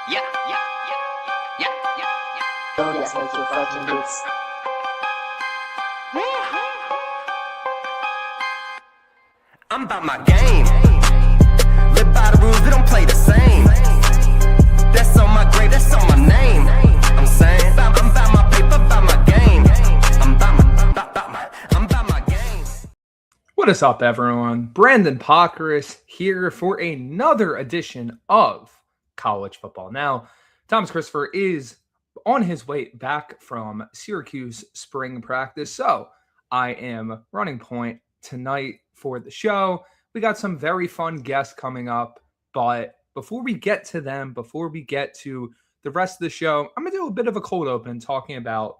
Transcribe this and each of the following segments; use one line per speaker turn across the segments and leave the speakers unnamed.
Yeah, yeah, yeah, yeah, yeah, yeah.
Don't let's make your fucking beats.
I'm about my game. Live by the rules, we don't play the same. That's on my grave, that's on my name. I'm saying, I'm about my paper, about my game. I'm about my game.
What is up, everyone? Brandyn Pokrass here for another edition of College Football Now. Thomas Christopher is on his way back from Syracuse spring practice, so I am running point tonight for the show. We got some very fun guests coming up, but before we get to them, before we get to the rest of the show, I'm going to do a bit of a cold open talking about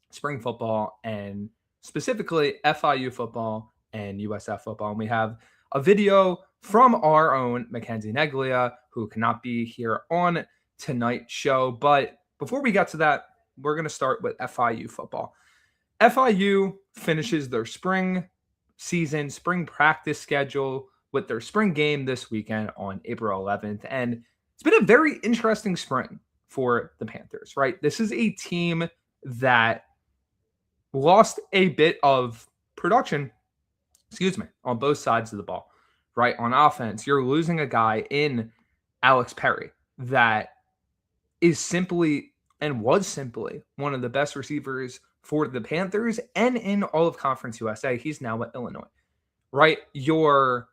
spring football and specifically FIU football and USF football. And we have a video from our own Mackenzie Neglia, who cannot be here on tonight's show. But before we get to that, we're going to start with FIU football. FIU finishes their spring season, spring practice schedule with their spring game this weekend on April 11th. And it's been a very interesting spring for the Panthers, right? This is a team that lost a bit of production, on both sides of the ball, right? On offense, you're losing a guy in Alex Perry that is simply and was simply one of the best receivers for the Panthers and in all of Conference USA. He's now at Illinois, right? Your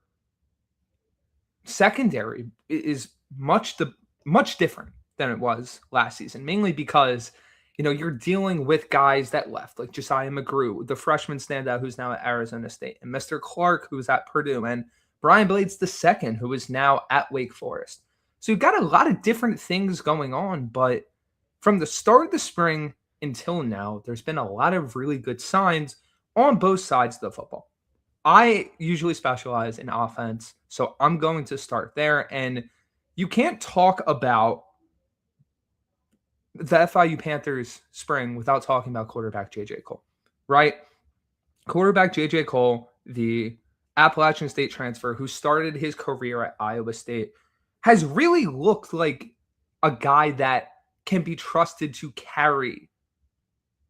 secondary is much different than it was last season, mainly because you're dealing with guys that left, like Josiah McGrew, the freshman standout who's now at Arizona State, and Mr. Clark, who's at Purdue, and Brian Blades II, who is now at Wake Forest. So you've got a lot of different things going on, but from the start of the spring until now, there's been a lot of really good signs on both sides of the football. I usually specialize in offense, so I'm going to start there. And you can't talk about the FIU Panthers spring without talking about quarterback J.J. Cole, right? Quarterback J.J. Cole, the Appalachian State transfer who started his career at Iowa State, has really looked like a guy that can be trusted to carry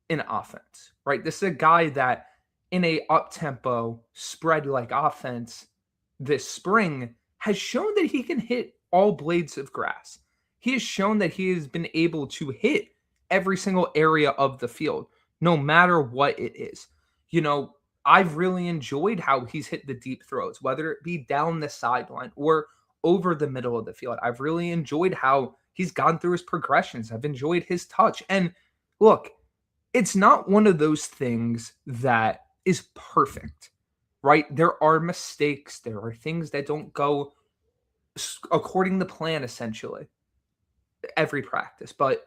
an offense, right? This is a guy that in a up-tempo, spread-like offense this spring has shown that he can hit all blades of grass. He has shown that he has been able to hit every single area of the field, no matter what it is. I've really enjoyed how he's hit the deep throws, whether it be down the sideline or over the middle of the field. I've really enjoyed how he's gone through his progressions. I've enjoyed his touch. And look, it's not one of those things that is perfect, right? There are mistakes. There are things that don't go according to plan, essentially, every practice. But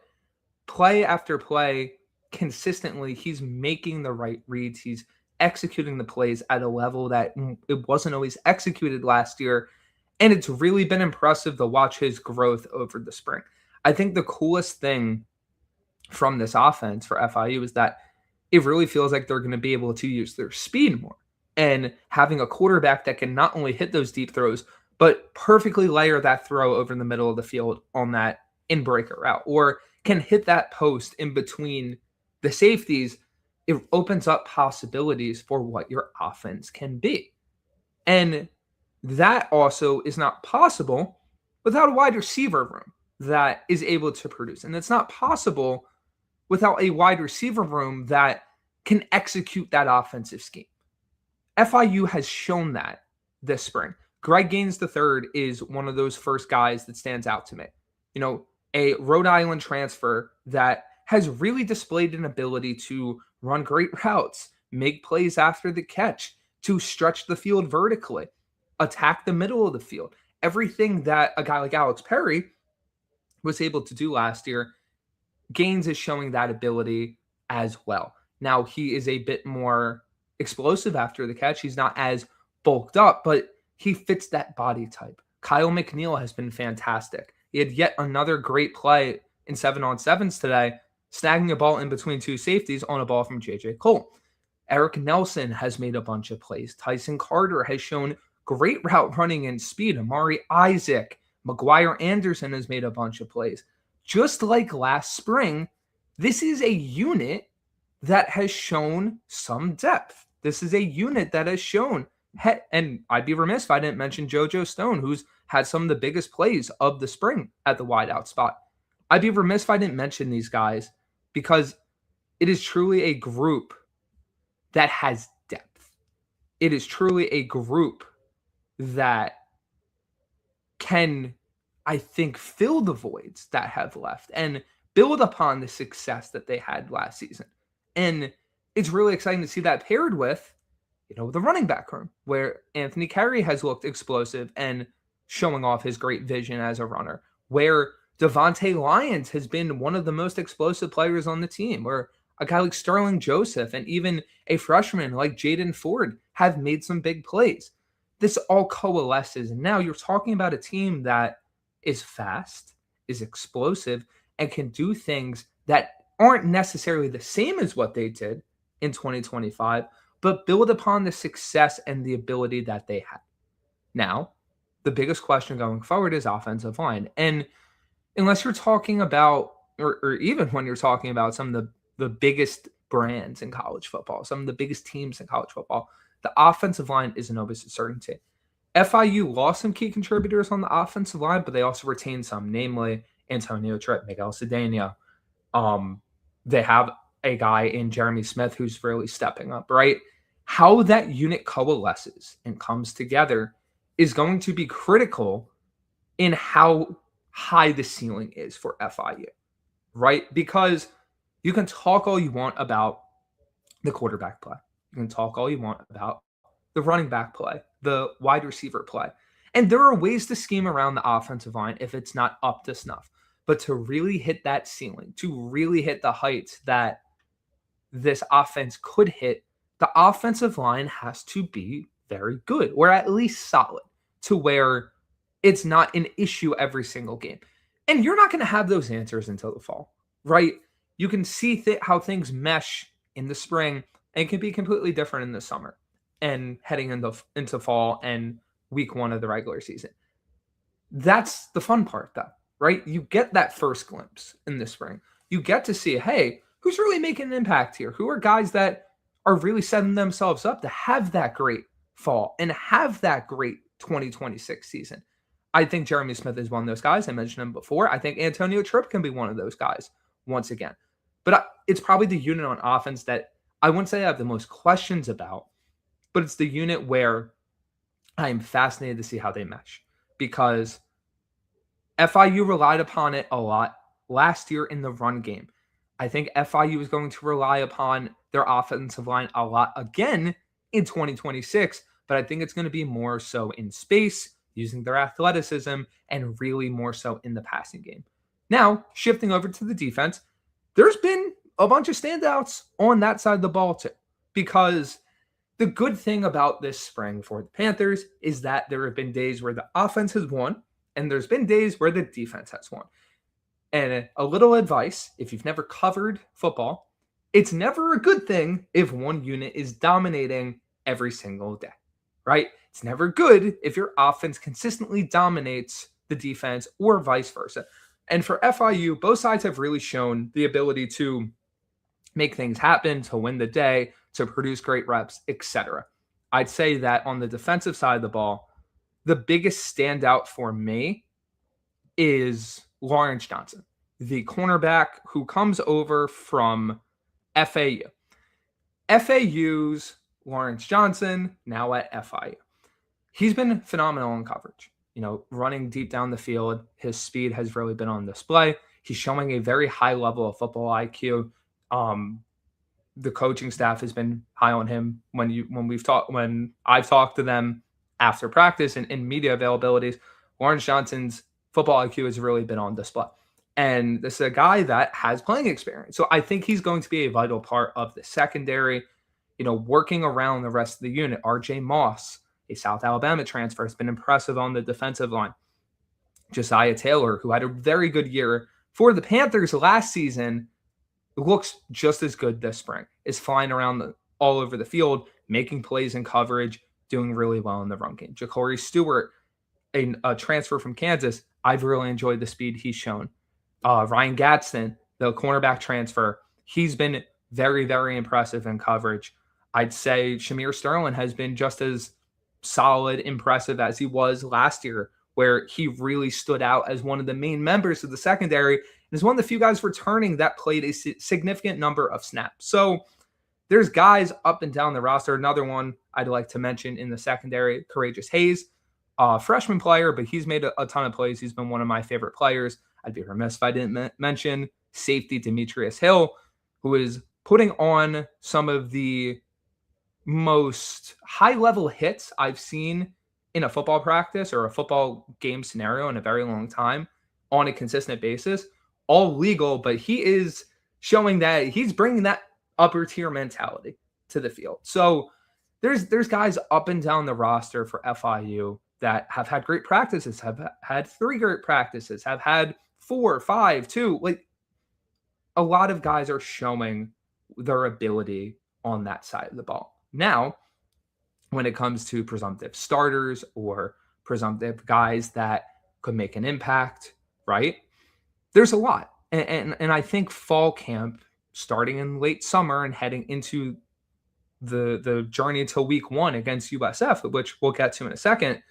play after play, consistently, he's making the right reads. He's executing the plays at a level that it wasn't always executed last year. And it's really been impressive to watch his growth over the spring. I think the coolest thing from this offense for FIU is that it really feels like they're going to be able to use their speed more. And having a quarterback that can not only hit those deep throws, but perfectly layer that throw over in the middle of the field on that in-breaker route, or can hit that post in between the safeties, it opens up possibilities for what your offense can be. And that also is not possible without a wide receiver room that is able to produce. And it's not possible without a wide receiver room that can execute that offensive scheme. FIU has shown that this spring. Greg Gaines III is one of those first guys that stands out to me. A Rhode Island transfer that has really displayed an ability to run great routes, make plays after the catch, to stretch the field vertically, attack the middle of the field. Everything that a guy like Alex Perry was able to do last year, Gaines is showing that ability as well. Now, he is a bit more explosive after the catch. He's not as bulked up, but he fits that body type. Kyle McNeil has been fantastic. He had yet another great play in 7-on-7s today, snagging a ball in between two safeties on a ball from J.J. Cole. Eric Nelson has made a bunch of plays. Tyson Carter has shown great route running and speed. Amari Isaac, McGuire Anderson has made a bunch of plays. Just like last spring, this is a unit that has shown some depth. This is a unit that has shown, and I'd be remiss if I didn't mention JoJo Stone, who's had some of the biggest plays of the spring at the wideout spot. I'd be remiss if I didn't mention these guys because it is truly a group that has depth. It is truly a group that can, I think, fill the voids that have left and build upon the success that they had last season. And it's really exciting to see that paired with, the running back room, where Anthony Carey has looked explosive and showing off his great vision as a runner, where Devontae Lyons has been one of the most explosive players on the team, where a guy like Sterling Joseph and even a freshman like Jaden Ford have made some big plays. This all coalesces, and now you're talking about a team that is fast, is explosive, and can do things that aren't necessarily the same as what they did in 2025, but build upon the success and the ability that they had. Now, the biggest question going forward is offensive line. And unless you're talking about, or even when you're talking about some of the biggest brands in college football, some of the biggest teams in college football, the offensive line isn't always a certainty. FIU lost some key contributors on the offensive line, but they also retained some, namely Antonio Tripp, Miguel Cedeno. They have a guy in Jeremy Smith who's really stepping up, right? How that unit coalesces and comes together is going to be critical in how high the ceiling is for FIU, right? Because you can talk all you want about the quarterback play. You can talk all you want about the running back play, the wide receiver play. And there are ways to scheme around the offensive line if it's not up to snuff. But to really hit that ceiling, to really hit the heights that this offense could hit, the offensive line has to be very good, or at least solid, to where it's not an issue every single game. And you're not going to have those answers until the fall, right? You can see how things mesh in the spring and can be completely different in the summer and heading into fall and week one of the regular season. That's the fun part, though, right? You get that first glimpse in the spring. You get to see, hey, who's really making an impact here? Who are guys that are really setting themselves up to have that great fall and have that great 2026 season? I think Jeremy Smith is one of those guys. I mentioned him before. I think Antonio Tripp can be one of those guys once again. But it's probably the unit on offense that I wouldn't say I have the most questions about, but it's the unit where I am fascinated to see how they mesh, because FIU relied upon it a lot last year in the run game. I think FIU is going to rely upon their offensive line a lot again in 2026, but I think it's going to be more so in space, using their athleticism, and really more so in the passing game. Now, shifting over to the defense, there's been a bunch of standouts on that side of the ball too, because the good thing about this spring for the Panthers is that there have been days where the offense has won, and there's been days where the defense has won. And a little advice, if you've never covered football, it's never a good thing if one unit is dominating every single day, right? It's never good if your offense consistently dominates the defense or vice versa. And for FIU, both sides have really shown the ability to make things happen, to win the day, to produce great reps, etc. I'd say that on the defensive side of the ball, the biggest standout for me is Lawrence Johnson, the cornerback who comes over from FAU. FAU's Lawrence Johnson, now at FIU. He's been phenomenal in coverage. Running deep down the field, his speed has really been on display. He's showing a very high level of football IQ. The coaching staff has been high on him when I've talked to them after practice and in media availabilities. Lawrence Johnson's football IQ has really been on display. And this is a guy that has playing experience. So I think he's going to be a vital part of the secondary, working around the rest of the unit. RJ Moss, a South Alabama transfer, has been impressive on the defensive line. Josiah Taylor, who had a very good year for the Panthers last season, looks just as good this spring, is flying around all over the field, making plays in coverage, doing really well in the run game. Ja'Cory Stewart, a transfer from Kansas, I've really enjoyed the speed he's shown. Ryan Gadsden, the cornerback transfer, he's been very, very impressive in coverage. I'd say Shamir Sterling has been just as solid, impressive as he was last year, where he really stood out as one of the main members of the secondary and is one of the few guys returning that played a significant number of snaps. So there's guys up and down the roster. Another one I'd like to mention in the secondary, Courageous Hayes, freshman player, but he's made a ton of plays. He's been one of my favorite players. I'd be remiss if I didn't mention safety Demetrius Hill, who is putting on some of the most high-level hits I've seen in a football practice or a football game scenario in a very long time on a consistent basis. All legal, but he is showing that he's bringing that upper tier mentality to the field. So there's guys up and down the roster for FIU that have had great practices, have had 3 great practices, have had 4, 5, 2. Like, a lot of guys are showing their ability on that side of the ball. Now, when it comes to presumptive starters or presumptive guys that could make an impact, right? There's a lot. And I think fall camp, starting in late summer and heading into the journey to week 1 against USF, which we'll get to in a second,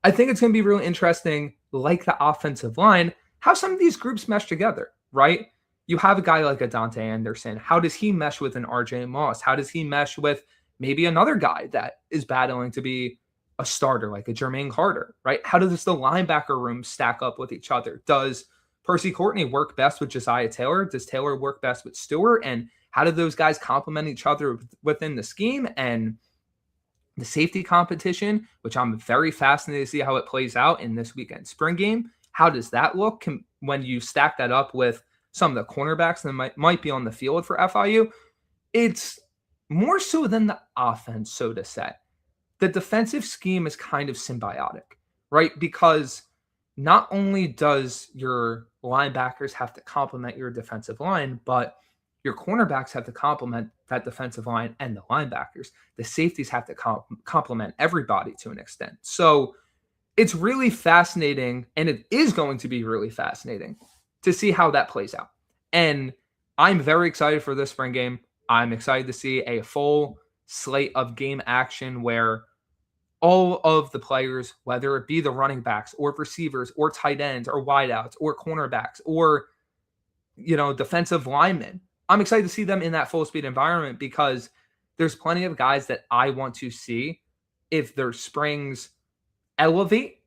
I think it's going to be really interesting, like the offensive line, how some of these groups mesh together, right? You have a guy like a Dante Anderson. How does he mesh with an RJ Moss? How does he mesh with maybe another guy that is battling to be a starter, like a Jermaine Carter, right? How does the linebacker room stack up with each other? Does Percy Courtney work best with Josiah Taylor? Does Taylor work best with Stewart? And how do those guys complement each other within the scheme? And the safety competition, which I'm very fascinated to see how it plays out in this weekend spring game. How does that look when you stack that up with some of the cornerbacks that might be on the field for FIU? It's more so than the offense, so to say. The defensive scheme is kind of symbiotic, right? Because not only does your linebackers have to complement your defensive line, but your cornerbacks have to complement that defensive line and the linebackers. The safeties have to complement everybody to an extent. So it's really fascinating, and it is going to be really fascinating to see how that plays out. And I'm very excited for this spring game. I'm excited to see a full slate of game action where all of the players, whether it be the running backs or receivers or tight ends or wideouts or cornerbacks or, defensive linemen, I'm excited to see them in that full speed environment because there's plenty of guys that I want to see if their springs elevate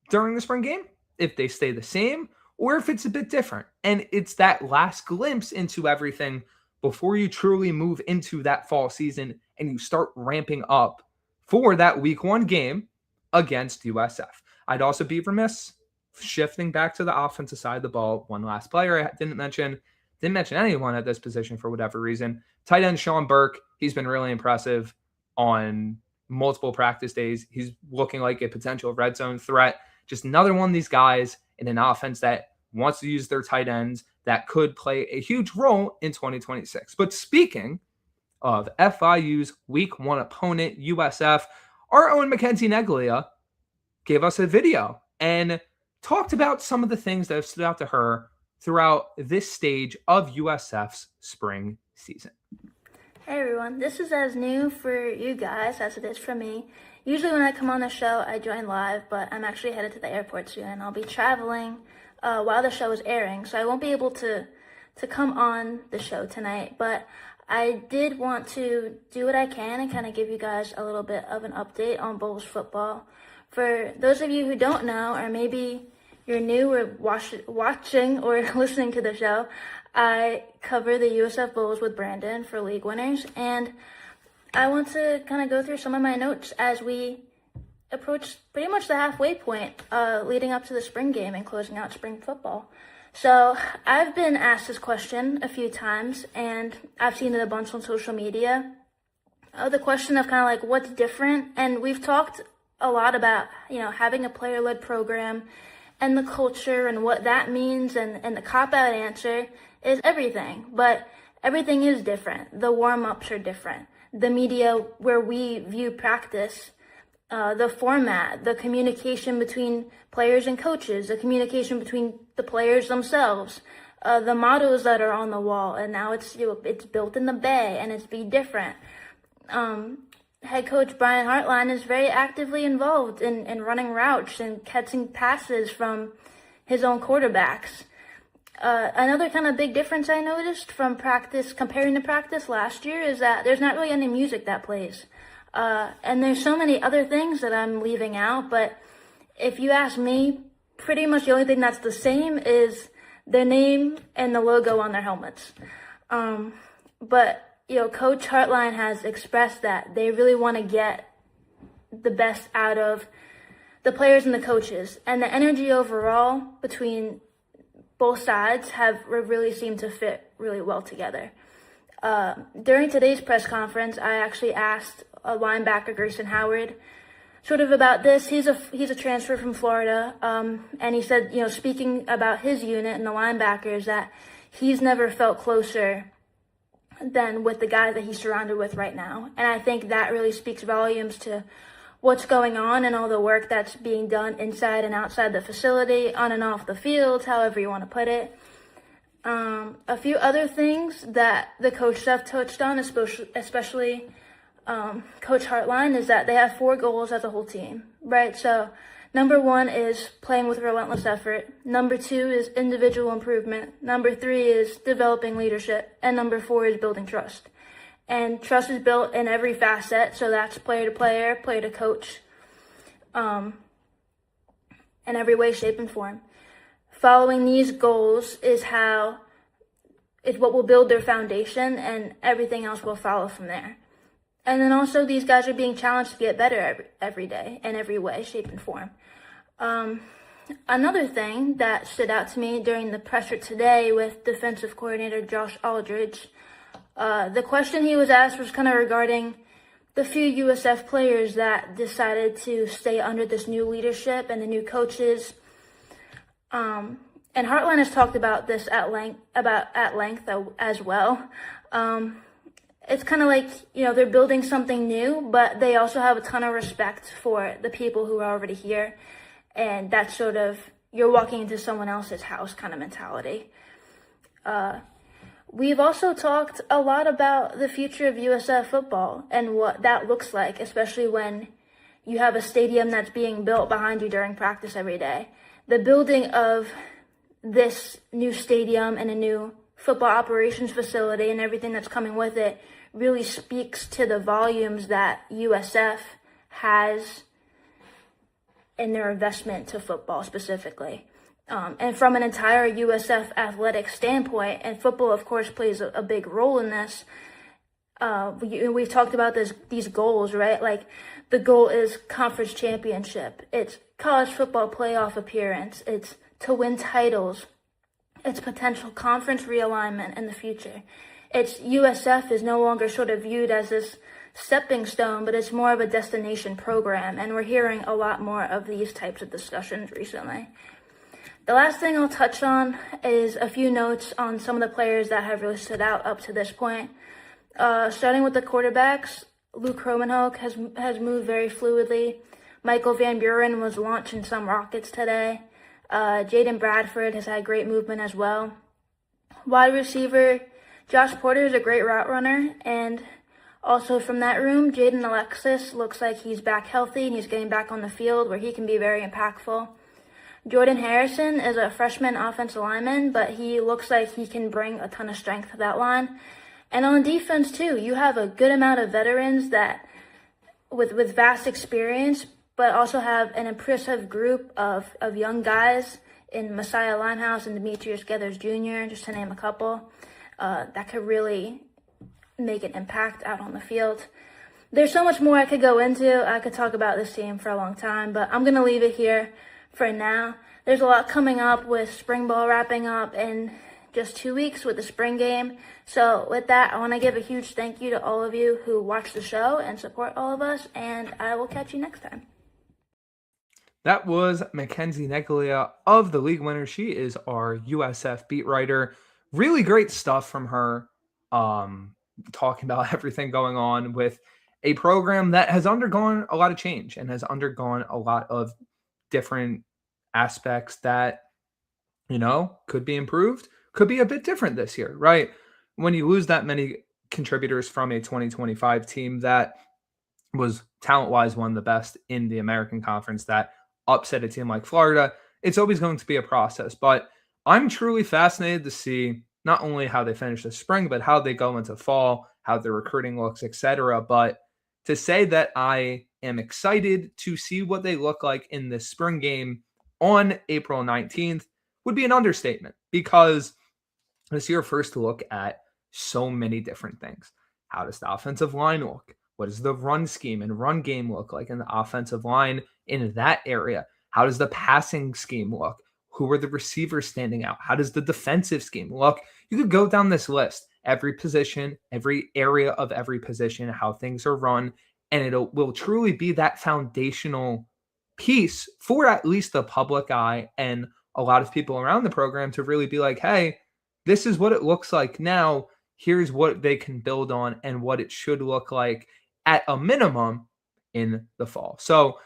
during the spring game, if they stay the same, or if it's a bit different. And it's that last glimpse into everything before you truly move into that fall season and you start ramping up for that week 1 game against USF. I'd also be remiss shifting back to the offensive side of the ball. One last player I didn't mention anyone at this position for whatever reason. Tight end Sean Burke, he's been really impressive on multiple practice days. He's looking like a potential red zone threat. Just another one of these guys in an offense that wants to use their tight ends that could play a huge role in 2026. But speaking of FIU's week 1 opponent, USF, our own Mackenzie Neglia gave us a video and talked about some of the things that have stood out to her throughout this stage of USF's spring season.
Hey everyone, this is as new for you guys as it is for me. Usually when I come on the show, I join live, but I'm actually headed to the airport soon and I'll be traveling while the show is airing, so I won't be able to come on the show tonight, but I did want to do what I can and kind of give you guys a little bit of an update on Bulls football. For those of you who don't know, or maybe you're new or watching or listening to the show, I cover the USF Bulls with Brandyn for League Winners, and I want to kind of go through some of my notes as we approach pretty much the halfway point leading up to the spring game and closing out spring football. So I've been asked this question a few times, and I've seen it a bunch on social media. The question of kind of like what's different, and we've talked a lot about, having a player-led program and the culture and what that means, and the cop-out answer is everything. But everything is different. The warm-ups are different. The media where we view practice the format, the communication between players and coaches, the communication between the players themselves, the mottos that are on the wall, and now it's built in the Bay and it's be different. Head coach Brian Hartline is very actively involved in running routes and catching passes from his own quarterbacks. Another kind of big difference I noticed from practice, comparing to practice last year, is that there's not really any music that plays. And there's so many other things that I'm leaving out, but if you ask me, pretty much the only thing that's the same is their name and the logo on their helmets. But Coach Hartline has expressed that they really want to get the best out of the players and the coaches, and the energy overall between both sides have really seemed to fit really well together. During today's press conference, I actually asked a linebacker, Grayson Howard, sort of about this. He's a transfer from Florida, and he said, speaking about his unit and the linebackers, that he's never felt closer than with the guys that he's surrounded with right now. And I think that really speaks volumes to what's going on and all the work that's being done inside and outside the facility, on and off the field, however you want to put it. A few other things that the coach staff touched on, especially Coach Hartline, is that they have 4 goals as a whole team, right? So number 1 is playing with relentless effort. Number 2 is individual improvement. Number 3 is developing leadership. And number 4 is building trust. And trust is built in every facet, so that's player to player, player to coach, in every way, shape, and form. Following these goals is what will build their foundation, and everything else will follow from there. And then also these guys are being challenged to get better every day in every way, shape, and form. Another thing that stood out to me during the presser today with defensive coordinator Josh Aldridge, the question he was asked was kind of regarding the few USF players that decided to stay under this new leadership and the new coaches. And Hartline has talked about this at length as well. It's kind of like, they're building something new, but they also have a ton of respect for the people who are already here. And that's sort of, you're walking into someone else's house kind of mentality. We've also talked a lot about the future of USF football and what that looks like, especially when you have a stadium that's being built behind you during practice every day. The building of this new stadium and a new football operations facility and everything that's coming with it really speaks to the volumes that USF has in their investment to football specifically. And from an entire USF athletic standpoint, and football, of course, plays a big role in this. We've talked about these goals, right? Like, the goal is conference championship. It's college football playoff appearance. It's to win titles. It's potential conference realignment in the future. It's USF is no longer sort of viewed as this stepping stone, but it's more of a destination program. And we're hearing a lot more of these types of discussions recently. The last thing I'll touch on is a few notes on some of the players that have really stood out up to this point. Starting with the quarterbacks, Luke Kromenhoek has moved very fluidly. Michael Van Buren was launching some rockets today. Jaden Bradford has had great movement as well. Wide receiver, Josh Porter is a great route runner. And also from that room, Jaden Alexis looks like he's back healthy and he's getting back on the field where he can be very impactful. Jordan Harrison is a freshman offensive lineman, but he looks like he can bring a ton of strength to that line. And on defense, too, you have a good amount of veterans that with vast experience, but also have an impressive group of young guys in Messiah Linehouse and Demetrius Geathers Jr., just to name a couple, that could really make an impact out on the field. There's so much more I could go into. I could talk about this team for a long time, but I'm going to leave it here for now. There's a lot coming up with spring ball wrapping up in just 2 weeks with the spring game. So with that, I want to give a huge thank you to all of you who watch the show and support all of us, and I will catch you next time.
That was Mackenzie Neglia of the League Winner. She is our USF beat writer. Really great stuff from her, talking about everything going on with a program that has undergone a lot of change and has undergone a lot of different aspects that, could be improved, could be a bit different this year, right? When you lose that many contributors from a 2025 team that was talent-wise one of the best in the American Conference that upset a team like Florida, it's always going to be a process. But I'm truly fascinated to see not only how they finish the spring, but how they go into fall, how their recruiting looks, etc. But to say that I am excited to see what they look like in this spring game on April 19th would be an understatement, because this year first to look at so many different things. How does the offensive line look? What does the run scheme and run game look like in the offensive line in that area? How does the passing scheme look? Who are the receivers standing out? How does the defensive scheme look? You could go down this list, every position, every area of every position, how things are run, and it will truly be that foundational piece for at least the public eye and a lot of people around the program to really be like, hey, this is what it looks like now. Here's what they can build on and what it should look like at a minimum in the fall. So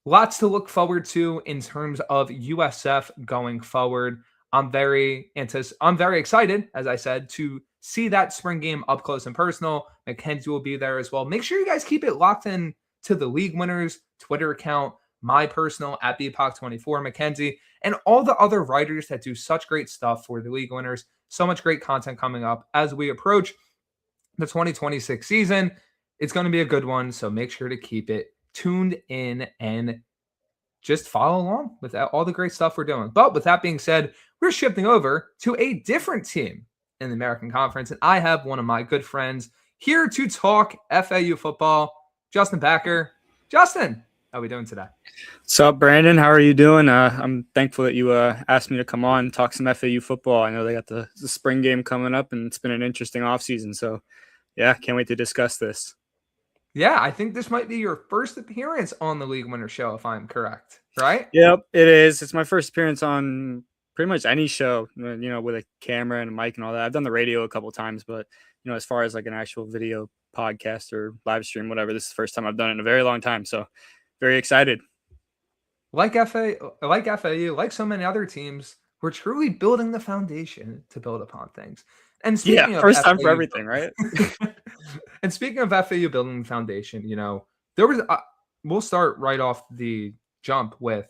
lots to look forward to in terms of USF going forward. I'm very excited, as I said, to see that spring game up close and personal. Mackenzie will be there as well. Make sure you guys keep it locked in to the League Winners Twitter account, my personal at BPOC24, Mackenzie, and all the other writers that do such great stuff for the League Winners. So much great content coming up as we approach the 2026 season. It's going to be a good one, so make sure to keep it tuned in and just follow along with all the great stuff we're doing. But with that being said, we're shifting over to a different team in the American Conference, and I have one of my good friends here to talk FAU football, Justin Becker. Justin, how are we doing today?
What's up, Brandon? How are you doing? I'm thankful that you asked me to come on and talk some FAU football. I know they got the spring game coming up, and it's been an interesting offseason. So, yeah, can't wait to discuss this.
Yeah, I think this might be your first appearance on the League Winner Show, if I'm correct, right?
Yep, it is. It's my first appearance on pretty much any show, with a camera and a mic and all that. I've done the radio a couple times, but, as far as like an actual video podcast or live stream, whatever, this is the first time I've done it in a very long time. So, very excited.
Like FAU, like so many other teams, we're truly building the foundation to build upon things. And speaking of
first time
FAU,
for everything, right?
And speaking of FAU building the foundation, there was we'll start right off the jump with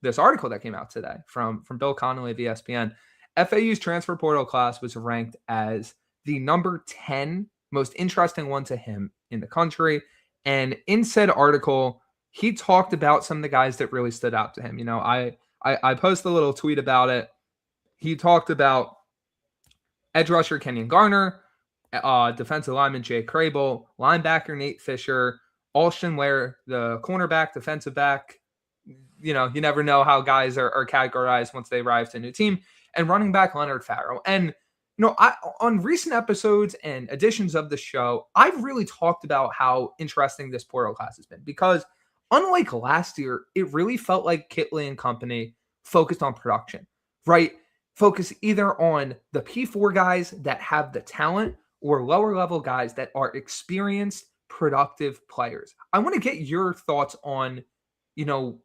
this article that came out today from Bill Connolly of ESPN. FAU's transfer portal class was ranked as the number 10 most interesting one to him in the country. And in said article, he talked about some of the guys that really stood out to him. I posted a little tweet about it. He talked about edge rusher Kenyon Garner, defensive lineman Jay Crable, linebacker Nate Fisher, Alston Ware, the cornerback, defensive back. You never know how guys are categorized once they arrive to a new team, and running back Leonard Farrell. And on recent episodes and editions of the show, I've really talked about how interesting this portal class has been, because unlike last year, it really felt like Kitley and company focused on production, right? Focus either on the P4 guys that have the talent or lower level guys that are experienced, productive players. I want to get your thoughts on,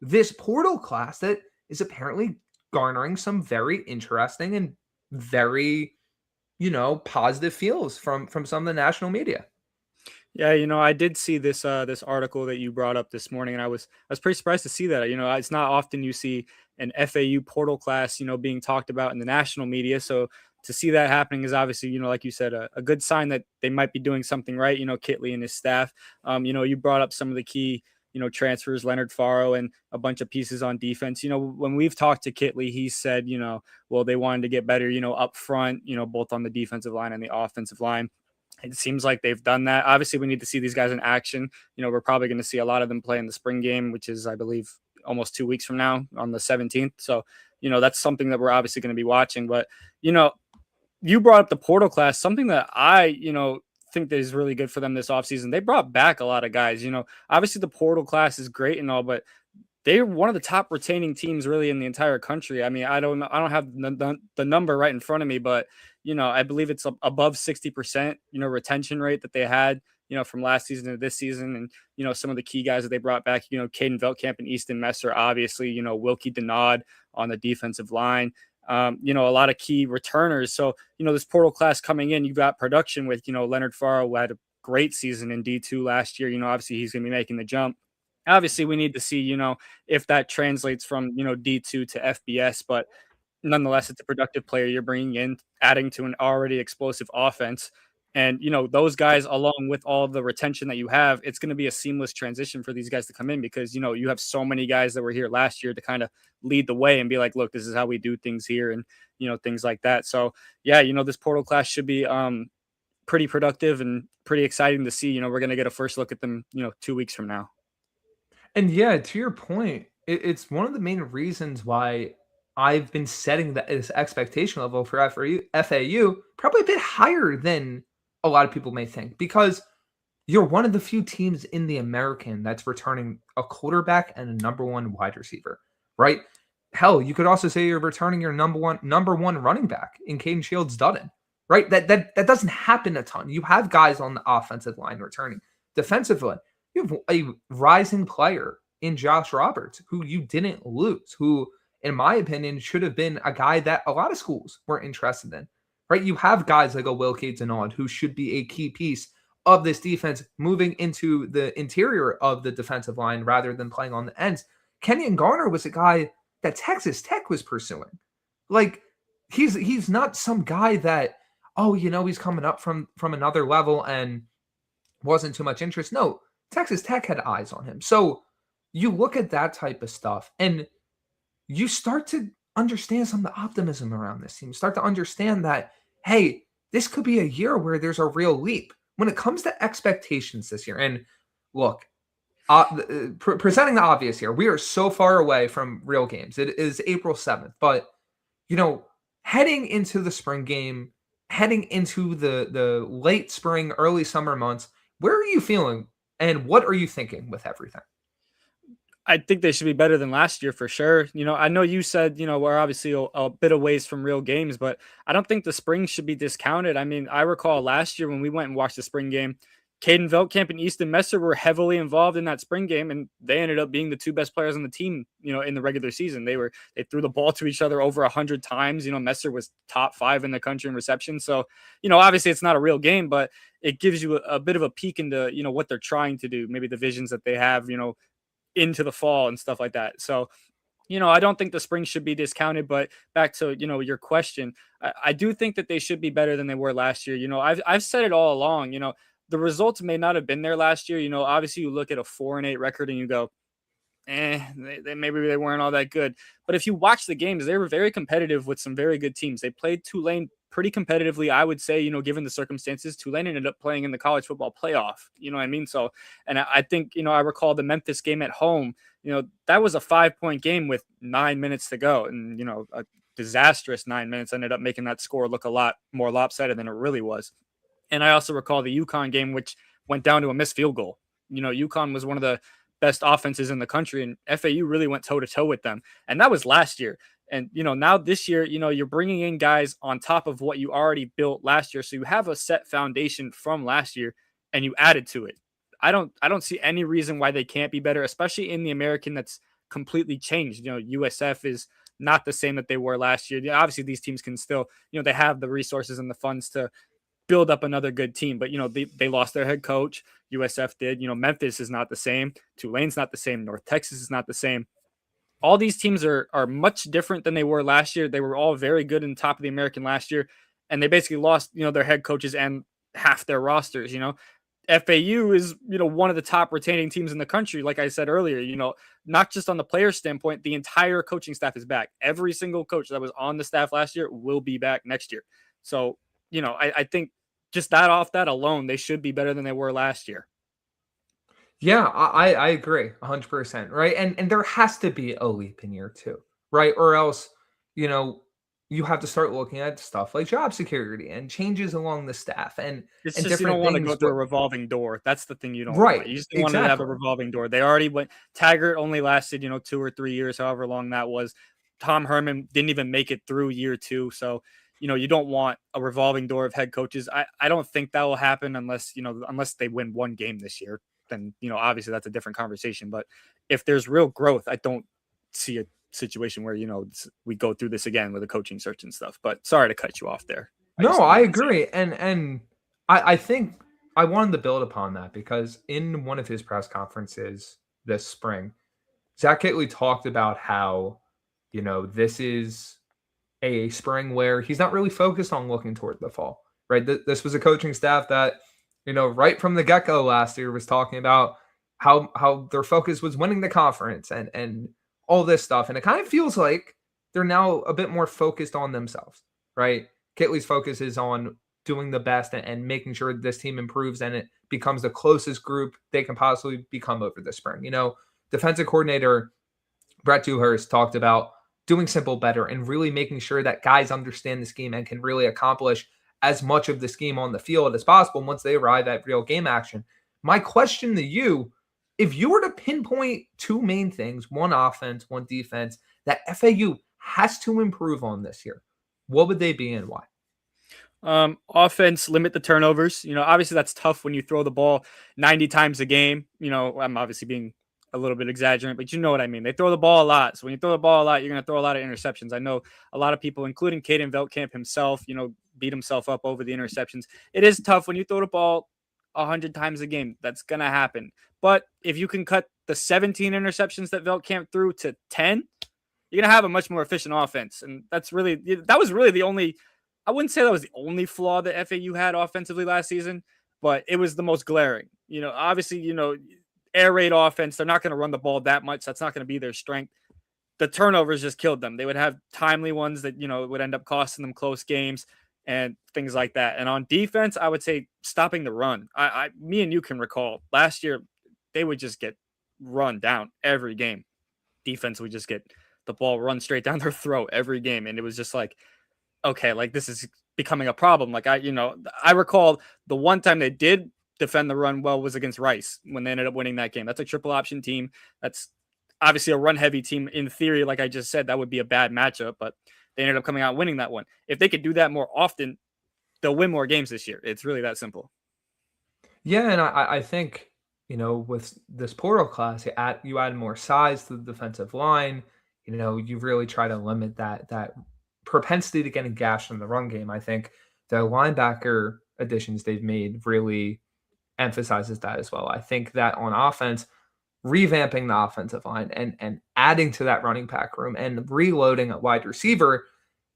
this portal class that is apparently garnering some very interesting and very, positive feels from some of the national media.
Yeah, I did see this this article that you brought up this morning, and I was pretty surprised to see that. It's not often you see an FAU portal class, being talked about in the national media. So to see that happening is obviously, like you said, a good sign that they might be doing something right. Kitley and his staff. You brought up some of the key, transfers, Leonard Farrow and a bunch of pieces on defense. When we've talked to Kitley, he said, well, they wanted to get better, up front, both on the defensive line and the offensive line. It seems like they've done that. Obviously, we need to see these guys in action. We're probably going to see a lot of them play in the spring game, which is, I believe, almost 2 weeks from now on the 17th. So, that's something that we're obviously going to be watching. But, you brought up the portal class, something that I, think that is really good for them this offseason. They brought back a lot of guys. Obviously the portal class is great and all, but they're one of the top retaining teams really in the entire country. I mean, I don't have the number right in front of me, but I believe it's above 60%, retention rate that they had, from last season to this season. And, some of the key guys that they brought back, Caden Veltkamp and Easton Messer, obviously, Wilkie Denard on the defensive line. A lot of key returners. So, this portal class coming in, you've got production with, Leonard Farrell, who had a great season in D2 last year. Obviously he's going to be making the jump. Obviously we need to see, if that translates from, D2 to FBS, but nonetheless, it's a productive player you're bringing in, adding to an already explosive offense. And, those guys, along with all the retention that you have, it's going to be a seamless transition for these guys to come in because, you have so many guys that were here last year to kind of lead the way and be like, look, this is how we do things here and, things like that. So, yeah, this portal class should be pretty productive and pretty exciting to see. We're going to get a first look at them, 2 weeks from now.
And yeah, to your point, it's one of the main reasons why I've been setting this expectation level for FAU probably a bit higher than a lot of people may think, because you're one of the few teams in the American that's returning a quarterback and a number one wide receiver, right? Hell, you could also say you're returning your number one running back in Caden Shields-Dudden, right? That doesn't happen a ton. You have guys on the offensive line returning. Defensively, you have a rising player in Josh Roberts, who you didn't lose, who, in my opinion, should have been a guy that a lot of schools were interested in, right? You have guys like a Wilkie Denard, who should be a key piece of this defense moving into the interior of the defensive line rather than playing on the ends. Kenyon Garner was a guy that Texas Tech was pursuing. Like, he's not some guy that, he's coming up from another level and wasn't too much interest. No, Texas Tech had eyes on him. So you look at that type of stuff and you start to understand some of the optimism around this team. You start to understand that, hey, this could be a year where there's a real leap. When it comes to expectations this year, and look, presenting the obvious here, we are so far away from real games. It is April 7th, but, heading into the spring game, heading into the late spring, early summer months, where are you feeling and what are you thinking with everything?
I think they should be better than last year for sure. I know you said, we're obviously a bit of ways from real games, but I don't think the spring should be discounted. I mean, I recall last year when we went and watched the spring game, Caden Veltkamp and Easton Messer were heavily involved in that spring game, and they ended up being the two best players on the team, in the regular season. They threw the ball to each other over 100 times. Messer was top 5 in the country in reception. So, obviously it's not a real game, but it gives you a bit of a peek into, what they're trying to do, maybe the visions that they have, into the fall and stuff like that. So, I don't think the spring should be discounted, but back to, your question, I do think that they should be better than they were last year. I've said it all along, the results may not have been there last year. Obviously you look at a 4-8 record and you go, maybe they weren't all that good. But if you watch the games, they were very competitive with some very good teams. They played Tulane pretty competitively, I would say, given the circumstances. Tulane ended up playing in the college football playoff. You know what I mean? So, and I think, I recall the Memphis game at home, that was a 5-point game with 9 minutes to go. And, a disastrous 9 minutes ended up making that score look a lot more lopsided than it really was. And I also recall the UConn game, which went down to a missed field goal. UConn was one of the best offenses in the country, and FAU really went toe-to-toe with them. And that was last year. And, now this year, you're bringing in guys on top of what you already built last year. So you have a set foundation from last year and you added to it. I don't see any reason why they can't be better, especially in the American that's completely changed. USF is not the same that they were last year. Obviously these teams can still, they have the resources and the funds to build up another good team, but they lost their head coach. USF did. Memphis is not the same. Tulane's not the same. North Texas is not the same. All these teams are much different than they were last year. They were all very good in the top of the American last year, and they basically lost their head coaches and half their rosters. FAU is one of the top retaining teams in the country. Like I said earlier, not just on the player standpoint, the entire coaching staff is back. Every single coach that was on the staff last year will be back next year. So I think just off that alone, they should be better than they were last year.
Yeah, I agree 100%. Right. And there has to be a leap in year 2, right? Or else, you have to start looking at stuff like job security and changes along the staff. And
it's
and
just, you
different
don't want to
things,
go through a
but-
revolving door. That's the thing you don't
Right,
want. You just want to have a revolving door. They already went. Taggart only lasted, 2 or 3 years, however long that was. Tom Herman didn't even make it through year 2. So, you don't want a revolving door of head coaches. I don't think that will happen unless they win one game this year. Then, obviously that's a different conversation. But if there's real growth, I don't see a situation where, we go through this again with a coaching search and stuff. But sorry to cut you off there.
I agree. And I think I wanted to build upon that because in one of his press conferences this spring, Zach Kittley talked about how, this is a spring where he's not really focused on looking toward the fall, right? This was a coaching staff that, right from the get-go last year was talking about how their focus was winning the conference and all this stuff. And it kind of feels like they're now a bit more focused on themselves, right? Kittley's focus is on doing the best and making sure this team improves and it becomes the closest group they can possibly become over the spring. Defensive coordinator Brett Dewhurst talked about doing simple better and really making sure that guys understand the scheme and can really accomplish as much of the scheme on the field as possible once they arrive at real game action. My question to you, if you were to pinpoint two main things, one offense, one defense, that FAU has to improve on this year, what would they be and why?
Offense, limit the turnovers. Obviously that's tough when you throw the ball 90 times a game. I'm obviously being a little bit exaggerant, but you know what I mean. They throw the ball a lot. So when you throw the ball a lot, you're going to throw a lot of interceptions. I know a lot of people, including Caden Veldkamp himself, beat himself up over the interceptions. It is tough when you throw the ball 100 times a game. That's going to happen. But if you can cut the 17 interceptions that Veldkamp threw to 10, you're going to have a much more efficient offense. And that was really the only, I wouldn't say that was the only flaw that FAU had offensively last season, but it was the most glaring. Obviously, air raid offense, they're not going to run the ball that much. That's not going to be their strength. The turnovers just killed them. They would have timely ones that, would end up costing them close games and things like that. And on defense, I would say stopping the run. Me and you can recall last year, they would just get run down every game. Defense would just get the ball run straight down their throat every game. And it was just like, okay, like this is becoming a problem. Like I recall the one time they did defend the run well was against Rice when they ended up winning that game. That's a triple option team. That's obviously a run heavy team. In theory, like I just said, that would be a bad matchup, but they ended up coming out winning that one. If they could do that more often, they'll win more games this year. It's really that simple.
Yeah, and I think, with this portal class, you add more size to the defensive line. You really try to limit that propensity to getting gashed in the run game. I think the linebacker additions they've made really emphasizes that as well. I think that on offense, revamping the offensive line and adding to that running back room and reloading a wide receiver,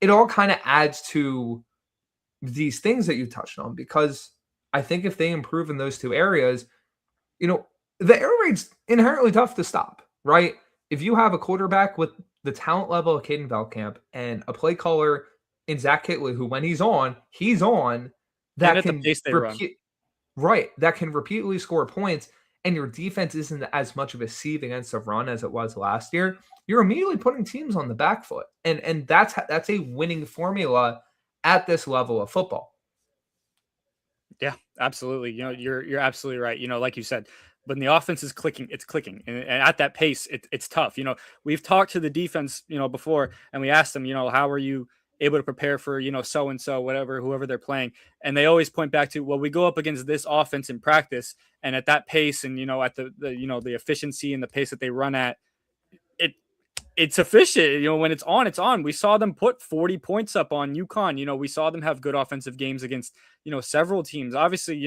it all kind of adds to these things that you touched on, because I think if they improve in those two areas, the air raid's inherently tough to stop, right? If you have a quarterback with the talent level of Caden Veldkamp and a play caller in Zach Kittley, who when he's on, that can that can repeatedly score points, and your defense isn't as much of a sieve against the run as it was last year, you're immediately putting teams on the back foot. And that's a winning formula at this level of football.
Yeah, absolutely. You're absolutely right. Like you said, when the offense is clicking, it's clicking. And at that pace, it's tough. We've talked to the defense, before, and we asked them, how are you able to prepare for, so-and-so, whoever they're playing. And they always point back to, well, we go up against this offense in practice, and at that pace and, at the efficiency and the pace that they run at, it's efficient. When it's on, it's on. We saw them put 40 points up on UConn. We saw them have good offensive games against, several teams. Obviously,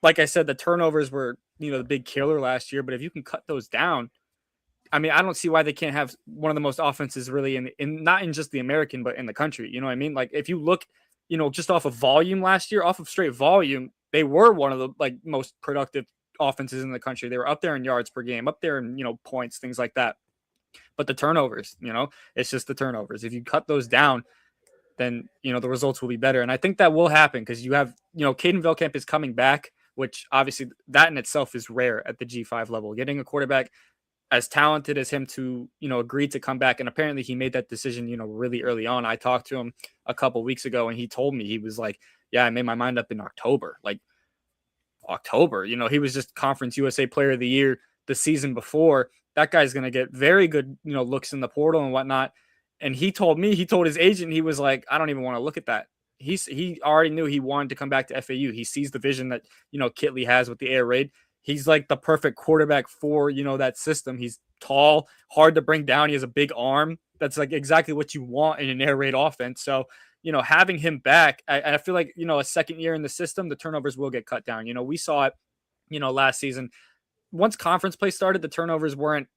like I said, the turnovers were, the big killer last year, but if you can cut those down, I mean, I don't see why they can't have one of the most offenses really in not in just the American, but in the country. You know what I mean? Like if you look, just off of volume last year, off of straight volume, they were one of the most productive offenses in the country. They were up there in yards per game, up there in, points, things like that. But the turnovers, it's just the turnovers. If you cut those down, then, the results will be better. And I think that will happen because you have, Caden Veldkamp is coming back, which obviously that in itself is rare at the G5 level. Getting a quarterback as talented as him to, agree to come back. And apparently he made that decision, really early on. I talked to him a couple weeks ago and he told me, he was like, yeah, I made my mind up in October. He was just Conference USA Player of the Year the season before. That guy's going to get very good, looks in the portal and whatnot. And he told his agent, he was like, I don't even want to look at that. He already knew he wanted to come back to FAU. He sees the vision that, Kitley has with the air raid. He's like the perfect quarterback for, that system. He's tall, hard to bring down. He has a big arm. That's like exactly what you want in an air raid offense. So, having him back, I feel like, a second year in the system, the turnovers will get cut down. We saw it, last season. Once conference play started, the turnovers weren't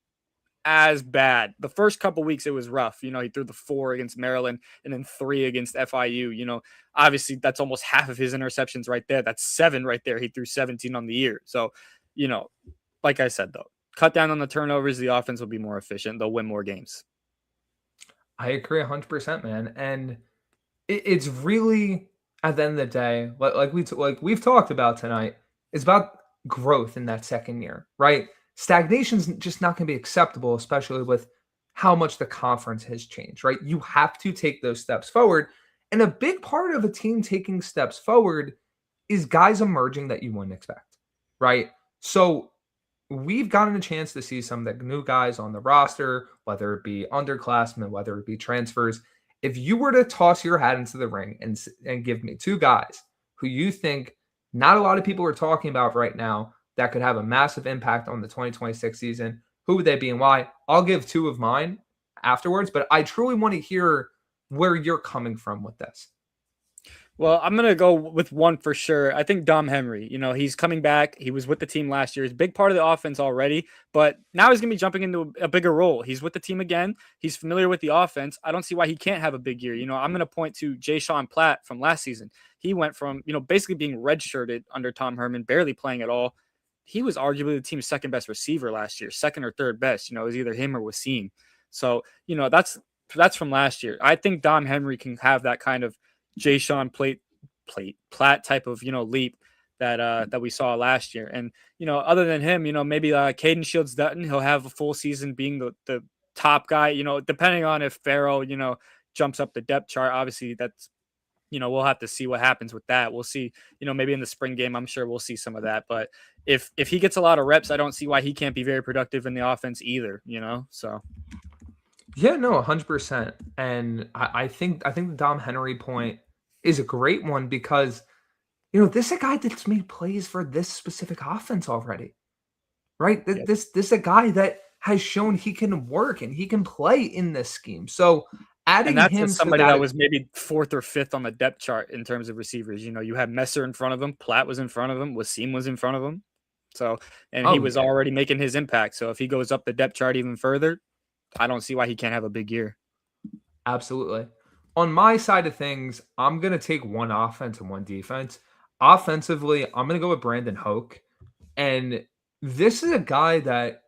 as bad. The first couple weeks, it was rough. He threw the 4 against Maryland and then 3 against FIU. Obviously that's almost half of his interceptions right there. That's 7 right there. He threw 17 on the year. So, like I said, though, cut down on the turnovers. The offense will be more efficient. They'll win more games.
I agree 100%, man. And it's really, at the end of the day, like we've talked about tonight, it's about growth in that second year, right? Stagnation's just not going to be acceptable, especially with how much the conference has changed, right? You have to take those steps forward. And a big part of a team taking steps forward is guys emerging that you wouldn't expect, right? So we've gotten a chance to see some of the new guys on the roster, whether it be underclassmen, whether it be transfers. If you were to toss your hat into the ring and give me 2 guys who you think not a lot of people are talking about right now that could have a massive impact on the 2026 season, who would they be and why? I'll give 2 of mine afterwards, but I truly want to hear where you're coming from with this.
Well, I'm going to go with one for sure. I think Dom Henry, he's coming back. He was with the team last year. He's a big part of the offense already, but now he's going to be jumping into a bigger role. He's with the team again. He's familiar with the offense. I don't see why he can't have a big year. I'm going to point to Jay Sean Platt from last season. He went from, basically being redshirted under Tom Herman, barely playing at all. He was arguably the team's second best receiver last year, second or third best. It was either him or Wasim. So, that's from last year. I think Dom Henry can have that kind of Jay Sean Platt type of, leap that we saw last year. And, other than him, maybe Caden Shields Dutton, he'll have a full season being the top guy, depending on if Farrell, jumps up the depth chart. Obviously that's, we'll have to see what happens with that. We'll see, maybe in the spring game, I'm sure we'll see some of that. But if he gets a lot of reps, I don't see why he can't be very productive in the offense either, so.
Yeah, no, 100%. And I think the Dom Henry point is a great one because, this is a guy that's made plays for this specific offense already, right?
Yep.
This is a guy that has shown he can work and he can play in this scheme. So adding him to
somebody that was maybe 4th or 5th on the depth chart in terms of receivers. You had Messer in front of him, Platt was in front of him, Wasim was in front of him. So, and he was already making his impact. So if he goes up the depth chart even further, I don't see why he can't have a big year.
Absolutely. On my side of things, I'm going to take one offense and one defense. Offensively, I'm going to go with Brandyn Hoke. And this is a guy that,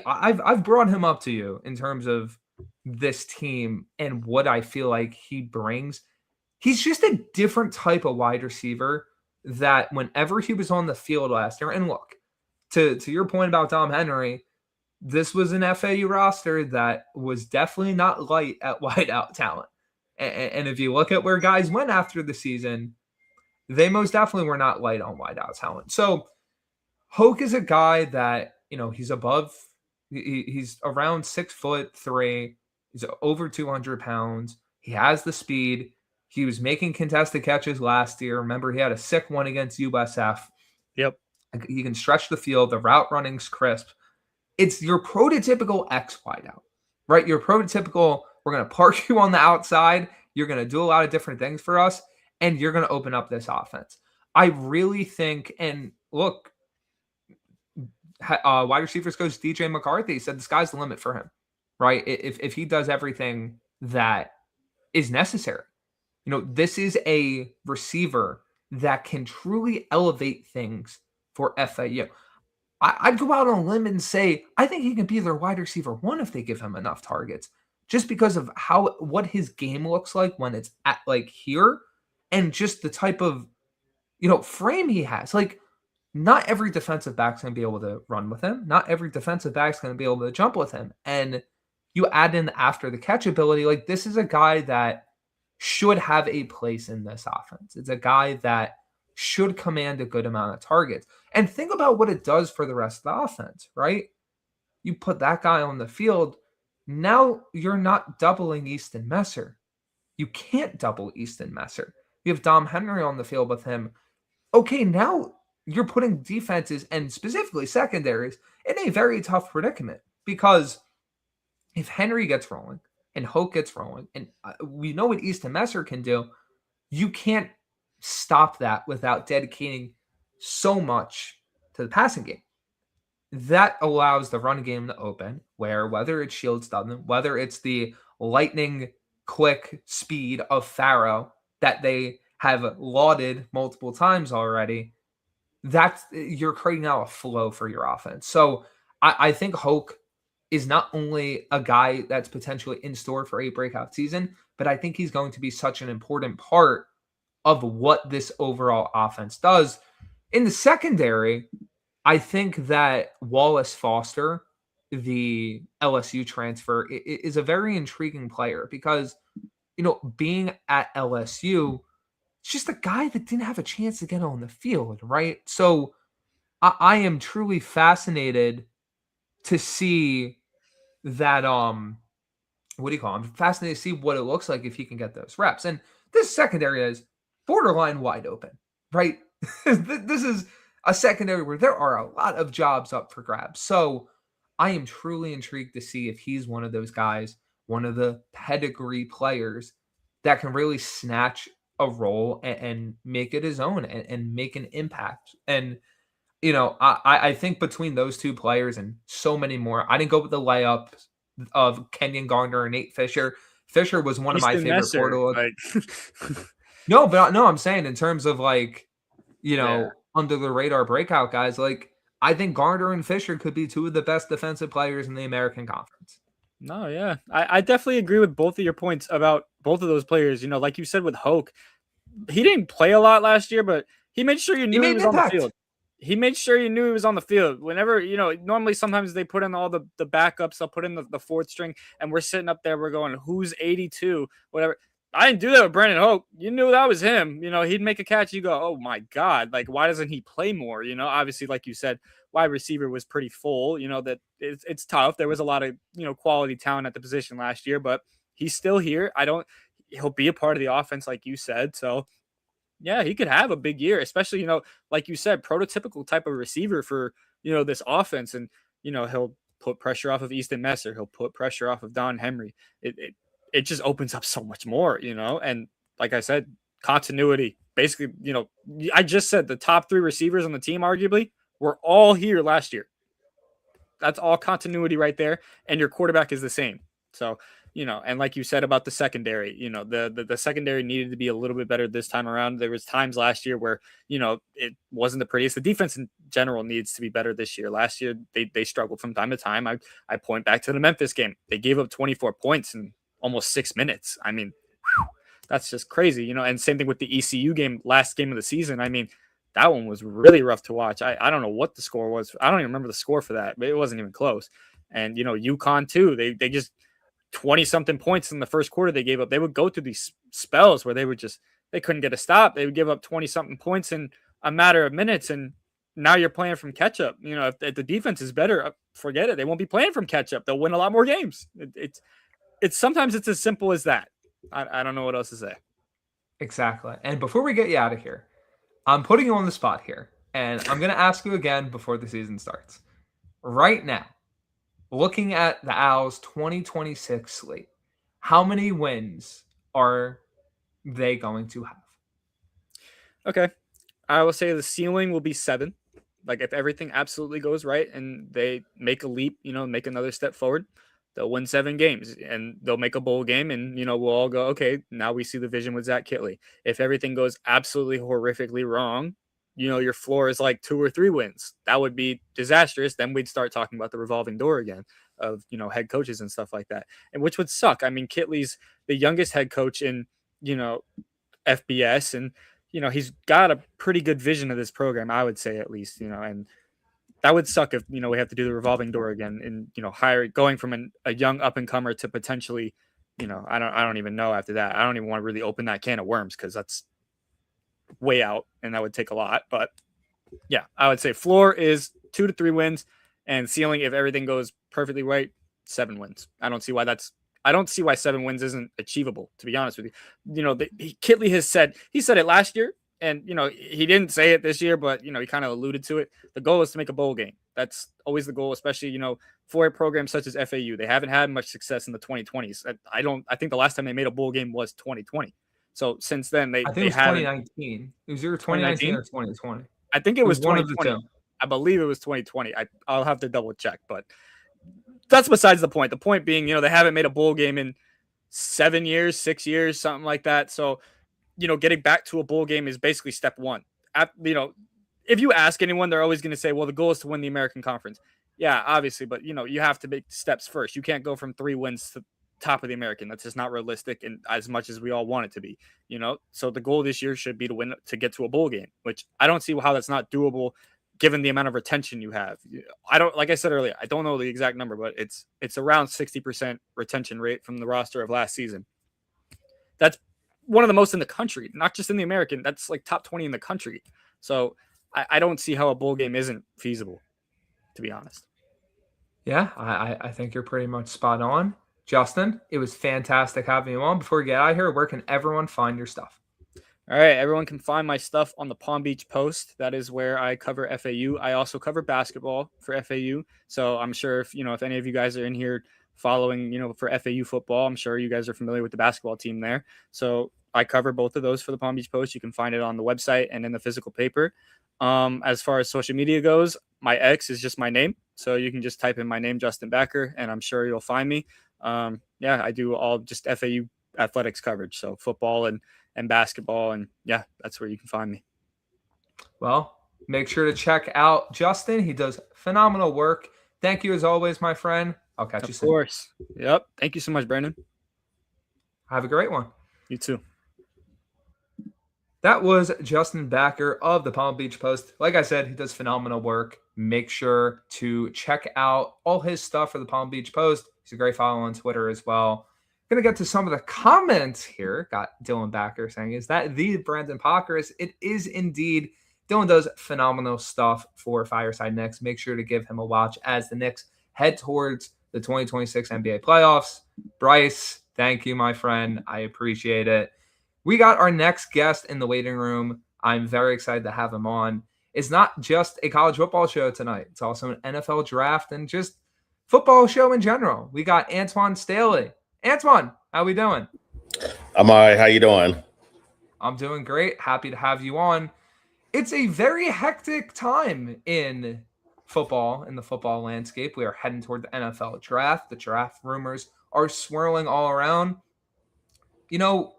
I've brought him up to you in terms of this team and what I feel like he brings. He's just a different type of wide receiver that whenever he was on the field last year, and look, to your point about Dom Henry, this was an FAU roster that was definitely not light at wideout talent. And if you look at where guys went after the season, they most definitely were not light on wideout talent. So Hoke is a guy that, he's he's around 6'3". He's over 200 pounds. He has the speed. He was making contested catches last year. Remember, he had a sick one against USF.
Yep.
He can stretch the field. The route running's crisp. It's your prototypical X wideout, right? Your prototypical, we're going to park you on the outside. You're going to do a lot of different things for us, and you're going to open up this offense. I really think, and look, wide receivers coach DJ McCarthy said the sky's the limit for him, right? If he does everything that is necessary. This is a receiver that can truly elevate things for FAU. I'd go out on a limb and say, I think he can be their wide receiver 1 if they give him enough targets, just because of what his game looks like when it's at here, and just the type of, frame he has. Not every defensive back's going to be able to run with him. Not every defensive back's going to be able to jump with him. And you add in after the catch ability, this is a guy that should have a place in this offense. It's a guy that should command a good amount of targets. And think about what it does for the rest of the offense, right? You put that guy on the field, Now you're not doubling Easton Messer. You can't double Easton Messer. You have Dom Henry on the field with him. Okay, now you're putting defenses and specifically secondaries in a very tough predicament because if Henry gets rolling and Hoke gets rolling, and we know what Easton Messer can do, you can't stop that without dedicating so much to the passing game. That allows the run game to open, where whether it's Shields Dudley, whether it's the lightning quick speed of Farrow that they have lauded multiple times already, that's you're creating out a flow for your offense. So I think Hoke is not only a guy that's potentially in store for a breakout season, but I think he's going to be such an important part of what this overall offense does. In the secondary, I think that Wallace Foster, the LSU transfer, is a very intriguing player because, being at LSU, it's just a guy that didn't have a chance to get on the field, right? So I am truly fascinated to see that, I'm fascinated to see what it looks like if he can get those reps. And this secondary is borderline wide open, right? This is a secondary where there are a lot of jobs up for grabs. So I am truly intrigued to see if he's one of those guys, one of the pedigree players that can really snatch a role and make it his own and make an impact. And, I think between those two players and so many more, I didn't go with the layup of Kenyon Gardner and Nate Fisher. Fisher was one of my favorite
Messer,
portal.
like...
No, I'm saying in terms of
Yeah.
under the radar breakout guys, I think Gardner and Fisher could be two of the best defensive players in the American Conference.
No, yeah. I definitely agree with both of your points about both of those players. Like you said with Hoke, he didn't play a lot last year, but he made sure you knew he was on the field. He made sure you knew he was on the field. Whenever, normally sometimes they put in all the backups, they'll put in the fourth string, and we're sitting up there, we're going, who's 82, whatever. I didn't do that with Brandon Hoke. You knew that was him. He'd make a catch. You go, oh my God, why doesn't he play more? Obviously, like you said, wide receiver was pretty full. That it's tough. There was a lot of, quality talent at the position last year, but he's still here. He'll be a part of the offense, like you said. So, yeah, he could have a big year, especially, like you said, prototypical type of receiver for, this offense. And, he'll put pressure off of Easton Messer. He'll put pressure off of Don Henry. It just opens up so much more, and like I said, continuity. Basically, I just said the top three receivers on the team, arguably, were all here last year. That's all continuity right there. And your quarterback is the same. So, and like you said about the secondary, the secondary needed to be a little bit better this time around. There was times last year where, it wasn't the prettiest. The defense in general needs to be better this year. Last year, they struggled from time to time. I point back to the Memphis game. They gave up 24 points in almost 6 minutes. I mean, that's just crazy, and same thing with the ECU game, last game of the season. I mean, that one was really rough to watch. I don't know what the score was. I don't even remember the score for that, but it wasn't even close. And, UConn too, they just 20 something points in the first quarter they gave up. They would go through these spells where they couldn't get a stop. They would give up 20 something points in a matter of minutes. And now you're playing from catch up. If the defense is better, forget it. They won't be playing from catch up. They'll win a lot more games. It's sometimes it's as simple as that. I don't know what else to say.
Exactly. And before we get you out of here, I'm putting you on the spot here, and I'm going to ask you again before the season starts. Right now, looking at the Owls 2026 slate, how many wins are they going to have?
Okay. I will say the ceiling will be 7. If everything absolutely goes right and they make a leap, make another step forward, they'll win 7 games and they'll make a bowl game. And, we'll all go, okay, now we see the vision with Zach Kitley. If everything goes absolutely horrifically wrong, your floor is 2 or 3 wins. That would be disastrous. Then we'd start talking about the revolving door again of, head coaches and stuff like that. And which would suck. I mean, Kitley's the youngest head coach in, FBS. And, he's got a pretty good vision of this program, I would say at least, and that would suck if, we have to do the revolving door again and, going from a young up and comer to potentially, I don't even know after that. I don't even want to really open that can of worms because that's way out and that would take a lot. But yeah, I would say floor is 2 to 3 wins and ceiling, if everything goes perfectly right, 7 wins. I don't see why 7 wins isn't achievable, to be honest with you. You know, Kitley has said it last year, and, you know, he didn't say it this year, but, you know, he kind of alluded to it. The goal is to make a bowl game. That's always the goal, especially, you know, for a program such as FAU. They haven't had much success in the 2020s. I think the last time they made a bowl game was 2020. So since then, I think
it was 2019. It was either 2019 or 2020.
I think it was
one of
2020.
the two.
I believe it was 2020. I'll have to double check, but that's besides the point. The point being, you know, they haven't made a bowl game in 7 years, 6 years, something like that. So, you know, getting back to a bowl game is basically step one. You know, if you ask anyone, they're always going to say, well, the goal is to win the American Conference. Yeah, obviously, but, you know, you have to make steps first. You can't go from 3 wins to top of the American. That's just not realistic, and as much as we all want it to be, you know. So the goal this year should be to get to a bowl game, which I don't see how that's not doable given the amount of retention you have. Like I said earlier, I don't know the exact number, but it's around 60% retention rate from the roster of last season. That's one of the most in the country, not just in the American. That's like top 20 in the country. So I don't see how a bowl game isn't feasible, to be honest.
Yeah, I think you're pretty much spot on. Justin, it was fantastic having you on. Before we get out of here, where can everyone find your stuff?
All right, everyone can find my stuff on the Palm Beach Post. That is where I cover FAU. I also cover basketball for FAU. So I'm sure if any of you guys are in here following, you know, for FAU football, I'm sure you guys are familiar with the basketball team there. So I cover both of those for the Palm Beach Post. You can find it on the website and in the physical paper. As far as social media goes, my X is just my name. So you can just type in my name, Justin Becker, and I'm sure you'll find me. Yeah, I do all just FAU athletics coverage. So football and basketball. And yeah, that's where you can find me.
Well, make sure to check out Justin. He does phenomenal work. Thank you as always, my friend. I'll catch you soon.
Of course. Yep. Thank you so much, Brandon.
Have a great one.
You too.
That was Justin Becker of the Palm Beach Post. Like I said, he does phenomenal work. Make sure to check out all his stuff for the Palm Beach Post. He's a great follow on Twitter as well. Going to get to some of the comments here. Got Dylan Backer saying, is that the Brandyn Pokrass? It is indeed. Dylan does phenomenal stuff for Fireside Knicks. Make sure to give him a watch as the Knicks head towards the 2026 NBA playoffs. Bryce, thank you, my friend. I appreciate it. We got our next guest in the waiting room. I'm very excited to have him on. It's not just a college football show tonight. It's also an NFL draft and just football show in general. We got Antwan Staley. Antwan, how we doing?
I'm all right. How you doing?
I'm doing great. Happy to have you on. It's a very hectic time in football, in the football landscape. We are heading toward the NFL draft. The draft rumors are swirling all around. You know,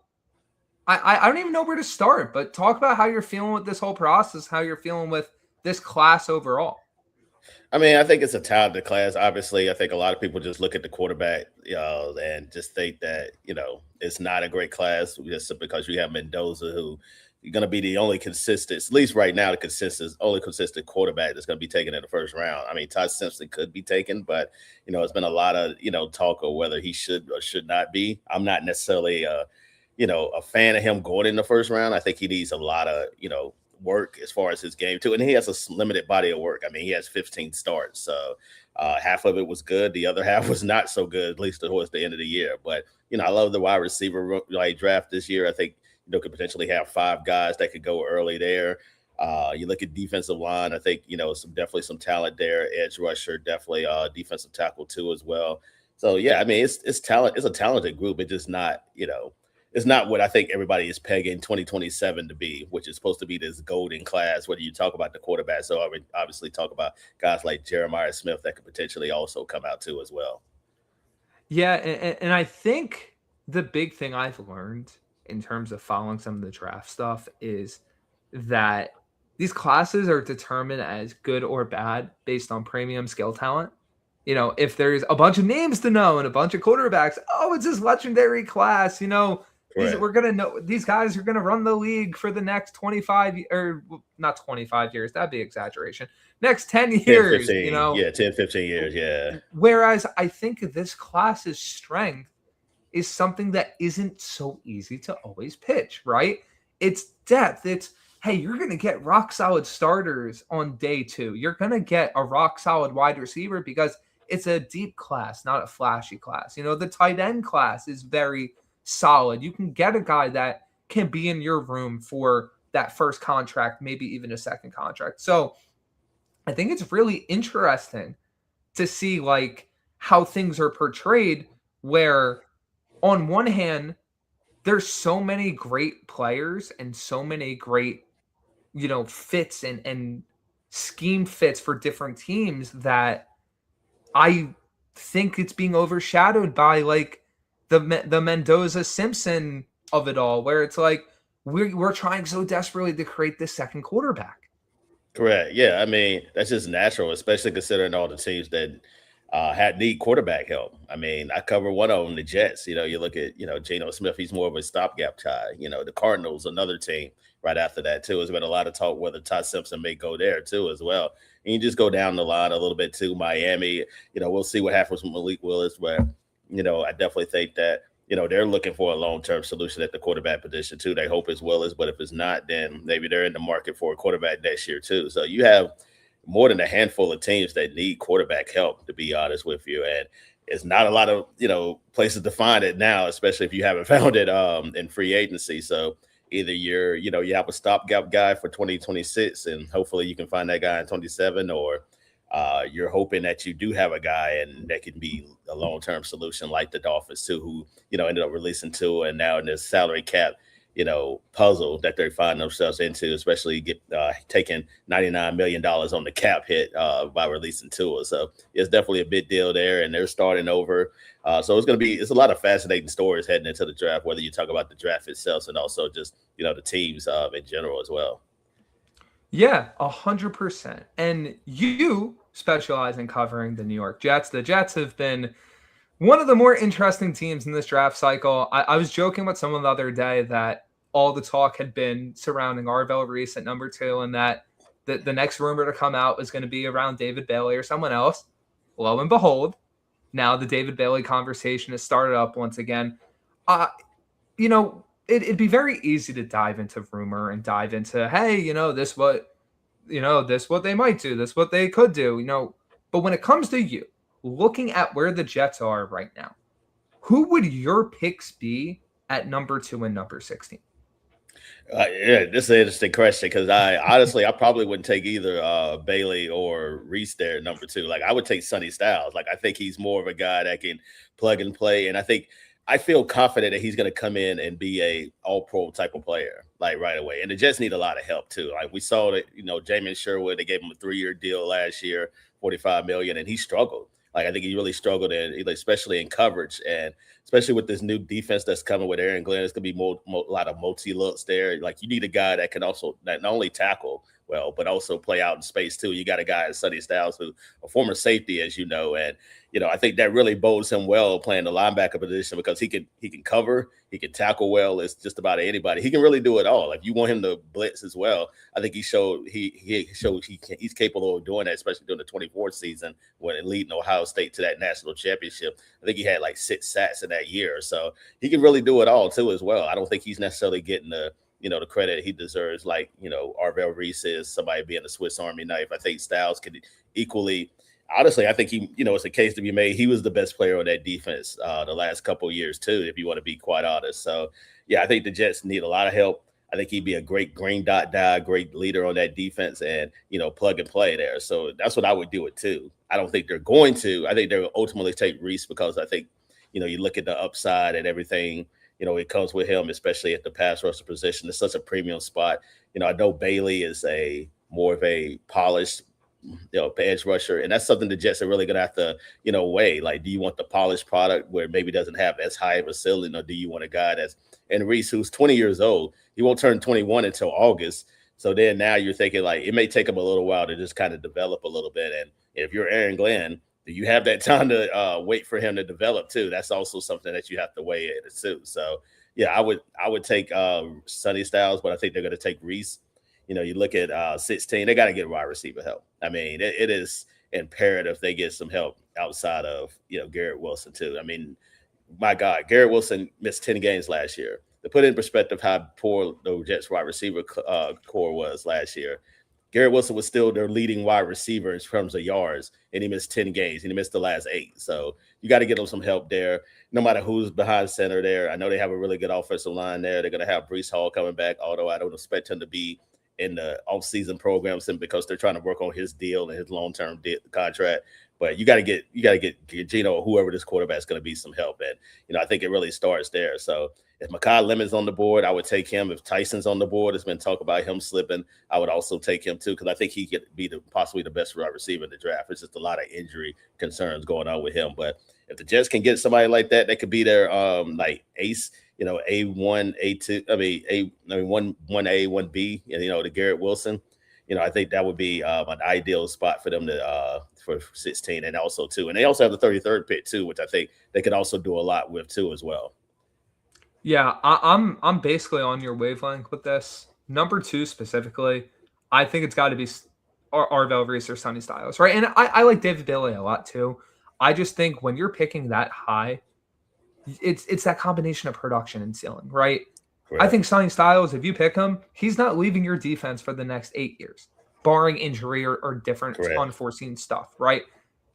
I don't even know where to start, but talk about how you're feeling with this whole process, how you're feeling with this class overall.
I mean, I think it's a talented class. Obviously, I think a lot of people just look at the quarterback, and just think that, it's not a great class just because you have Mendoza, who you're going to be the only consistent, at least right now, only consistent quarterback that's going to be taken in the first round. I mean, Todd Simpson could be taken, but, it's been a lot of, talk of whether he should or should not be. I'm not necessarily, a fan of him going in the first round. I think he needs a lot of, work as far as his game too, and he has a limited body of work. I mean, he has 15 starts, so half of it was good, the other half was not so good, at least towards the end of the year. But I love the wide receiver draft this year. I think could potentially have 5 guys that could go early there. You look at defensive line, I think definitely some talent there. Edge rusher, definitely defensive tackle too as well. So yeah, I mean, it's talent. It's a talented group. It's just not it's not what I think everybody is pegging 2027 to be, which is supposed to be this golden class, whether you talk about the quarterback. So I would obviously talk about guys like Jeremiah Smith that could potentially also come out too as well.
Yeah, and I think the big thing I've learned in terms of following some of the draft stuff is that these classes are determined as good or bad based on premium skill talent. If there's a bunch of names to know and a bunch of quarterbacks, it's this legendary class, we're going to know these guys are going to run the league for the next 25 or not 25 years. That'd be exaggeration. Next 10 years,
10, 15, Yeah, 10, 15 years. Yeah.
Whereas I think this class's strength is something that isn't so easy to always pitch, right? It's depth. It's, hey, you're going to get rock solid starters on day 2. You're going to get a rock solid wide receiver because it's a deep class, not a flashy class. The tight end class is very solid. You can get a guy that can be in your room for that first contract, maybe even a second contract. So I think it's really interesting to see like how things are portrayed, where on one hand, there's so many great players and so many great, fits and scheme fits for different teams that I think it's being overshadowed by like the Mendoza Simpson of it all, where it's like we're trying so desperately to create this second quarterback.
Correct. Yeah, I mean that's just natural, especially considering all the teams that need quarterback help. I mean, I cover one of them, the Jets. You look at Geno Smith. He's more of a stopgap guy. The Cardinals, another team right after that too. There's been a lot of talk whether Todd Simpson may go there too as well. And you just go down the line a little bit to Miami. We'll see what happens with Malik Willis, but I definitely think that they're looking for a long-term solution at the quarterback position too. They hope it's Willis, but if it's not, then maybe they're in the market for a quarterback next year too. So you have more than a handful of teams that need quarterback help, to be honest with you. And it's not a lot of, places to find it now, especially if you haven't found it in free agency. So either you have a stopgap guy for 2026 and hopefully you can find that guy in 27, or you're hoping that you do have a guy and that can be a long-term solution like the Dolphins too, who, ended up releasing Tua, and now in this salary cap, puzzle that they find themselves into, especially taking $99 million on the cap hit by releasing Tua. So it's definitely a big deal there, and they're starting over. So it's a lot of fascinating stories heading into the draft, whether you talk about the draft itself and also just, the teams in general as well.
Yeah, 100%. And you specialize in covering the New York Jets. The Jets have been one of the more interesting teams in this draft cycle. I was joking with someone the other day that all the talk had been surrounding Arvell Reese at number 2, and that the next rumor to come out was going to be around David Bailey or someone else. Lo and behold, now the David Bailey conversation has started up once again. It'd be very easy to dive into rumor and dive into, hey, this what they might do, this what they could do, But when it comes to you, looking at where the Jets are right now, who would your picks be at number 2 and number 16?
Yeah, this is an interesting question because I probably wouldn't take either Bailey or Reese there at number 2. Like I would take Sonny Styles. Like I think he's more of a guy that can plug and play, and I feel confident that he's going to come in and be a all-pro type of player like right away. And the Jets need a lot of help too. Like we saw that Jamin Sherwood, they gave him a 3-year deal last year, $45 million, and he struggled. Like I think he really struggled especially in coverage, and especially with this new defense that's coming with Aaron Glenn. It's gonna be a lot of multi-looks there. Like you need a guy that can also not only tackle well, but also play out in space too. You got a guy, Sonny Styles, who a former safety, as you know, and I think that really bodes him well playing the linebacker position because he can cover, he can tackle well. It's just about anybody. He can really do it all. If you want him to blitz as well, I think he showed he's capable of doing that, especially during the 24th season when leading Ohio State to that national championship. I think he had like 6 sacks in that year, so he can really do it all too as well. I don't think he's necessarily getting the credit he deserves, like, Arvell Reese is somebody being a Swiss Army knife. I think Styles could equally, honestly, I think he, it's a case to be made. He was the best player on that defense the last couple of years too, if you want to be quite honest. So, yeah, I think the Jets need a lot of help. I think he'd be a great green dot guy, great leader on that defense and, plug and play there. So that's what I would do it too. I don't think they're going to. I think they'll ultimately take Reese because I think, you look at the upside and everything, it comes with him, especially at the pass rusher position. It's such a premium spot. I know Bailey is more of a polished, edge rusher, and that's something the Jets are really going to have to, weigh. Like, do you want the polished product where maybe doesn't have as high of a ceiling, or do you want a guy and Reese, who's 20 years old, he won't turn 21 until August. So then now you're thinking like it may take him a little while to just kind of develop a little bit. And if you're Aaron Glenn, do you have that time to wait for him to develop too? That's also something that you have to weigh in too. So yeah, I would take Sonny Styles, but I think they're going to take Reese. You look at 16, they got to get wide receiver help. I mean, it is imperative they get some help outside of Garrett Wilson too. I mean, my God, Garrett Wilson missed 10 games last year. To put in perspective how poor the Jets wide receiver core was last year, Garrett Wilson was still their leading wide receiver in terms of yards, and he missed 10 games, and he missed the last 8. So you got to get him some help there, no matter who's behind center there. I know they have a really good offensive line there. They're going to have Breece Hall coming back, although I don't expect him to be in the offseason program simply because they're trying to work on his deal and his long-term contract. But you got to get Gino or whoever this quarterback is going to be some help. And, I think it really starts there. So if Makai Lemon's on the board, I would take him. If Tyson's on the board, there's been talk about him slipping, I would also take him too, because I think he could be possibly the best wide receiver in the draft. It's just a lot of injury concerns going on with him. But if the Jets can get somebody like that, they could be their like ace, A1, A2, A1A, 1B, the Garrett Wilson. I think that would be an ideal spot for them to for 16, and also too. And they also have the 33rd pick too, which I think they could also do a lot with too as well.
Yeah, I'm basically on your wavelength with this. Number 2 specifically, I think it's got to be Arvell Reese or Sonny Styles, right? And I like David Bailey a lot too. I just think when you're picking that high, it's that combination of production and ceiling, right? Correct. I think Sonny Styles, if you pick him, he's not leaving your defense for the next 8 years, barring injury or different Correct. Unforeseen stuff, right?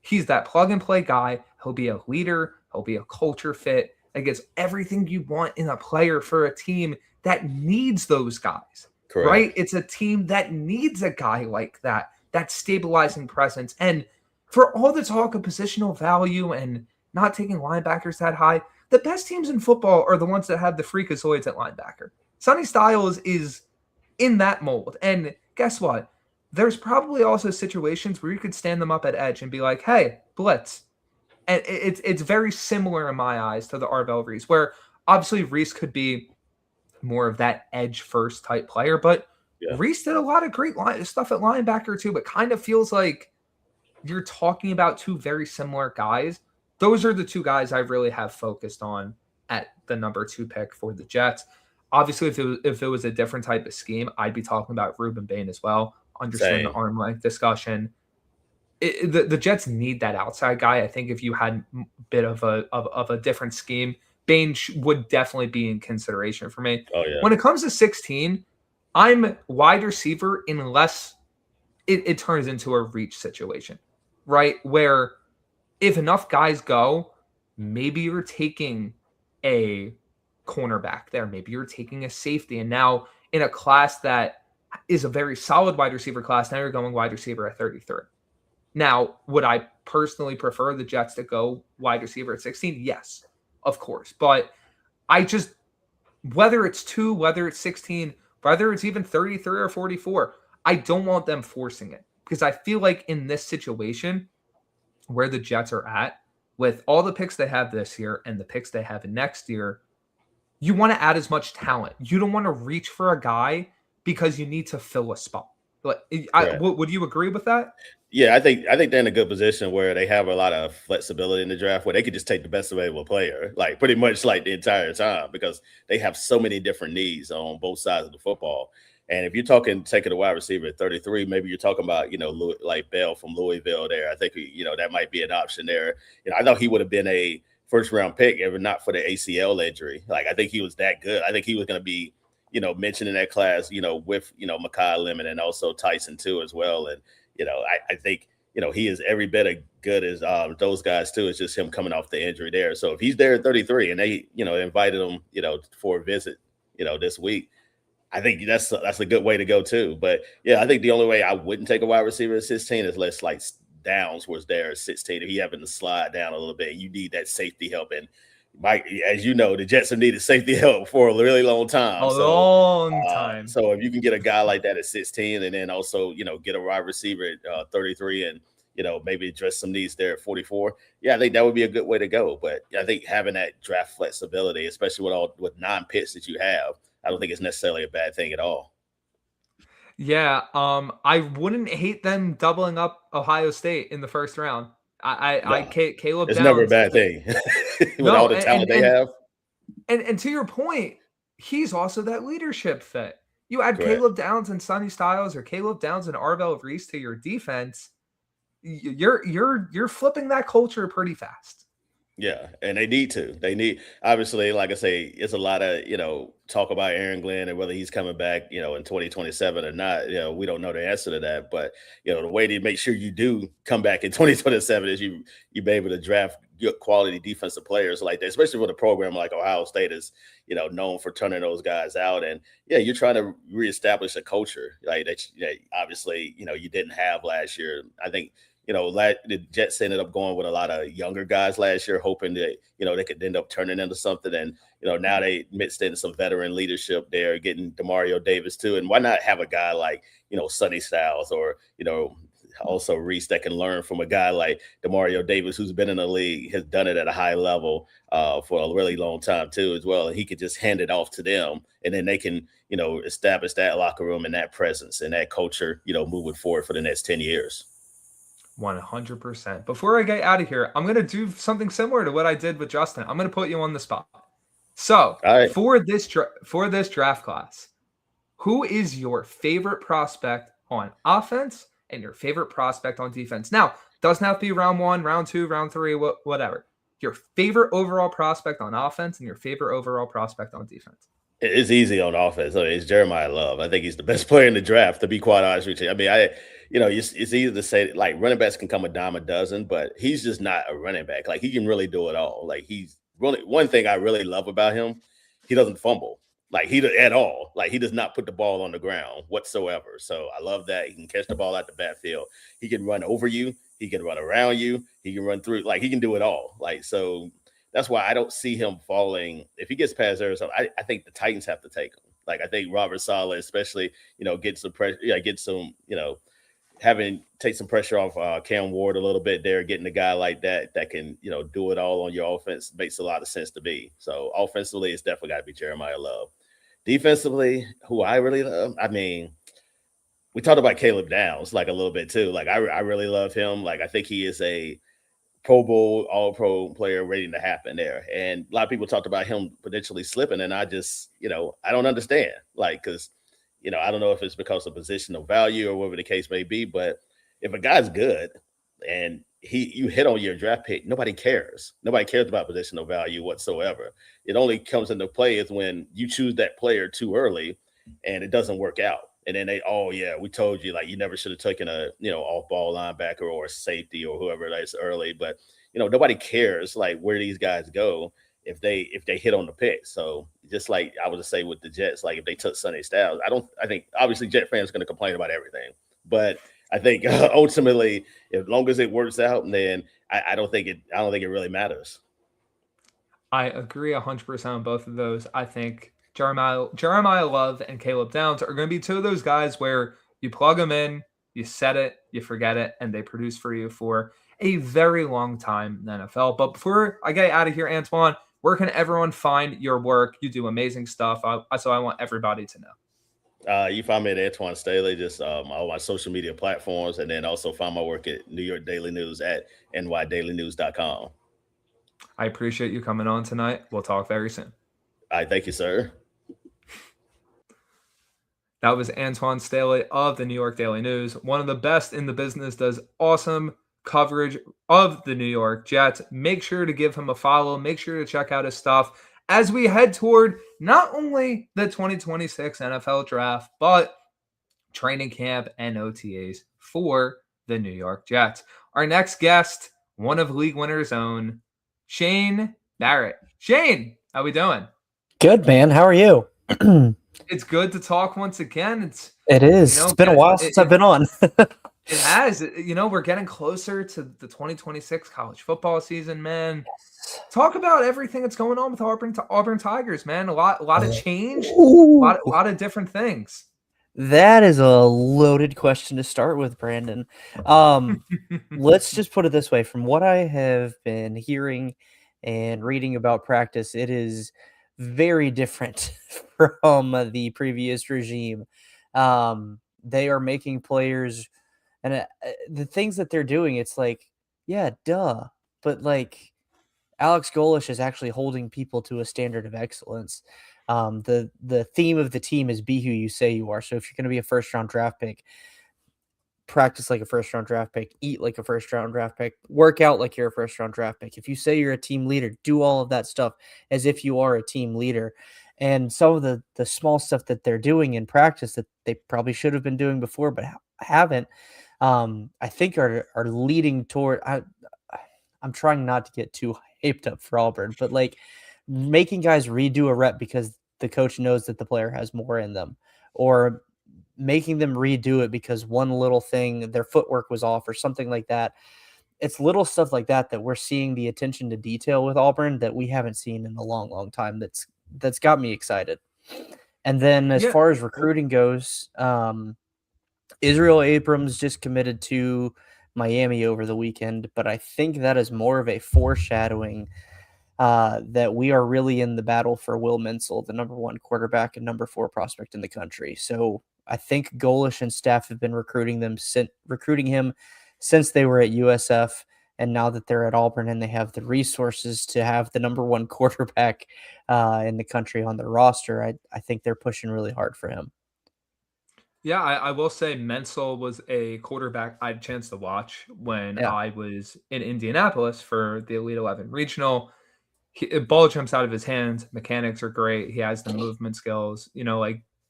He's that plug-and-play guy. He'll be a leader. He'll be a culture fit that gets everything you want in a player for a team that needs those guys, Correct. Right? It's a team that needs a guy like that stabilizing presence. And for all the talk of positional value and not taking linebackers that high, the best teams in football are the ones that have the freakazoids at linebacker. Sonny Styles is in that mold. And guess what? There's probably also situations where you could stand them up at edge and be like, hey, blitz. And it's very similar in my eyes to the Arvell Reese, where obviously Reese could be more of that edge first type player, but Reese did a lot of great stuff at linebacker too, but kind of feels like you're talking about two very similar guys. Those are the two guys I really have focused on at the number 2 pick for the Jets. Obviously, if it was a different type of scheme, I'd be talking about Ruben Bain as well. Understand the arm length discussion. The Jets need that outside guy. I think if you had a bit of a different scheme, Bain would definitely be in consideration for me.
Oh, yeah.
When it comes to 16, I'm wide receiver unless it turns into a reach situation, right? Where if enough guys go, maybe you're taking a cornerback there. Maybe you're taking a safety. And now in a class that is a very solid wide receiver class, now you're going wide receiver at 33. Now, would I personally prefer the Jets to go wide receiver at 16? Yes, of course. But I just, whether it's 2, whether it's 16, whether it's even 33 or 44, I don't want them forcing it. Because I feel like in this situation, where the Jets are at, with all the picks they have this year and the picks they have next year, you want to add as much talent. You don't want to reach for a guy because you need to fill a spot. Would you agree with that?
Yeah, I think they're in a good position where they have a lot of flexibility in the draft where they could just take the best available player, like pretty much like the entire time, because they have so many different needs on both sides of the football. And if you're talking taking a wide receiver at 33, maybe you're talking about, like Bell from Louisville there. I think, that might be an option there. I thought he would have been a first-round pick if not for the ACL injury. Like, I think he was that good. I think he was going to be, mentioned in that class, with, Makai Lemon and also Tyson too as well. And, I think, he is every bit as good as those guys too. It's just him coming off the injury there. So if he's there at 33 and they, invited him, for a visit, this week, I think that's a good way to go too. But yeah, I think the only way I wouldn't take a wide receiver at 16 is less like Downs was there at 16. If he happened to slide down a little bit, you need that safety help. And Mike, as you know, the Jets have needed safety help for a really long time.
Long time.
So if you can get a guy like that at 16 and then also, get a wide receiver at 33 and, maybe address some needs there at 44. Yeah, I think that would be a good way to go. But I think having that draft flexibility, especially with 9 picks that you have, I don't think it's necessarily a bad thing at all.
Yeah, I wouldn't hate them doubling up Ohio State in the first round. Caleb
it's
Downs,
never a bad thing with all the talent they have.
And to your point, he's also that leadership fit. You add
Correct.
Caleb Downs and Sonny Styles or Caleb Downs and Arvell Reese to your defense, you're flipping that culture pretty fast.
Yeah, and they need to. They need obviously, like I say, it's a lot of talk about Aaron Glenn and whether he's coming back, in 2027 or not. We don't know the answer to that, but the way to make sure you do come back in 2027 is you be able to draft good quality defensive players like that, especially with a program like Ohio State is known for turning those guys out. And yeah, you're trying to reestablish a culture like that. Obviously, you didn't have last year. I think the Jets ended up going with a lot of younger guys last year, hoping that, they could end up turning into something. And, now they mixed in some veteran leadership there, getting DeMario Davis too. And why not have a guy like, Sonny Styles or, also Reese that can learn from a guy like DeMario Davis, who's been in the league, has done it at a high level for a really long time too, as well. And he could just hand it off to them and then they can, establish that locker room and that presence and that culture, moving forward for the next 10 years.
100%. Before I get out of here, I'm going to do something similar to what I did with Justin. I'm going to put you on the spot. So for this draft class, who is your favorite prospect on offense and your favorite prospect on defense? Now, doesn't have to be round 1, round 2, round 3, whatever. Your favorite overall prospect on offense and your favorite overall prospect on defense.
It's easy on offense. It's Jeremiah Love. I think he's the best player in the draft, to be quite honest with you. I mean, it's easy to say like running backs can come a dime a dozen, but he's just not a running back. Like he can really do it all. Like he's really one thing I really love about him. He doesn't fumble at all. Like he does not put the ball on the ground whatsoever. So I love that. He can catch the ball out the backfield. He can run over you. He can run around you. He can run through. Like he can do it all. Like so. That's why I don't see him falling. If he gets past Arizona, I think the Titans have to take him. Like I think Robert Saleh, especially, get some pressure, get some, take some pressure off Cam Ward a little bit there, getting a guy like that can, do it all on your offense makes a lot of sense to be. So offensively, it's definitely got to be Jeremiah Love. Defensively, who I really love, I mean, we talked about Caleb Downs like a little bit too. Like I really love him. Like I think he is a Pro Bowl, all-pro player waiting to happen there. And a lot of people talked about him potentially slipping, and I just, I don't understand. Like, because, I don't know if it's because of positional value or whatever the case may be, but if a guy's good and you hit on your draft pick, nobody cares. Nobody cares about positional value whatsoever. It only comes into play is when you choose that player too early and it doesn't work out. And then we told you, like, you never should have taken a, off-ball linebacker or a safety or whoever that's early. But, nobody cares, like, where these guys go if they hit on the pick. So just like I would say with the Jets, like, if they took Sonny Styles, I think obviously Jet fans going to complain about everything. But I think ultimately, as long as it works out, then I don't think it really matters.
I agree 100% on both of those. I think Jeremiah Love and Caleb Downs are going to be two of those guys where you plug them in, you set it, you forget it, and they produce for you for a very long time in the NFL. But before I get out of here, Antwan, where can everyone find your work? You do amazing stuff, so I want everybody to know.
You find me at Antwan Staley, just all my social media platforms, and then also find my work at New York Daily News at nydailynews.com.
I appreciate you coming on tonight. We'll talk very soon.
All right, thank you, sir.
That was Antwan Staley of the New York Daily News, one of the best in the business, does awesome coverage of the New York Jets. Make sure to give him a follow. Make sure to check out his stuff as we head toward not only the 2026 NFL Draft, but training camp and OTAs for the New York Jets. Our next guest, one of League Winner's own, Shane Barrett. Shane, how we doing?
Good, man. How are you?
It's good to talk once again.
It is. It's been a while since I've been on.
It has. We're getting closer to the 2026 college football season, man. Yes. Talk about everything that's going on with Auburn Tigers, man. A lot of change, a lot of different things.
That is a loaded question to start with, Brandon. Let's just put it this way. From what I have been hearing and reading about practice, it is very different from the previous regime. They are making players, and the things that they're doing, it's like, yeah, duh. But like Alex Golesh is actually holding people to a standard of excellence. The theme of the team is be who you say you are. So if you're going to be a first round draft pick, practice like a first round draft pick, eat like a first round draft pick, work out like you're a first round draft pick. If you say you're a team leader, do all of that stuff as if you are a team leader. And some of the small stuff that they're doing in practice that they probably should have been doing before but haven't, I think are leading toward. I'm trying not to get too hyped up for Auburn, but like making guys redo a rep because the coach knows that the player has more in them, or making them redo it because one little thing, their footwork was off or something like that. It's little stuff like that that we're seeing the attention to detail with Auburn that we haven't seen in a long, long time. That's got me excited. And then as far as recruiting goes, Israel Abrams just committed to Miami over the weekend, but I think that is more of a foreshadowing that we are really in the battle for Will Menzel, the number 1 quarterback and number 4 prospect in the country. So I think Golesh and staff have been recruiting him since they were at USF, and now that they're at Auburn and they have the resources to have the number 1 quarterback in the country on their roster, I think they're pushing really hard for him.
Yeah, I will say Menzel was a quarterback I had a chance to watch when I was in Indianapolis for the Elite 11 Regional. Ball jumps out of his hands. Mechanics are great. He has the movement skills.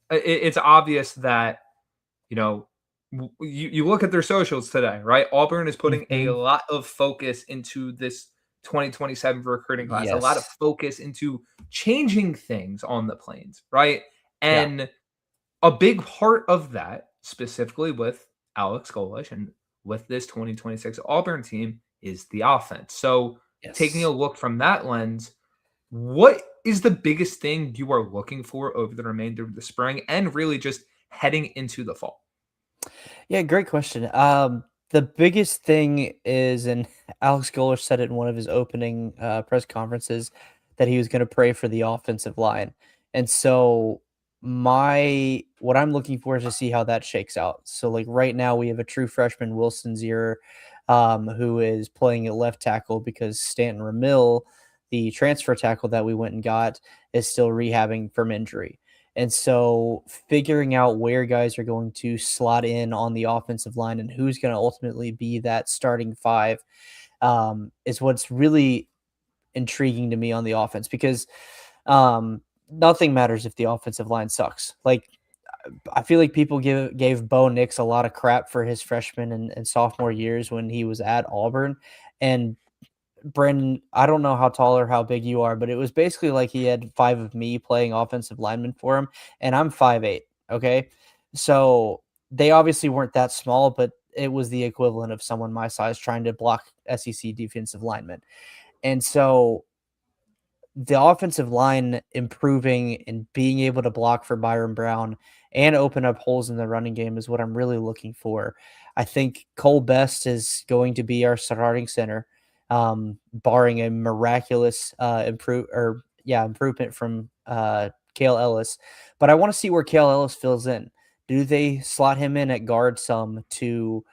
It's obvious that, you look at their socials today, right? Auburn is putting a lot of focus into this 2027 recruiting class, a lot of focus into changing things on the Plains, right? And a big part of that, specifically with Alex Golesh and with this 2026 Auburn team, is the offense. So taking a look from that lens, what is the biggest thing you are looking for over the remainder of the spring and really just heading into the fall?
Yeah, great question. The biggest thing is, and Alex Golesh said it in one of his opening press conferences, that he was going to pray for the offensive line. And so what I'm looking for is to see how that shakes out. So like right now we have a true freshman, Wilson Zier, who is playing at left tackle because Stanton Ramil, the transfer tackle that we went and got, is still rehabbing from injury. And so figuring out where guys are going to slot in on the offensive line and who's going to ultimately be that starting 5 is what's really intriguing to me on the offense, because nothing matters if the offensive line sucks. Like, I feel like people gave Bo Nix a lot of crap for his freshman and sophomore years when he was at Auburn. And Brandon, I don't know how tall or how big you are, but it was basically like he had 5 of me playing offensive lineman for him, and I'm 5'8". Okay, so they obviously weren't that small, but it was the equivalent of someone my size trying to block SEC defensive linemen. And so the offensive line improving and being able to block for Byron Brown and open up holes in the running game is what I'm really looking for. I think Cole Best is going to be our starting center, barring a miraculous improvement from Cale Ellis. But I want to see where Cale Ellis fills in. Do they slot him in at guard some to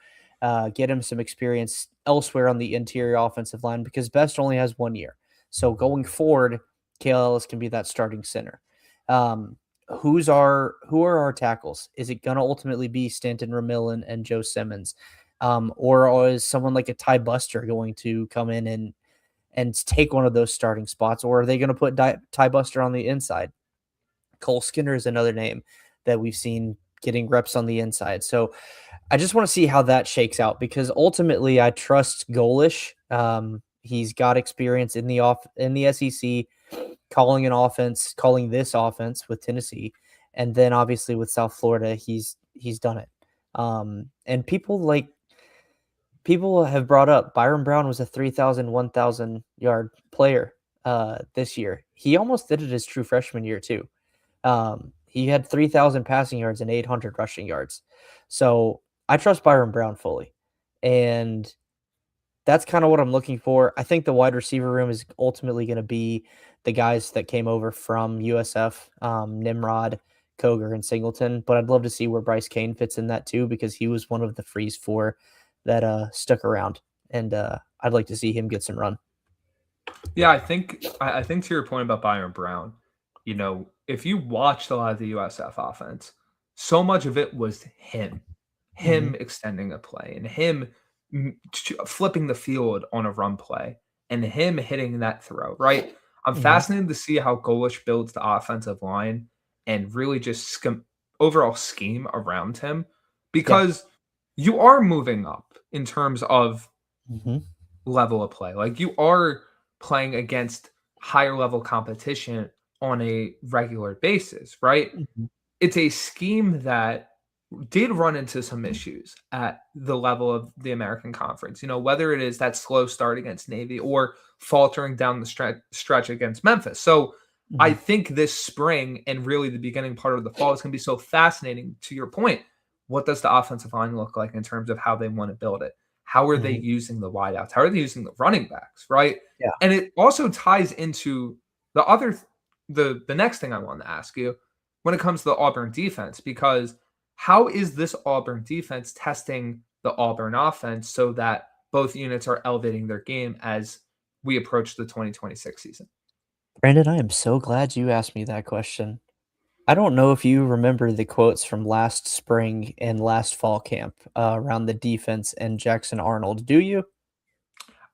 get him some experience elsewhere on the interior offensive line? Because Best only has 1 year. So going forward, Cale Ellis can be that starting center. Who are our tackles? Is it going to ultimately be Stanton Ramil and Joe Simmons? Or is someone like a Ty Buster going to come in and take one of those starting spots? Or are they going to put Ty Buster on the inside? Cole Skinner is another name that we've seen getting reps on the inside. So I just want to see how that shakes out, because ultimately I trust Golesh. He's got experience in the SEC, calling this offense with Tennessee, and then obviously with South Florida, he's done it. And people have brought up Byron Brown was a 3,000, 1,000 yard player this year. He almost did it his true freshman year too. He had 3,000 passing yards and 800 rushing yards. So I trust Byron Brown fully, and that's kind of what I'm looking for. I think the wide receiver room is ultimately going to be the guys that came over from USF, Nimrod, Koger, and Singleton. But I'd love to see where Bryce Kane fits in that too, because he was one of the Freeze 4 that stuck around, and I'd like to see him get some run.
Yeah, I think to your point about Byron Brown, if you watched a lot of the USF offense, so much of it was him him extending a play and him flipping the field on a run play and him hitting that throw, right? I'm fascinated to see how Golesh builds the offensive line and really just overall scheme around him, because you are moving up in terms of level of play. Like, you are playing against higher level competition on a regular basis, right? It's a scheme that did run into some issues at the level of the American Conference, whether it is that slow start against Navy or faltering down the stretch against Memphis. So I think this spring and really the beginning part of the fall is going to be so fascinating. To your point, what does the offensive line look like in terms of how they want to build it? How are they using the wideouts? How are they using the running backs, right?
Yeah.
And it also ties into the next thing I wanted to ask you when it comes to the Auburn defense, because how is this Auburn defense testing the Auburn offense so that both units are elevating their game as we approach the 2026 season?
Brandon, I am so glad you asked me that question. I don't know if you remember the quotes from last spring and last fall camp around the defense and Jackson Arnold. Do you?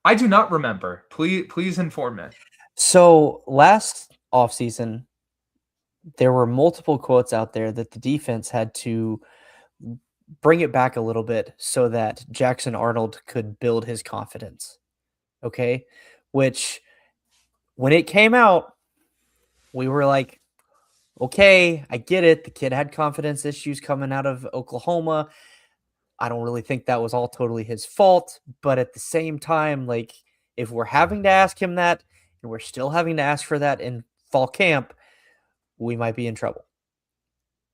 I do not remember. Please inform me.
So last offseason, there were multiple quotes out there that the defense had to bring it back a little bit so that Jackson Arnold could build his confidence. Okay? Which, when it came out, we were like, okay, I get it. The kid had confidence issues coming out of Oklahoma. I don't really think that was all totally his fault. But at the same time, like, if we're having to ask him that, and we're still having to ask for that in fall camp, we might be in trouble.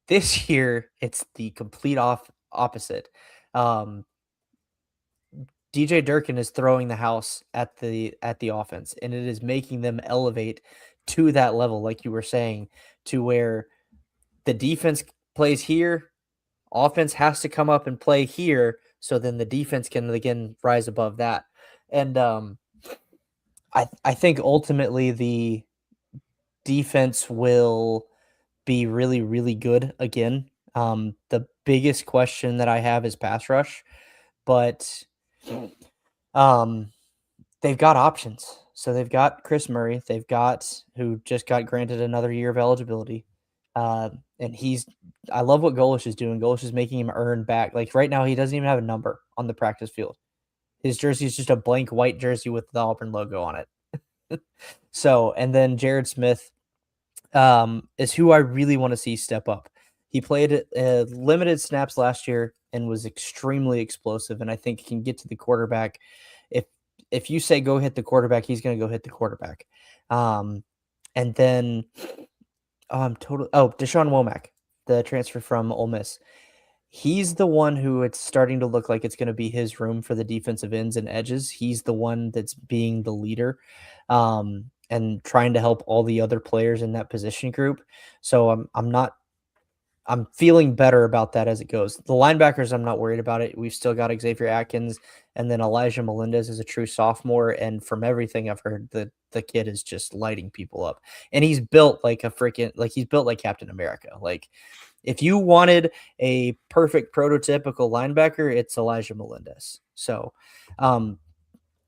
This year, it's the complete opposite. DJ Durkin is throwing the house at the offense, and it is making them elevate to that level, like you were saying, to where the defense plays here, offense has to come up and play here, so then the defense can again rise above that. And I think ultimately the defense will be really, really good again. The biggest question that I have is pass rush, but they've got options. So they've got Chris Murray. They've got, who just got granted another year of eligibility. And I love what Golesh is doing. Golesh is making him earn back. Like, right now, he doesn't even have a number on the practice field. His jersey is just a blank white jersey with the Auburn logo on it. So, and then Jared Smith is who I really want to see step up. He played limited snaps last year and was extremely explosive, and I think can get to the quarterback. If you say go hit the quarterback, he's going to go hit the quarterback. And then Deshaun Womack, the transfer from Ole Miss. He's the one who it's starting to look like it's going to be his room for the defensive ends and edges. He's the one that's being the leader and trying to help all the other players in that position group. So I'm feeling better about that as it goes. The linebackers, I'm not worried about it. We've still got Xavier Atkins, and then Elijah Melendez is a true sophomore. And from everything I've heard, the kid is just lighting people up. And he's built like he's built like Captain America. Like, if you wanted a perfect prototypical linebacker, it's Elijah Melendez. So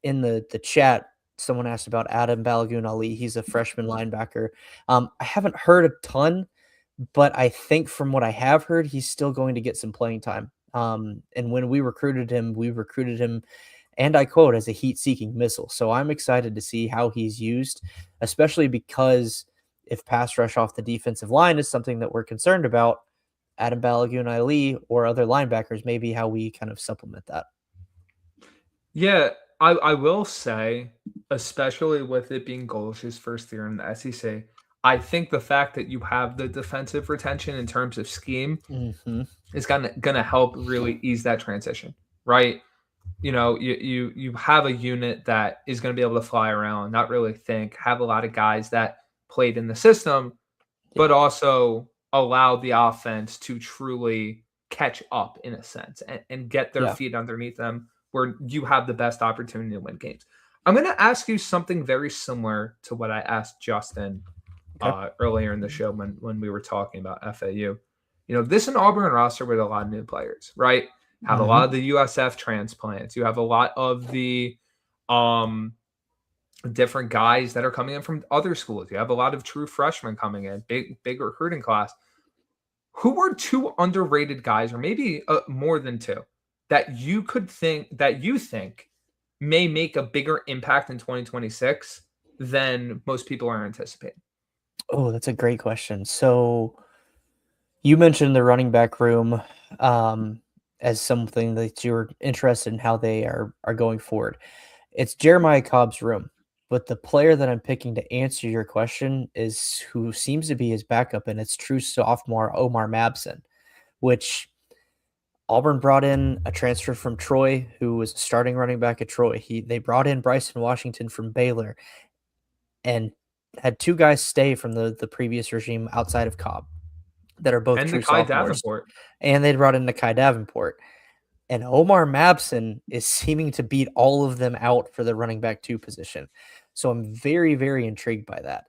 in the chat, someone asked about Adam Balagoon Ali. He's a freshman linebacker. I haven't heard a ton, but I think from what I have heard, he's still going to get some playing time. And when we recruited him, and I quote, as a heat-seeking missile. So I'm excited to see how he's used, especially because if pass rush off the defensive line is something that we're concerned about, Adam Balagoon Ali or other linebackers may be how we kind of supplement that.
Yeah, I will say, especially with it being Golesh's first year in the SEC, I think the fact that you have the defensive retention in terms of scheme is gonna help really ease that transition, right? You have a unit that is going to be able to fly around, not really think, have a lot of guys that played in the system, but also allow the offense to truly catch up in a sense and get their feet underneath them, where you have the best opportunity to win games. I'm going to ask you something very similar to what I asked Justin earlier in the show when we were talking about FAU. This is an Auburn roster with a lot of new players, right? have a lot of the USF transplants. You have a lot of the different guys that are coming in from other schools. You have a lot of true freshmen coming in, big recruiting class. Who are two underrated guys, or maybe more than two, that you think may make a bigger impact in 2026 than most people are anticipating?
Oh, that's a great question. So you mentioned the running back room as something that you're interested in how they are going forward. It's Jeremiah Cobb's room, but the player that I'm picking to answer your question is who seems to be his backup, and it's true sophomore Omar Mabson, which Auburn brought in a transfer from Troy who was a starting running back at Troy. They brought in Bryson Washington from Baylor and had two guys stay from the previous regime outside of Cobb that are both
And
true
Nakai
sophomores.
Davenport.
And they brought in Nakai Davenport. And Omar Mabson is seeming to beat all of them out for the running back 2 position. So I'm very, very intrigued by that.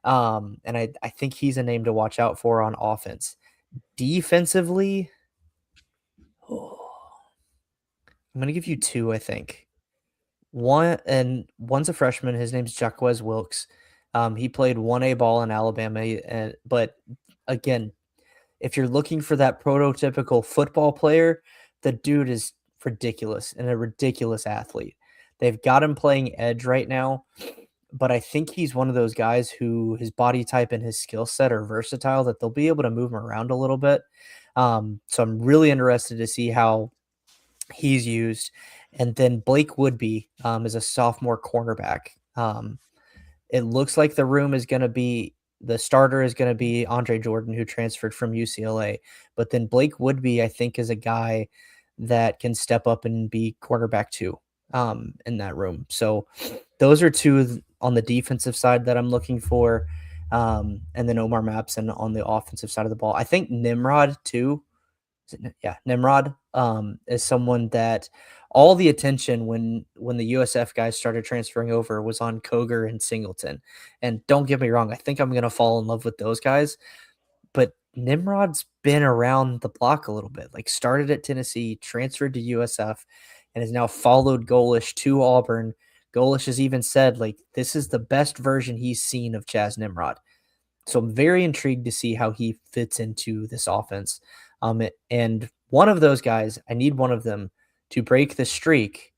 And I think he's a name to watch out for on offense. Defensively, I'm going to give you 2, I think. One's a freshman. His name's Jaquez Wilkes. He played 1A ball in Alabama. But again, if you're looking for that prototypical football player, the dude is ridiculous and a ridiculous athlete. They've got him playing edge right now, but I think he's one of those guys who his body type and his skill set are versatile, that they'll be able to move him around a little bit. So I'm really interested to see how he's used. And then Blake Woodby is a sophomore cornerback. It looks like the starter is going to be Andre Jordan, who transferred from UCLA. But then Blake Woodby, I think, is a guy that can step up and be quarterback 2 in that room. So those are 2 on the defensive side that I'm looking for. And then Omar Mabson on the offensive side of the ball. I think Nimrod too. Nimrod is someone that all the attention when the USF guys started transferring over was on Koger and Singleton. And don't get me wrong, I think I'm going to fall in love with those guys. But Nimrod's been around the block a little bit, like started at Tennessee, transferred to USF, and has now followed Golesh to Auburn. Golesh has even said, like, this is the best version he's seen of Chaz Nimrod. So I'm very intrigued to see how he fits into this offense. And one of those guys, I need one of them to break the streak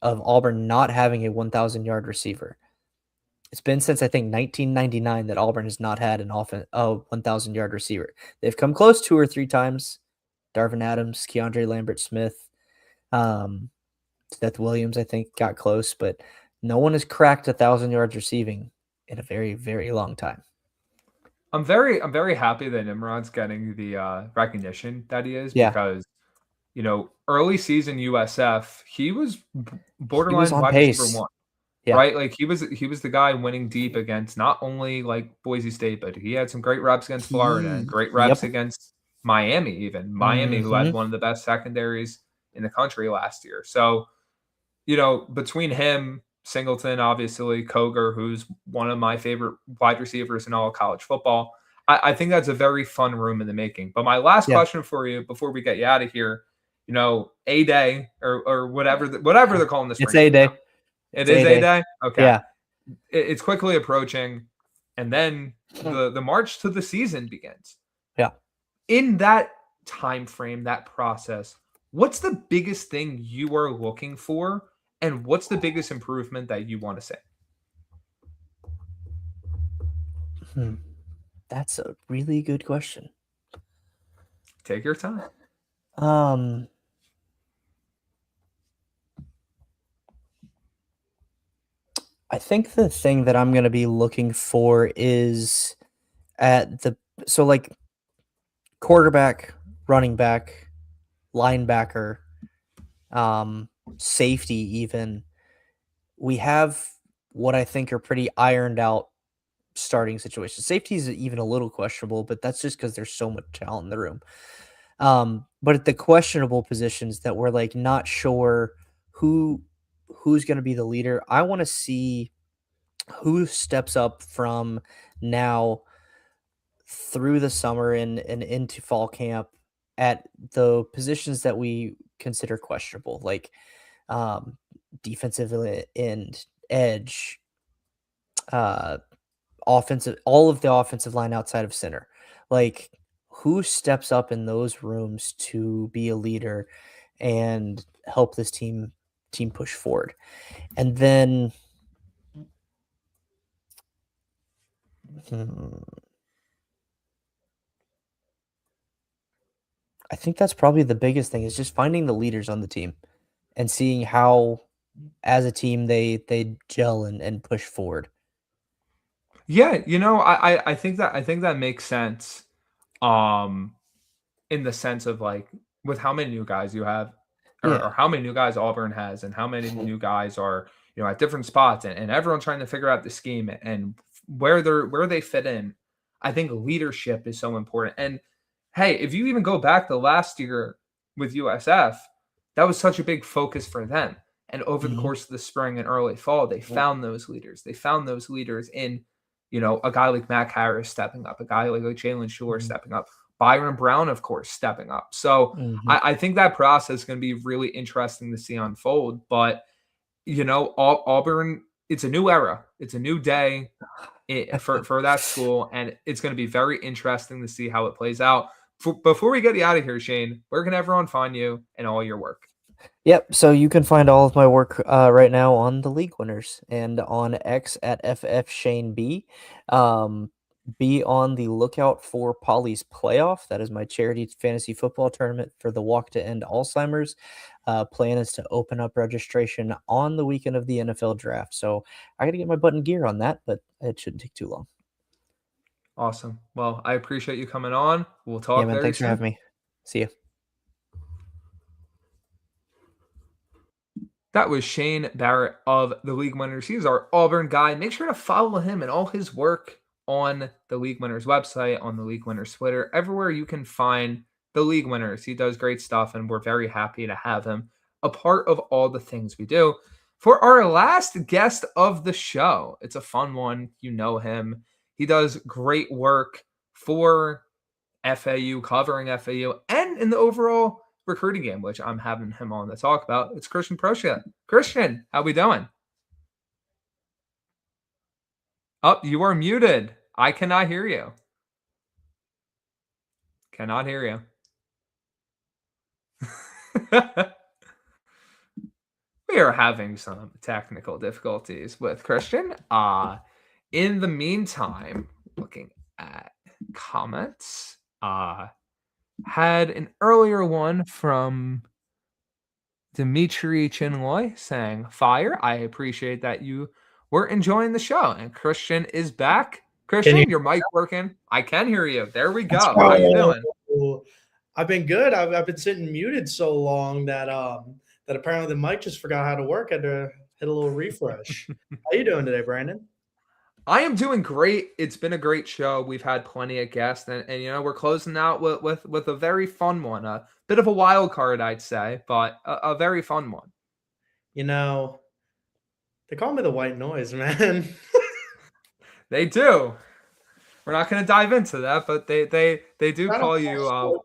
of Auburn not having a 1,000-yard receiver. It's been since, I think, 1999 that Auburn has not had an 1,000-yard receiver. They've come close 2 or 3 times. Darvin Adams, Keandre Lambert-Smith, Seth Williams, I think, got close, but no one has cracked 1,000 yards receiving in a very, very long time.
I'm very happy that Nimrod's getting the recognition that he is, because early season USF, he was borderline wide receiver 1. Yeah. Right? Like he was the guy winning deep against not only like Boise State, but he had some great reps against Florida and great reps against Miami, even Miami, who had one of the best secondaries in the country last year. So, between him, Singleton, obviously, Koger, who's one of my favorite wide receivers in all of college football, I think that's a very fun room in the making. But my last question for you before we get you out of here, A-Day or whatever they're calling this.
It's A-Day.
It is A-Day? Okay.
Yeah.
It's quickly approaching, and then the march to the season begins.
Yeah.
In that time frame, that process, what's the biggest thing you are looking for, and what's the biggest improvement that you want to see?
That's a really good question.
Take your time.
I think the thing that I'm going to be looking for is quarterback, running back, linebacker, safety even. We have what I think are pretty ironed out starting situations. Safety is even a little questionable, but that's just because there's so much talent in the room. But at the questionable positions that we're like not sure who's going to be the leader, I want to see who steps up from now through the summer and into fall camp at the positions that we consider questionable, like defensive end, edge, offensive, all of the offensive line outside of center. Like, who steps up in those rooms to be a leader and help this team push forward? And then I think that's probably the biggest thing, is just finding the leaders on the team and seeing how, as a team, they gel and push forward.
Yeah, I think that makes sense. In the sense of, like, with how many new guys you have, or how many new guys Auburn has, and how many new guys are, at different spots, and everyone trying to figure out the scheme and where they fit in. I think leadership is so important. And hey, if you even go back to last year with USF, that was such a big focus for them. And over the course of the spring and early fall, they found those leaders. They found those leaders in, a guy like Mac Harris stepping up, a guy like Jalen Schuler stepping up, Byron Brown, of course, stepping up. So I think that process is going to be really interesting to see unfold. But, Auburn, it's a new era. It's a new day for that school. And it's going to be very interesting to see how it plays out. Before we get you out of here, Shane, where can everyone find you and all your work?
Yep. So you can find all of my work right now on the League Winners and on X at FFShaneB. Be on the lookout for Polly's Playoff. That is my charity fantasy football tournament for the Walk to End Alzheimer's. Plan is to open up registration on the weekend of the NFL draft. So I got to get my button gear on that, but it shouldn't take too long.
Awesome. Well, I appreciate you coming on. We'll talk.
Yeah, man. Thanks for having me. See you.
That was Shane Barrett of the League Winners. He's our Auburn guy. Make sure to follow him and all his work on the League Winners website, on the League Winners Twitter, everywhere you can find the League Winners. He does great stuff, and we're very happy to have him a part of all the things we do. For our last guest of the show, it's a fun one. You know him. He does great work for FAU, covering FAU, and in the overall recruiting game, which I'm having him on to talk about. It's Christian Proschia. Christian, how we doing? Oh, you are muted. I cannot hear you. Cannot hear you. We are having some technical difficulties with Christian. In the meantime, looking at comments, had an earlier one from Dimitri Chinloy saying, "Fire. I appreciate that you were enjoying the show." And Christian is back. Christian, your mic working? I can hear you. There we go. How you doing?
I've been good. I've been sitting muted so long that that apparently the mic just forgot how to work. I had to hit a little refresh. How you doing today, Brandon?
I am doing great. It's been a great show. We've had plenty of guests, and we're closing out with a very fun one. A bit of a wild card, I'd say, but a very fun one.
They call me the white noise, man.
They do. We're not going to dive into that, but they do call you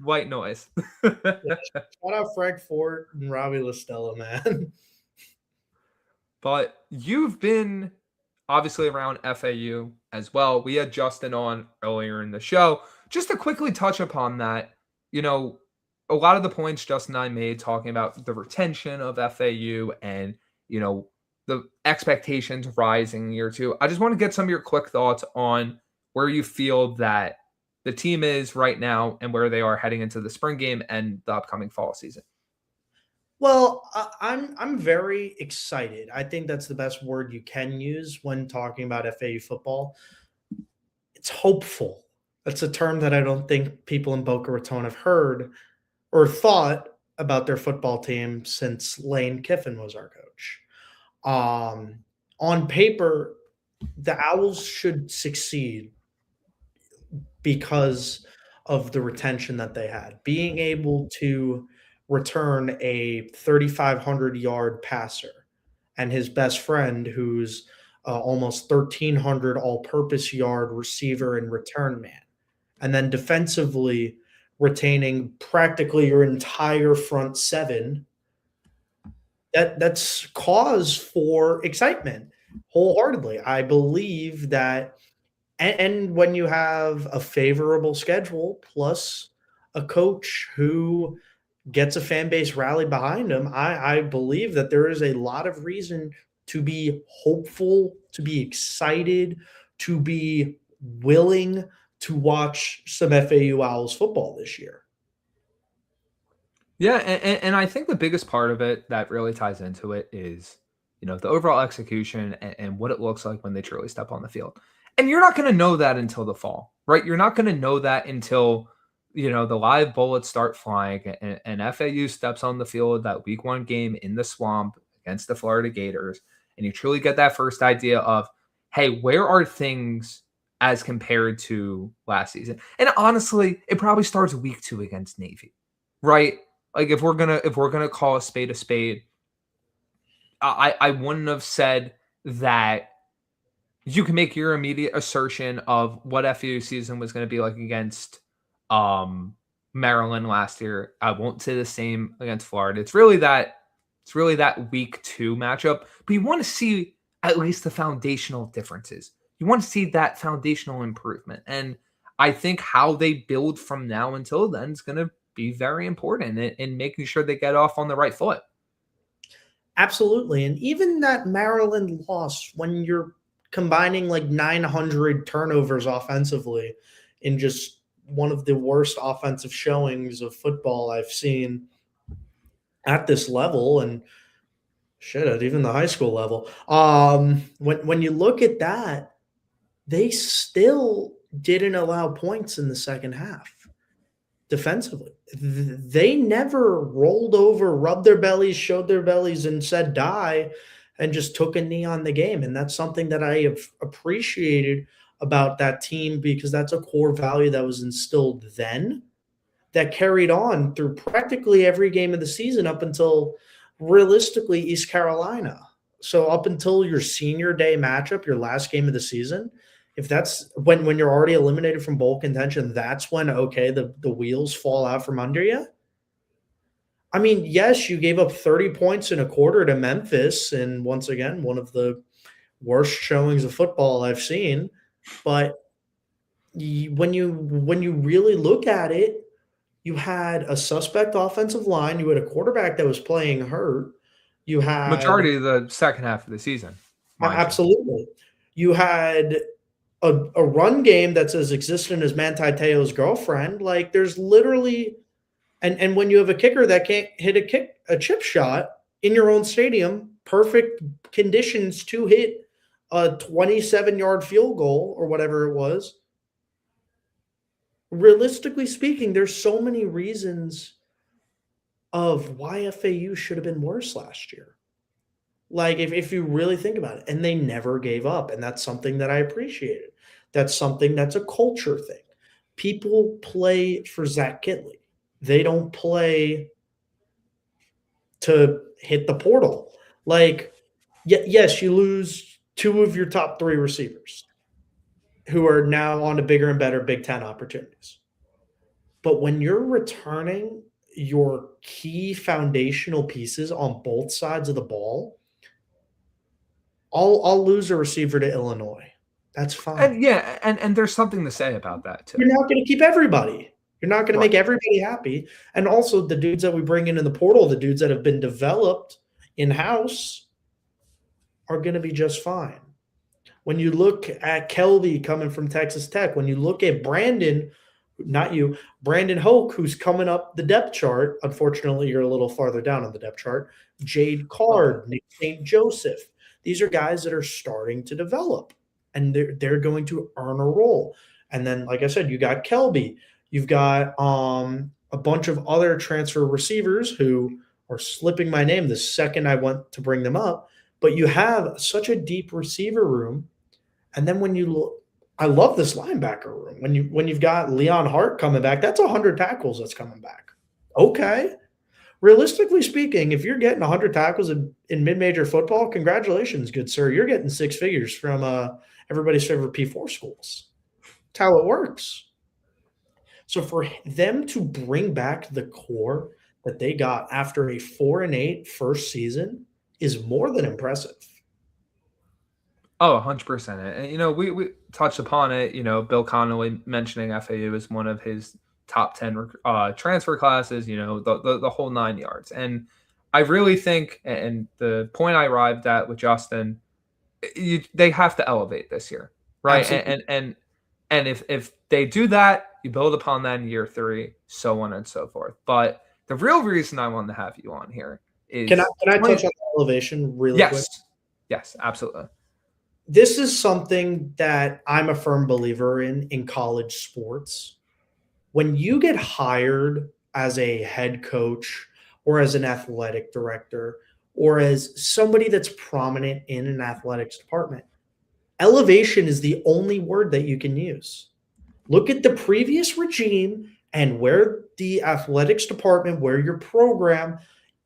white noise.
Shout out Frank Fort and Robbie LaStella, man.
But you've been obviously around FAU as well. We had Justin on earlier in the show. Just to quickly touch upon that, a lot of the points Justin and I made talking about the retention of FAU and, the expectations rising year two. I just want to get some of your quick thoughts on where you feel that the team is right now and where they are heading into the spring game and the upcoming fall season.
Well, I'm very excited. I think that's the best word you can use when talking about FAU football. It's hopeful. That's a term that I don't think people in Boca Raton have heard or thought about their football team since Lane Kiffin was our coach. On paper, the Owls should succeed because of the retention that they had. Being able to return a 3,500-yard passer and his best friend, who's almost 1,300 all-purpose yard receiver and return man. And then defensively retaining practically your entire front seven, that's cause for excitement wholeheartedly. I believe that, and when you have a favorable schedule plus a coach who gets a fan base rally behind him, I believe that there is a lot of reason to be hopeful, to be excited, to be willing to watch some FAU Owls football this year.
Yeah, and I think the biggest part of it that really ties into it is, the overall execution and what it looks like when they truly step on the field. And you're not going to know that until the fall, right? You're not going to know that until, the live bullets start flying and FAU steps on the field that week 1 game in the swamp against the Florida Gators. And you truly get that first idea of, hey, where are things as compared to last season? And honestly, it probably starts week 2 against Navy, right? Like if we're gonna call a spade, I wouldn't have said that you can make your immediate assertion of what FAU season was going to be like against Maryland last year. I won't say the same against Florida. It's really that week 2 matchup, but you want to see at least the foundational differences. You want to see that foundational improvement, and I think how they build from now until then is going to be very important in making sure they get off on the right foot.
Absolutely. And even that Maryland loss, when you're combining like 900 turnovers offensively in just one of the worst offensive showings of football I've seen at this level, and shit, at even the high school level. When you look at that, they still didn't allow points in the second half. Defensively, they never rolled over, rubbed their bellies, showed their bellies, and said die, and just took a knee on the game. And that's something that I have appreciated about that team, because that's a core value that was instilled then that carried on through practically every game of the season up until realistically East Carolina. So up until your senior day matchup, your last game of the season, if that's when you're already eliminated from bowl contention, that's when, okay, the wheels fall out from under you. I mean, yes, you gave up 30 points in a quarter to Memphis, and once again, one of the worst showings of football I've seen. But when you really look at it, you had a suspect offensive line, you had a quarterback that was playing hurt, you had
majority of the second half of the season.
Absolutely. You had a run game that's as existent as Manti Te'o's girlfriend. Like, there's literally, and when you have a kicker that can't hit a chip shot in your own stadium, perfect conditions to hit a 27-yard field goal or whatever it was. Realistically speaking, there's so many reasons of why FAU should have been worse last year. Like, if you really think about it, and they never gave up, and that's something that I appreciated. That's something that's a culture thing. People play for Zach Kitley. They don't play to hit the portal. Like, yes, you lose 2 of your top 3 receivers who are now on to bigger and better Big Ten opportunities. But when you're returning your key foundational pieces on both sides of the ball, I'll lose a receiver to Illinois. That's fine.
And there's something to say about that too.
You're not going to keep everybody. You're not going to make everybody happy. And also the dudes that we bring in the portal, the dudes that have been developed in-house, are going to be just fine. When you look at Kelby coming from Texas Tech, when you look at Brandon Hoke, who's coming up the depth chart, unfortunately, you're a little farther down on the depth chart, Jade Card, Nick St. Joseph. These are guys that are starting to develop, and they're going to earn a role. And then, like I said, you got Kelby. You've got a bunch of other transfer receivers who are slipping my name the second I went to bring them up. But you have such a deep receiver room. And then when you look, I love this linebacker room. When you've got Leon Hart coming back, that's 100 tackles that's coming back. Okay. Realistically speaking, if you're getting 100 tackles in mid-major football, congratulations, good sir. You're getting 6 figures from everybody's favorite P4 schools. That's how it works. So for them to bring back the core that they got after a 4-8 first season is more than impressive.
Oh, 100%. And, we touched upon it, Bill Connolly mentioning FAU as one of his top 10 transfer classes, the whole 9 yards. And I really think, and the point I arrived at with Justin, they have to elevate this year, right?
Absolutely.
And if they do that, you build upon that in year 3, so on and so forth. But the real reason I wanted to have you on here is
Can I touch on elevation really quick?
Yes, absolutely.
This is something that I'm a firm believer in college sports. When you get hired as a head coach or as an athletic director or as somebody that's prominent in an athletics department, elevation is the only word that you can use. Look at the previous regime and where the athletics department, where your program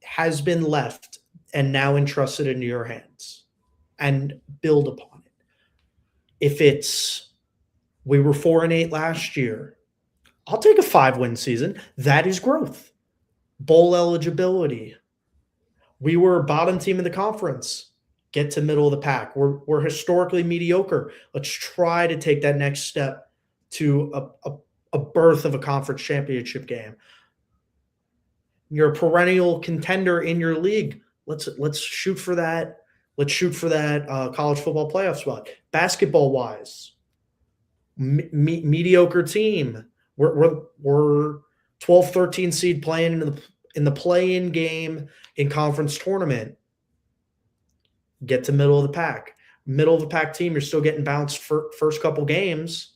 has been left and now entrusted into your hands, and build upon it. If it's we were 4-8 last year, I'll take a 5-win season. That is growth. Bowl eligibility. We were bottom team in the conference. Get to middle of the pack. We're historically mediocre. Let's try to take that next step to a berth of a conference championship game. You're a perennial contender in your league. Let's shoot for that. Let's shoot for that college football playoff spot. Basketball wise, mediocre team. We're 12, 13 seed playing in the play-in game in conference tournament. Get to middle of the pack. Middle of the pack team, you're still getting bounced for first couple games.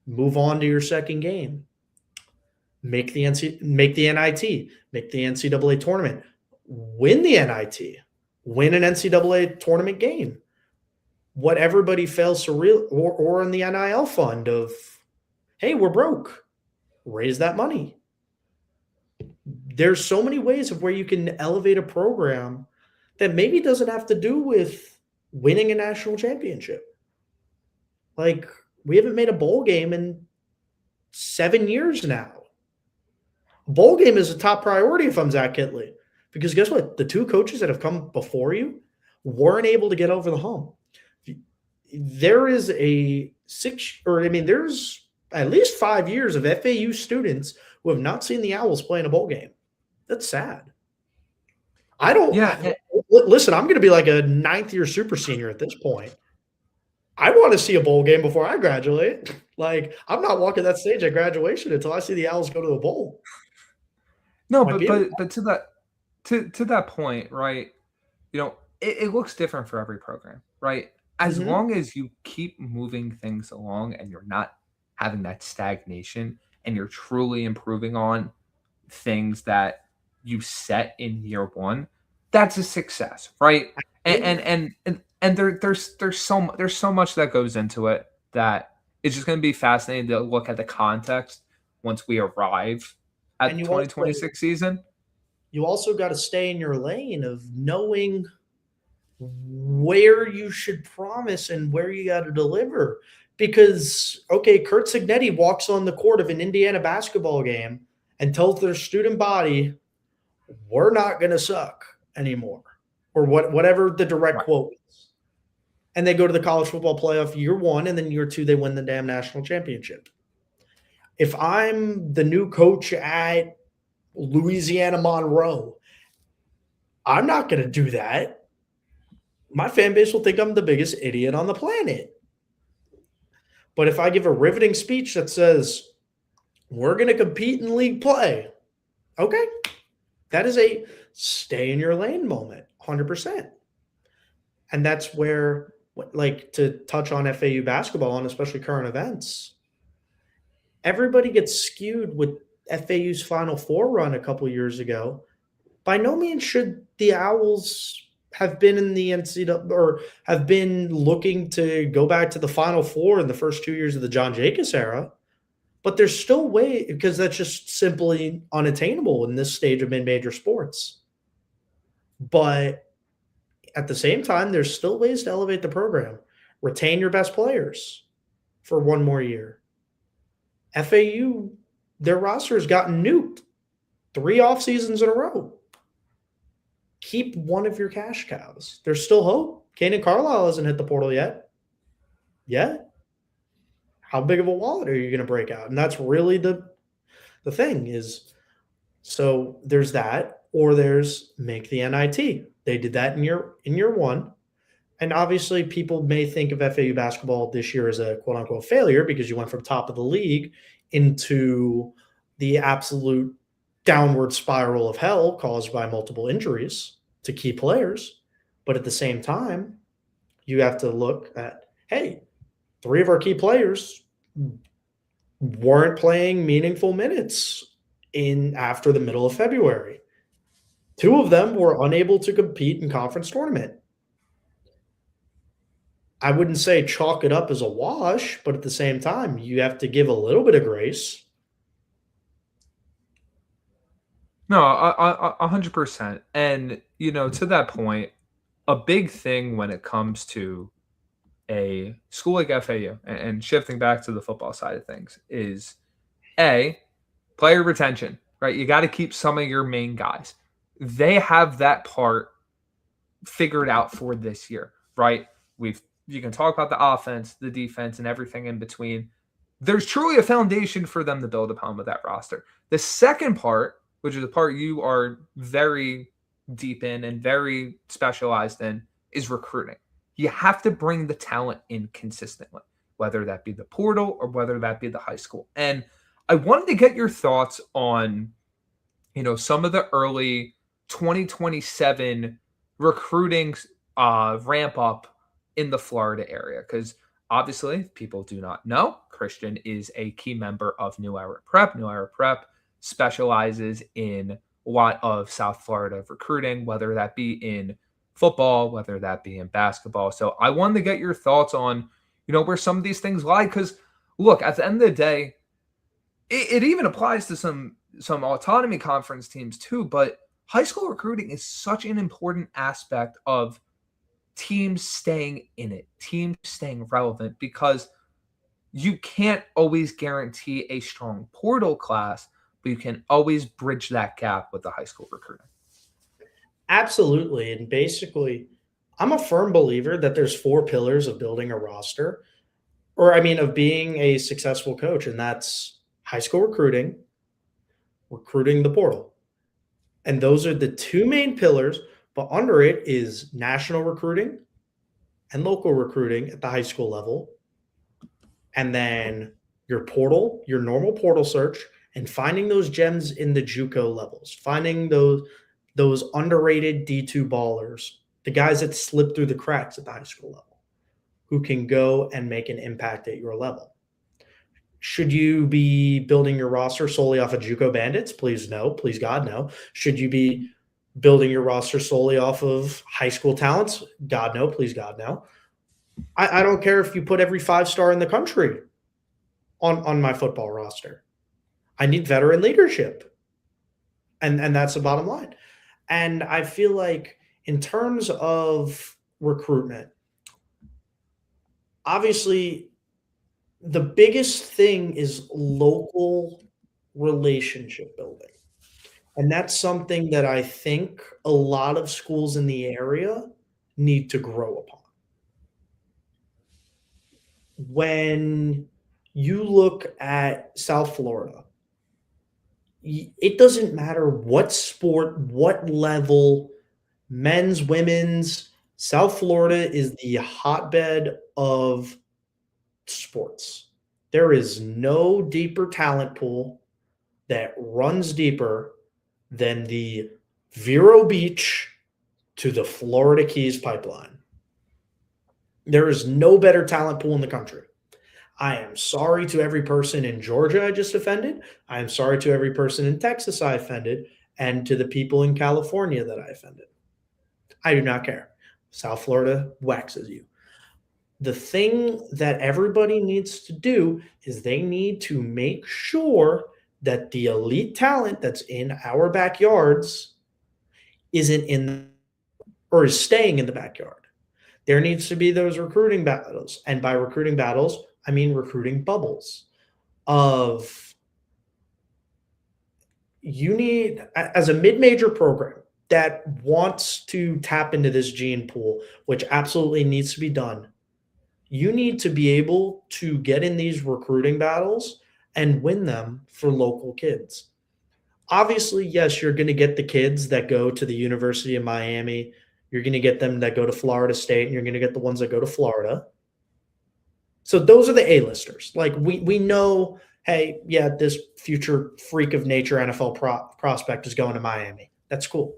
Move on to your second game. Make the NIT, make the NCAA tournament. Win the NIT. Win an NCAA tournament game. What everybody fails to or in the NIL fund of, hey, we're broke. Raise that money. There's so many ways of where you can elevate a program that maybe doesn't have to do with winning a national championship. Like, we haven't made a bowl game in 7 years now. A bowl game is a top priority if I'm Zach Kitley. Because guess what? The 2 coaches that have come before you weren't able to get over the hump. There is there's at least 5 years of FAU students who have not seen the Owls play in a bowl game. That's sad. Listen, I'm going to be like a 9th-year super senior at this point. I want to see a bowl game before I graduate. Like, I'm not walking that stage at graduation until I see the Owls go to a bowl.
No, but to that point, right? It looks different for every program, right? As long as you keep moving things along and you're not having that stagnation and you're truly improving on things that you set in year 1, that's a success, right? And there's so much that goes into it that it's just going to be fascinating to look at the context once we arrive at the 2026 season.
You also got to stay in your lane of knowing where you should promise and where you got to deliver. Because, okay, Kurt Signetti walks on the court of an Indiana basketball game and tells their student body, we're not going to suck anymore, or whatever the direct quote is. And they go to the college football playoff year 1, and then year 2, they win the damn national championship. If I'm the new coach at Louisiana Monroe, I'm not going to do that. My fan base will think I'm the biggest idiot on the planet. But if I give a riveting speech that says, we're going to compete in league play, okay, that is a stay in your lane moment, 100%. And that's where, like, to touch on FAU basketball and especially current events, everybody gets skewed with FAU's Final Four run a couple years ago. By no means should the Owls have been in the NCAA or have been looking to go back to the Final Four in the first 2 years of the John Jacobs era. But there's still way, because that's just simply unattainable in this stage of mid-major sports. But at the same time, there's still ways to elevate the program. Retain your best players for 1 more year. FAU, their roster has gotten nuked 3 off seasons in a row. Keep one of your cash cows. There's still hope. Kanan Carlisle hasn't hit the portal yet. How big of a wallet are you going to break out? And that's really the thing is, so there's that, or there's make the NIT. They did that in year one. And obviously people may think of FAU basketball this year as a quote unquote failure because you went from top of the league into the absolute downward spiral of hell caused by multiple injuries to key players. But at the same time, you have to look at, hey, 3 of our key players weren't playing meaningful minutes after the middle of February. 2 of them were unable to compete in conference tournament. I wouldn't say chalk it up as a wash, but at the same time, you have to give a little bit of grace.
No, 100%. And, to that point, a big thing when it comes to a school like FAU and shifting back to the football side of things is player retention, right? You got to keep some of your main guys. They have that part figured out for this year, right? You can talk about the offense, the defense, and everything in between. There's truly a foundation for them to build upon with that roster. The second part, which is the part you are very deep in and very specialized in, is recruiting. You have to bring the talent in consistently, whether that be the portal or whether that be the high school. And I wanted to get your thoughts on, some of the early 2027 recruiting ramp up in the Florida area, because obviously people do not know Christian is a key member of New Era Prep. New Era Prep specializes in a lot of South Florida recruiting, whether that be in football, whether that be in basketball. So I wanted to get your thoughts on, where some of these things lie, because look, at the end of the day, it even applies to some autonomy conference teams too, but high school recruiting is such an important aspect of teams staying in it, teams staying relevant, because you can't always guarantee a strong portal class, but you can always bridge that gap with the high school recruiting.
Absolutely. And basically, I'm a firm believer that there's 4 pillars of building a roster, of being a successful coach. And that's high school recruiting the portal. And those are the 2 main pillars, but under it is national recruiting and local recruiting at the high school level. And then your portal, your normal portal search, and finding those gems in the JUCO levels, finding those underrated D2 ballers, the guys that slip through the cracks at the high school level, who can go and make an impact at your level. Should you be building your roster solely off of JUCO bandits? Please no. Please God, no. Should you be building your roster solely off of high school talents? God, no. Please God, no. I don't care if you put every 5-star in the country on my football roster. I need veteran leadership. And that's the bottom line. And I feel like in terms of recruitment, obviously the biggest thing is local relationship building. And that's something that I think a lot of schools in the area need to grow upon. When you look at South Florida, it doesn't matter what sport, what level, men's, women's, South Florida is the hotbed of sports. There is no deeper talent pool that runs deeper than the Vero Beach to the Florida Keys pipeline. There is no better talent pool in the country. I am sorry to every person in Georgia I just offended. I am sorry to every person in Texas I offended, and to the people in California that I offended. I do not care. South Florida waxes you. The thing that everybody needs to do is they need to make sure that the elite talent that's in our backyards isn't in or is staying in the backyard. There needs to be those recruiting battles. And by recruiting battles, I mean recruiting bubbles. of you need, as a mid-major program that wants to tap into this gene pool, which absolutely needs to be done, you need to be able to get in these recruiting battles and win them for local kids. Obviously, yes, you're going to get the kids that go to the University of Miami. You're going to get them that go to Florida State, and you're going to get the ones that go to Florida. So those are the A-listers. Like we know, hey, yeah, this future freak of nature NFL prospect is going to Miami. That's cool.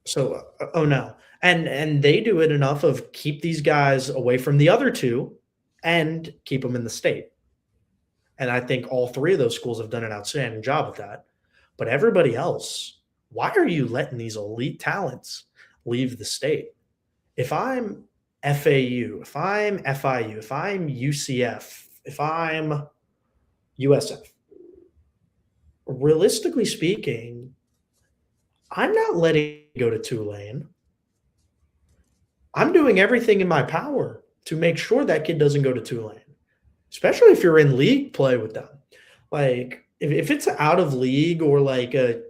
So, oh no. And they do it enough of keep these guys away from the other two and keep them in the state. And I think all three of those schools have done an outstanding job of that. But everybody else, why are you letting these elite talents leave the state? If I'm FAU, if I'm FIU, if I'm UCF, if I'm USF, realistically speaking, I'm not letting it go to Tulane. I'm doing everything in my power to make sure that kid doesn't go to Tulane, especially if you're in league play with them. Like, if it's out of league or like a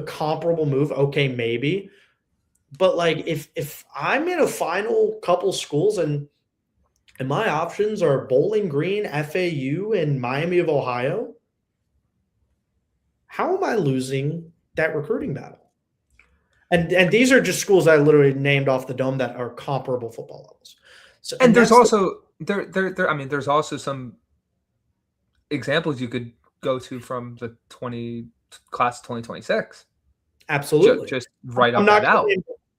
comparable move, okay, maybe. But like if I'm in a final couple schools and my options are Bowling Green, FAU, and Miami of Ohio, how am I losing that recruiting battle? And these are just schools I literally named off the dome that are comparable football levels. So,
and there's also I mean, there's also some examples you could go to from the class 2026.
Absolutely.
Just right up that out.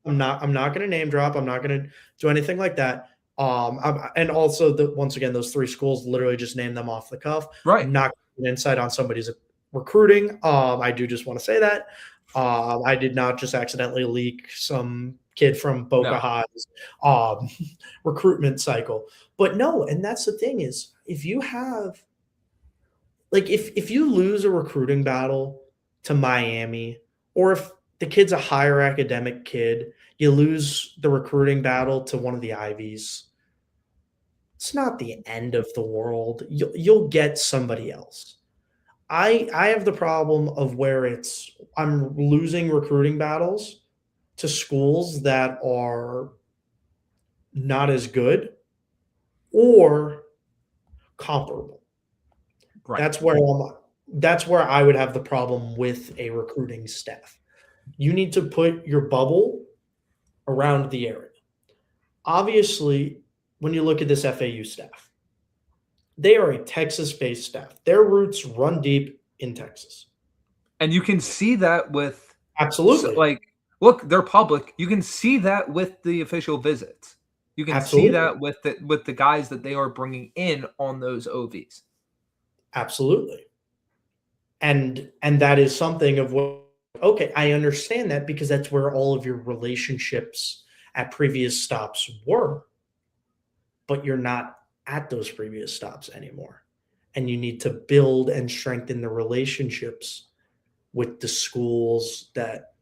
I'm not going to name drop. I'm not going to do anything like that. And also once again, those three schools, literally just name them off the cuff.
Right.
I'm not getting insight on somebody's recruiting. I do just want to say that. I did not just accidentally leak some kid from Boca High's recruitment cycle. But no, and that's the thing is, if you have, like, if you lose a recruiting battle to Miami, or if the kid's a higher academic kid, you lose the recruiting battle to one of the Ivies, it's not the end of the world. You'll get somebody else. I have the problem of where I'm losing recruiting battles to schools that are not as good or comparable.
Right.
That's where I would have the problem with a recruiting staff. You need to put your bubble around the area. Obviously, when you look at this FAU staff, they are a Texas-based staff. Their roots run deep in Texas.
And you can see that with
absolutely.
Like, look, they're public. You can see that with the official visits. You can see that with the guys that they are bringing in on those OVs.
Absolutely. And that is something of what, okay, I understand that because that's where all of your relationships at previous stops were. But you're not at those previous stops anymore. And you need to build and strengthen the relationships with the schools that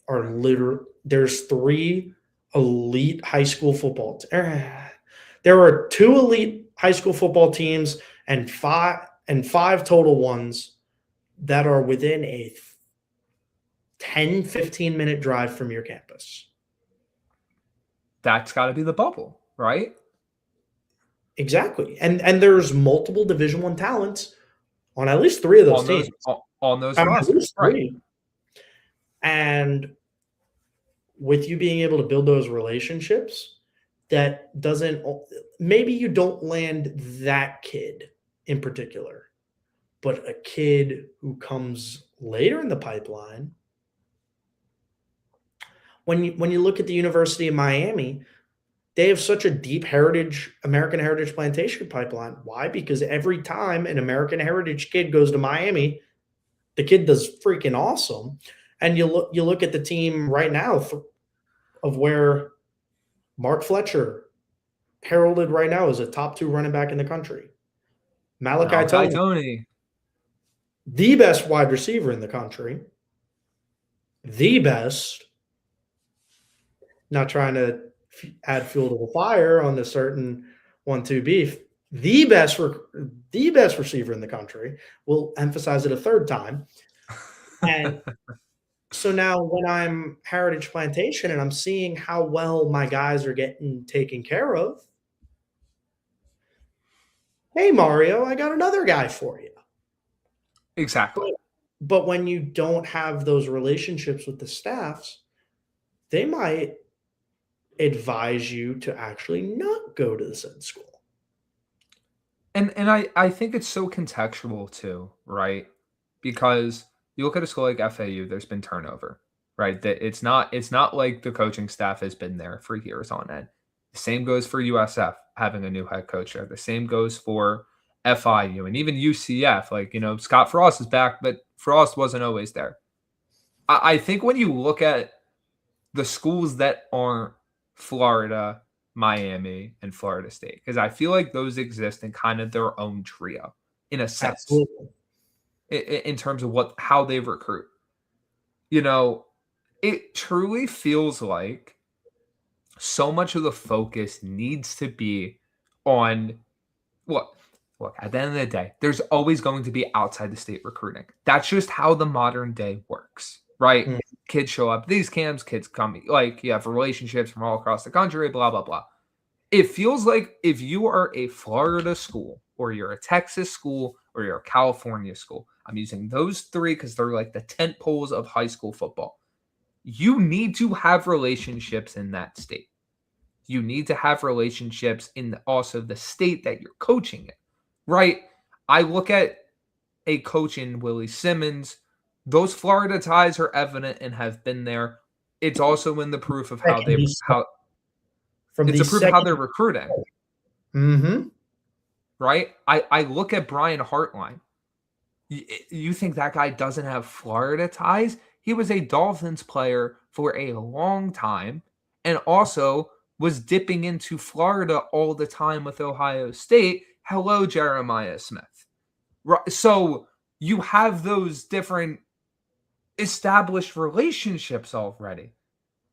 are there's 3 elite high school football there are 2 elite high school football teams and 5 total ones that are within a 10-15 minute drive from your campus.
That's got to be the bubble, right?
Exactly. And there's multiple Division I talents on at least 3 of those teams.
On those rosters, right?
And with you being able to build those relationships, that doesn't – maybe you don't land that kid in particular, but a kid who comes later in the pipeline. When you look at the University of Miami, they have such a deep American Heritage plantation pipeline. Why? Because every time an American Heritage kid goes to Miami, the kid does freaking awesome. And you look at the team right now of where Mark Fletcher, heralded right now as a top 2 running back in the country. Malachi Tony, the best wide receiver in the country. The best. Not trying to add fuel to the fire on a certain 1-2 beef. The the best receiver in the country. We'll emphasize it a third time. And so now when I'm Heritage Plantation and I'm seeing how well my guys are getting taken care of, hey, Mario, I got another guy for you.
Exactly.
But when you don't have those relationships with the staffs, they might advise you to actually not go to the said school.
And I think it's so contextual too, right? Because you look at a school like FAU, there's been turnover, right? That it's not like the coaching staff has been there for years on end. The same goes for USF having a new head coach there. The same goes for FIU and even UCF. Like, Scott Frost is back, but Frost wasn't always there. I think when you look at the schools that aren't Florida, Miami, and Florida State, because I feel like those exist in kind of their own trio in a sense.
Absolutely.
In terms of how they recruit. It truly feels like so much of the focus needs to be on look, at the end of the day, there's always going to be outside the state recruiting. That's just how the modern day works, right?
Mm.
Kids show up these camps, kids come, like you have relationships from all across the country, blah, blah, blah. It feels like if you are a Florida school or you're a Texas school or you're a California school, I'm using those three because they're like the tent poles of high school football. You need to have relationships in that state. You need to have relationships in also the state that you're coaching in, right? I look at a coach in Willie Simmons. Those Florida ties are evident and have been there. It's also in the proof of how they're recruiting.
Mm-hmm.
Right? I look at Brian Hartline. You think that guy doesn't have Florida ties? He was a Dolphins player for a long time and also was dipping into Florida all the time with Ohio State. Hello, Jeremiah Smith. Right? So you have those different established relationships already,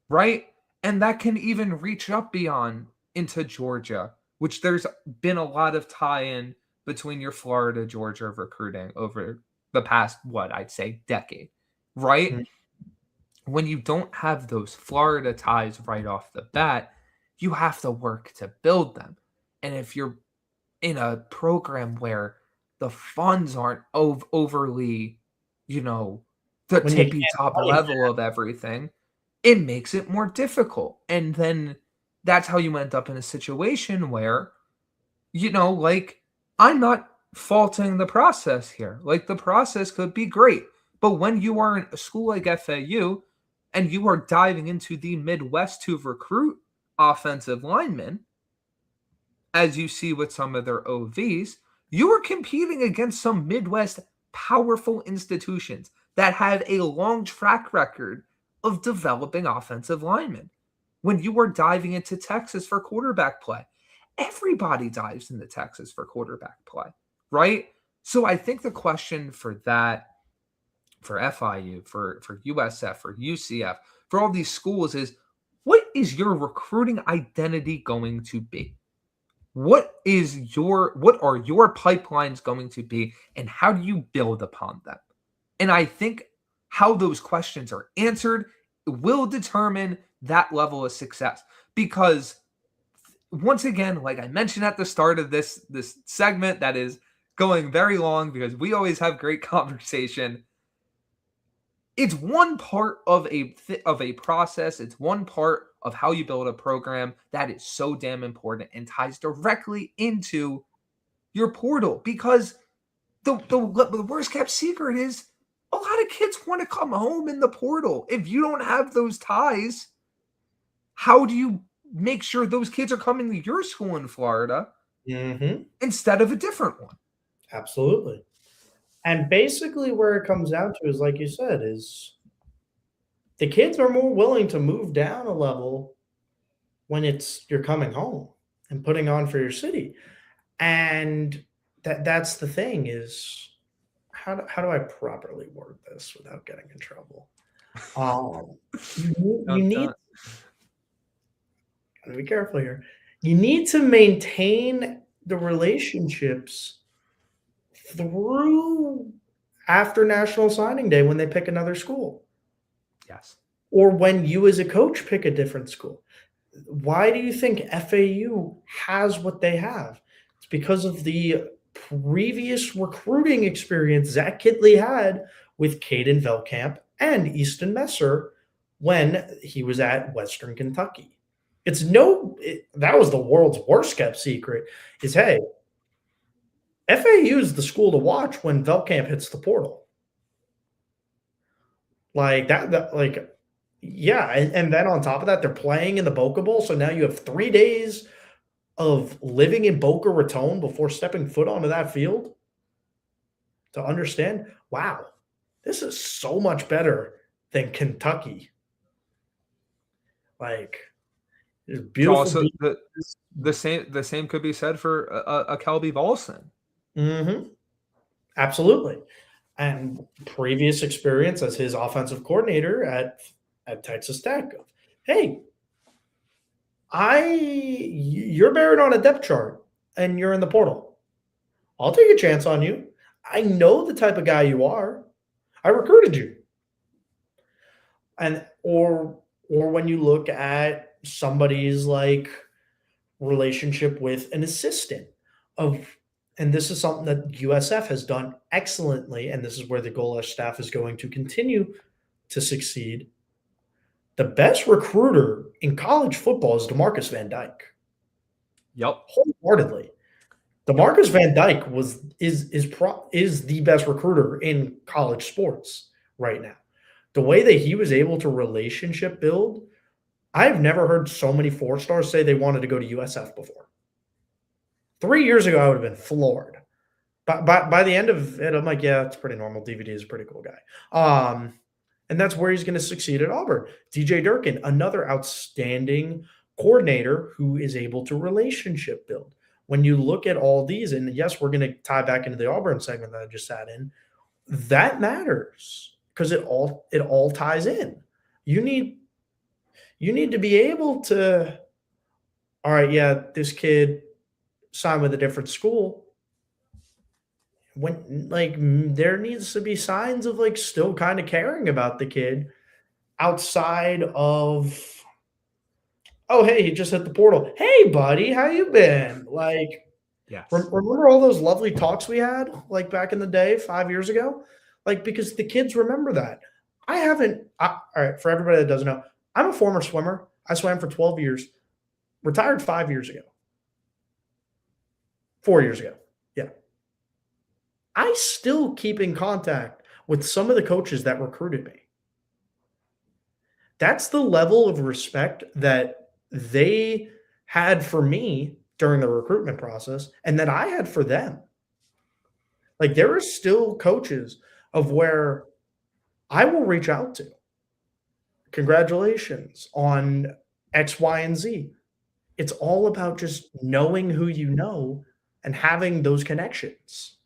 right? And that can even reach up beyond into Georgia, which there's been a lot of tie-in between your Florida, Georgia recruiting over the past, I'd say decade, right? Mm-hmm. When you don't have those Florida ties right off the bat, you have to work to build them. And if you're in a program where the funds aren't overly, the tippy top level of everything, it makes it more difficult. And then that's how you end up in a situation where, I'm not faulting the process here. Like, the process could be great. But when you are in a school like FAU and you are diving into the Midwest to recruit offensive linemen, as you see with some of their OVs, you are competing against some Midwest powerful institutions that have a long track record of developing offensive linemen. When you are diving into Texas for quarterback play, everybody dives into Texas for quarterback play, right? So I think the question for that, for FIU, for USF, for UCF, for all these schools is, what is your recruiting identity going to be? What are your pipelines going to be, and how do you build upon them? And I think how those questions are answered will determine that level of success. Because once again, like I mentioned at the start of this segment that is going very long because we always have great conversation, it's one part of a process. It's one part of how you build a program that is so damn important and ties directly into your portal. Because the worst kept secret is a lot of kids want to come home in the portal. If you don't have those ties, how do you make sure those kids are coming to your school in Florida instead of a different one?
Absolutely. And basically where it comes down to is, like you said, is the kids are more willing to move down a level when you're coming home and putting on for your city. And that's the thing is, how do I properly word this without getting in trouble? You need to be careful here. You need to maintain the relationships through after National Signing Day when they pick another school,
Yes.
or when you as a coach pick a different school. Why do you think FAU has what they have? It's because of the previous recruiting experience Zach Kidley had with Caden Velkamp and Easton Messer when he was at Western Kentucky. That was the world's worst kept secret is, hey, FAU is the school to watch when Velkamp hits the portal. Like that yeah, and then on top of that, they're playing in the Boca Bowl. So now you have 3 days of living in Boca Raton before stepping foot onto that field to understand, wow, this is so much better than Kentucky. Like, it's beautiful.
Also, the same could be said for a Kelby Volson.
Mm-hmm. Absolutely. And previous experience as his offensive coordinator at Texas Tech. Hey, you're buried on a depth chart and you're in the portal. I'll take a chance on you. I know the type of guy you are. I recruited you. And or when you look at somebody's like relationship with an assistant and this is something that USF has done excellently, and this is where the Golesh staff is going to continue to succeed. The best recruiter in college football is DeMarcus Van Dyke.
Yep.
Wholeheartedly. DeMarcus Van Dyke is the best recruiter in college sports right now. The way that he was able to relationship build, I've never heard so many 4-stars say they wanted to go to USF before. 3 years ago, I would have been floored. But by the end of it, I'm like, yeah, it's pretty normal. DVD is a pretty cool guy. And that's where he's going to succeed at Auburn. DJ Durkin, another outstanding coordinator who is able to relationship build. When you look at all these, and yes, we're going to tie back into the Auburn segment that I just sat in, that matters because it all ties in. You need to be able to, all right, yeah, this kid signed with a different school. When there needs to be signs of still kind of caring about the kid outside of, oh, hey, he just hit the portal. Hey, buddy, how you been?
Yes.
Remember all those lovely talks we had back in the day 5 years ago? Because the kids remember that. All right, for everybody that doesn't know, I'm a former swimmer. I swam for 12 years, retired 5 years ago. 4 years ago. Yeah. I still keep in contact with some of the coaches that recruited me. That's the level of respect that they had for me during the recruitment process and that I had for them. There are still coaches of where I will reach out to. Congratulations on X, Y, and Z. It's all about just knowing who you know and having those connections.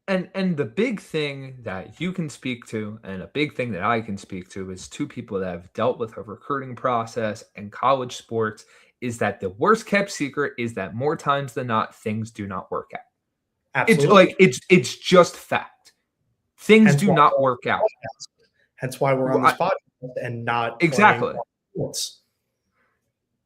And the big thing that you can speak to and a big thing that I can speak to is two people that have dealt with a recruiting process and college sports is that the worst kept secret is that more times than not, things do not work out.
Absolutely.
It's just fact. Things do not work out.
Hence why we're on this podcast and not
exactly.
Sports.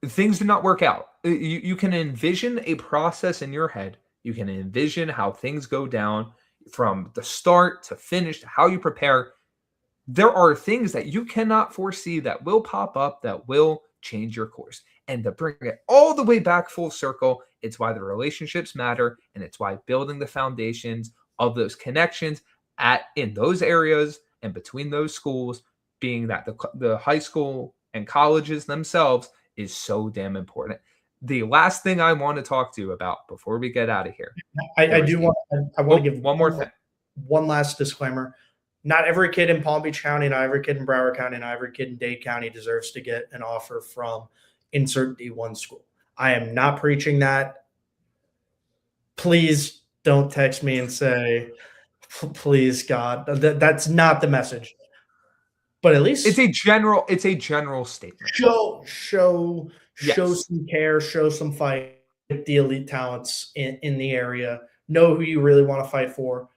Things do not work out. You can envision a process in your head. You can envision how things go down from the start to finish to how you prepare. There are things that you cannot foresee that will pop up that will change your course. And to bring it all the way back full circle, it's why the relationships matter, and it's why building the foundations of those connections in those areas and between those schools, being that the high school and colleges themselves is so damn important. The last thing I want to talk to you about before we get out of here.
I want to give
one more thing.
One last disclaimer. Not every kid in Palm Beach County, not every kid in Broward County, not every kid in Dade County deserves to get an offer from insert D1 school. I am not preaching that. Please don't text me and say, please, God. That's not the message. But at least
it's a general statement.
Show some care, show some fight with the elite talents in the area know who you really want to fight for,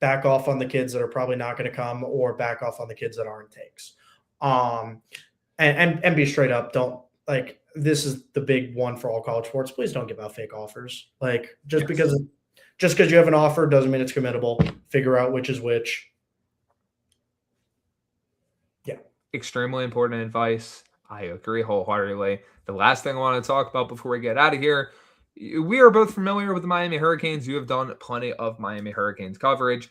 back off on the kids that are probably not going to come, or back off on the kids that aren't takes. And be straight up. Don't, like, this is the big one for all college sports. Please don't give out fake offers. Like, just because you have an offer doesn't mean it's committable. Figure out which is which. Yeah.
Extremely important advice. I agree wholeheartedly. The last thing I want to talk about before we get out of here, we are both familiar with the Miami Hurricanes. You have done plenty of Miami Hurricanes coverage.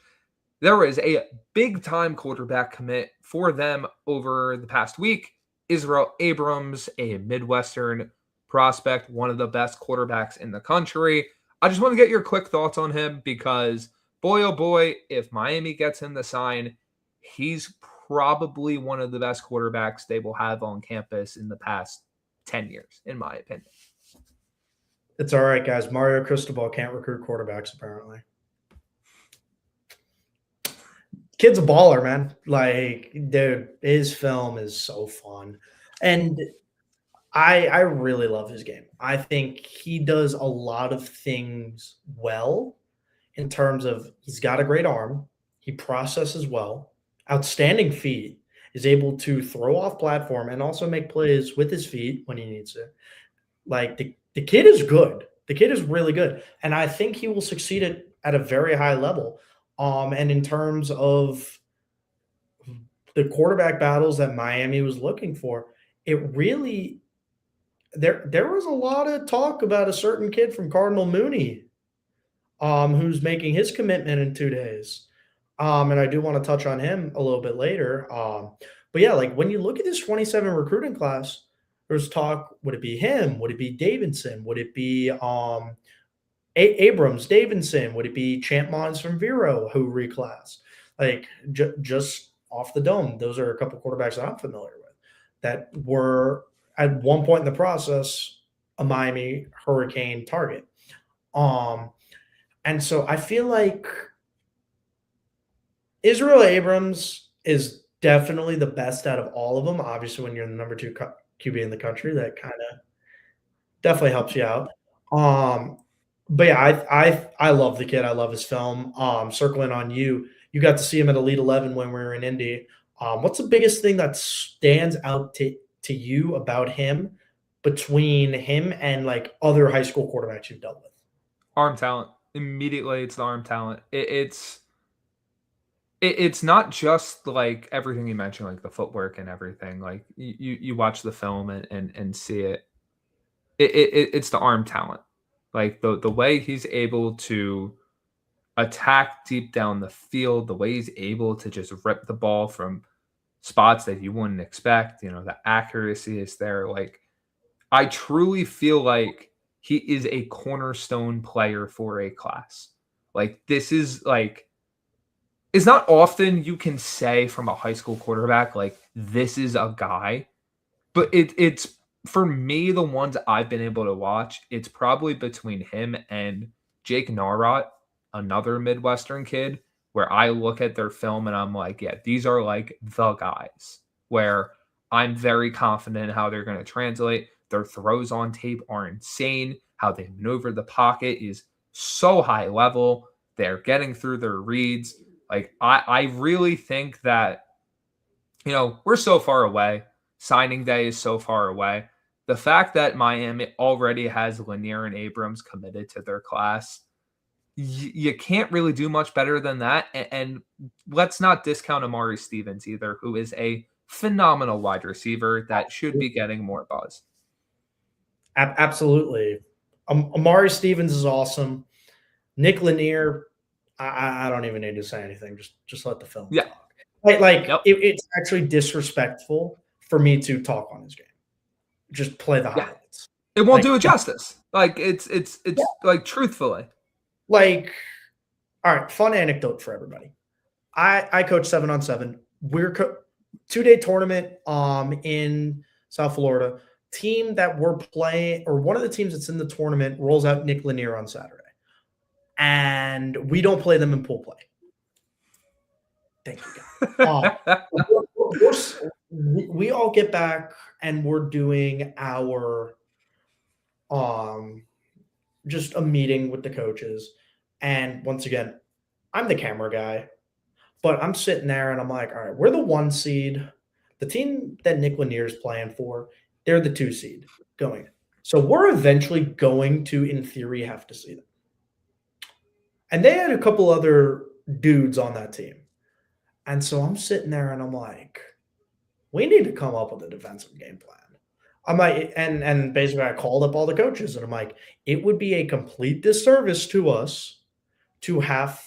There was a big-time quarterback commit for them over the past week. Israel Abrams, a Midwestern prospect, one of the best quarterbacks in the country. I just want to get your quick thoughts on him because, boy, oh boy, if Miami gets him to sign, he's probably one of the best quarterbacks they will have on campus in the past 10 years, in my opinion.
It's all right, guys. Mario Cristobal can't recruit quarterbacks, apparently. Kid's a baller, man. Like, dude, his film is so fun. And I really love his game. I think he does a lot of things well in terms of he's got a great arm. He processes well. Outstanding feet. Is able to throw off platform and also make plays with his feet when he needs to. Like, the kid is good. The kid is really good. And I think he will succeed at a very high level. And in terms of the quarterback battles that Miami was looking for, it really there was a lot of talk about a certain kid from Cardinal Mooney, who's making his commitment in 2 days. And I do want to touch on him a little bit later. But yeah, like, when you look at this 27 recruiting class, there's talk, would it be him? Would it be Davidson? Would it be Abrams, Davidson? Would it be Champ Mons from Vero, who reclass? Like, just off the dome, those are a couple quarterbacks that I'm familiar with that were at one point in the process a Miami Hurricane target. And so I feel like Israel Abrams is definitely the best out of all of them. Obviously, when you're the number 2 QB in the country, that kind of definitely helps you out. But yeah, I love the kid. I love his film. Circling on you got to see him at Elite 11 when we were in Indy. What's the biggest thing that stands out to you about him between him and, like, other high school quarterbacks you've dealt with?
Arm talent. Immediately, it's the arm talent. It's not just like everything you mentioned, like the footwork and everything. Like, you watch the film and see it. It's the arm talent. Like, the way he's able to attack deep down the field, the way he's able to just rip the ball from spots that you wouldn't expect, the accuracy is there. Like, I truly feel like he is a cornerstone player for a class. Like, this is like, it's not often you can say from a high school quarterback, like, this is a guy, but it's for me, the ones I've been able to watch, it's probably between him and Jake Narrott, another Midwestern kid, where I look at their film and I'm like, yeah, these are like the guys where I'm very confident in how they're going to translate. Their throws on tape are insane. How they maneuver the pocket is so high level. They're getting through their reads. Like, I really think that, we're so far away. Signing day is so far away. The fact that Miami already has Lanier and Abrams committed to their class, you can't really do much better than that. And let's not discount Amari Stevens either, who is a phenomenal wide receiver that should be getting more buzz.
Absolutely. Amari Stevens is awesome. Nick Lanier, I don't even need to say anything. Just let the film talk. It's actually disrespectful for me to talk on his game. Just play the highlights.
It won't do it justice. Like, it's like, truthfully.
Like, all right, fun anecdote for everybody. I coach 7-on-7. We're 2-day tournament in South Florida. Team that we're playing, or one of the teams that's in the tournament, rolls out Nick Lanier on Saturday. And we don't play them in pool play. Thank you, God. We all get back and we're doing our just a meeting with the coaches. And once again, I'm the camera guy, but I'm sitting there and I'm like, all right, we're the 1 seed. The team that Nick Lanier's playing for, they're the 2 seed going in. So we're eventually going to, in theory, have to see them. And they had a couple other dudes on that team. And so I'm sitting there and I'm like, we need to come up with a defensive game plan. I'm like, and basically I called up all the coaches and I'm like, it would be a complete disservice to us to have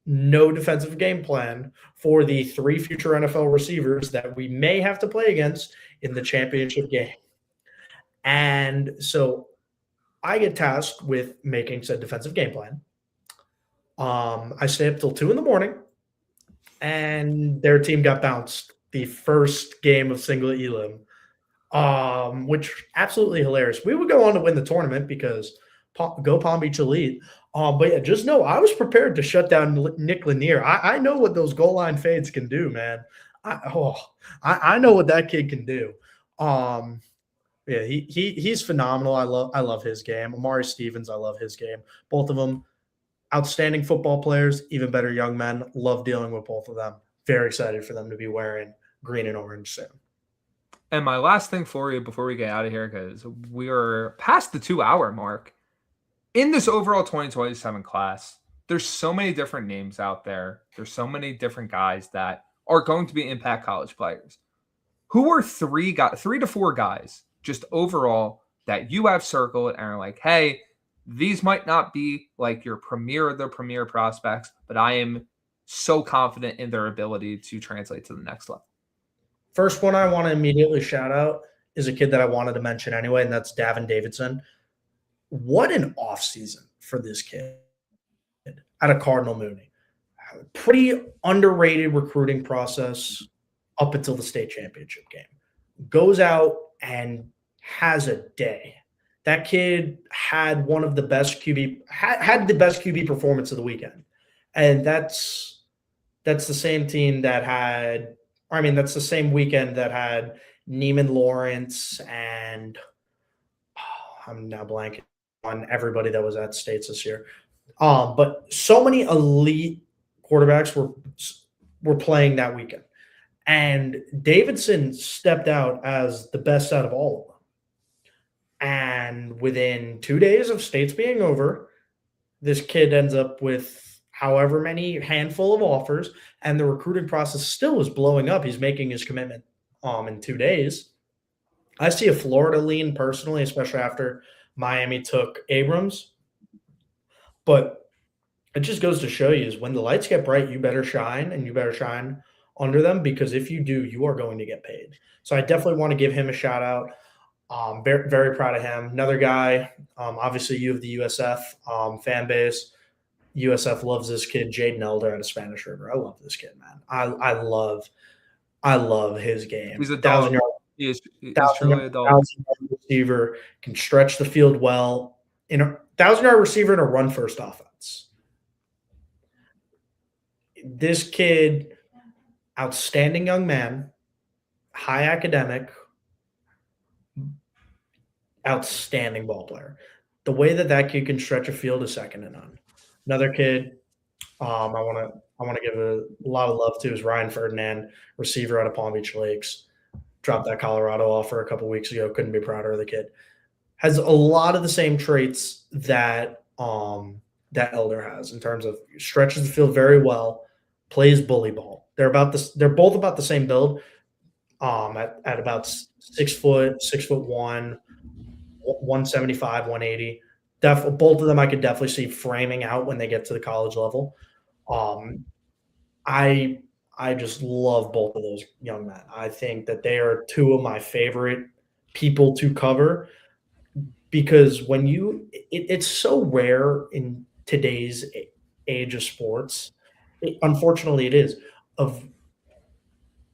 no defensive game plan for the 3 future NFL receivers that we may have to play against in the championship game. And so I get tasked with making said defensive game plan. I stay up till 2 a.m. and their team got bounced the first game of single elim, which absolutely hilarious. We would go on to win the tournament because go Palm Beach Elite. But yeah, just know I was prepared to shut down Nick Lanier. I know what those goal line fades can do, man. I know what that kid can do. Yeah, he's phenomenal. I love his game. Amari Stevens, I love his game. Both of them outstanding football players, even better young men. Love dealing with both of them. Very excited for them to be wearing green and orange soon.
And my last thing for you before we get out of here, because we are past the 2-hour mark. In this overall 2027 class, there's so many different names out there. There's so many different guys that are going to be impact college players. Who are 3 to 4 guys just overall that you have circled and are like, hey, these might not be like your premier of the premier prospects, but I am so confident in their ability to translate to the next level?
First one I want to immediately shout out is a kid that I wanted to mention anyway, and that's Davin Davidson. What an offseason for this kid out of Cardinal Mooney. Pretty underrated recruiting process up until the state championship game. Goes out and has a day. That kid had one of the best QB, had the best QB performance of the weekend. And that's the same team that had, that's the same weekend that had Neiman Lawrence and I'm now blanking on everybody that was at States this year. But so many elite quarterbacks were playing that weekend. And Davidson stepped out as the best out of all of them. And within 2 days of States being over, this kid ends up with however many handful of offers, and the recruiting process still is blowing up. He's making his commitment in 2 days. I see a Florida lean personally, especially after Miami took Abrams. But it just goes to show you is when the lights get bright, you better shine, and you better shine under them, because if you do, you are going to get paid. So I definitely want to give him a shout out. Very, very proud of him. Another guy, obviously you have the USF fan base. USF loves this kid, Jaden Elder out of Spanish River. I love this kid, man. I love his game.
He's a dog. He's truly a dog.
1,000-yard receiver, can stretch the field well. In a 1,000-yard receiver in a run-first offense. This kid, outstanding young man, high academic, outstanding ball player. The way that kid can stretch a field is second to none. Another kid I want to give a lot of love to is Ryan Ferdinand, receiver out of Palm Beach Lakes. Dropped that Colorado offer a couple weeks ago. Couldn't be prouder of the kid. Has a lot of the same traits that Elder has in terms of stretches the field very well, plays bully ball. They're both about the same build. At about 6 foot, 6'1", 175, 180. Both of them I could definitely see framing out when they get to the college level. I just love both of those young men. I think that they are 2 of my favorite people to cover, because when it's so rare in today's age of sports. Unfortunately, it is. Both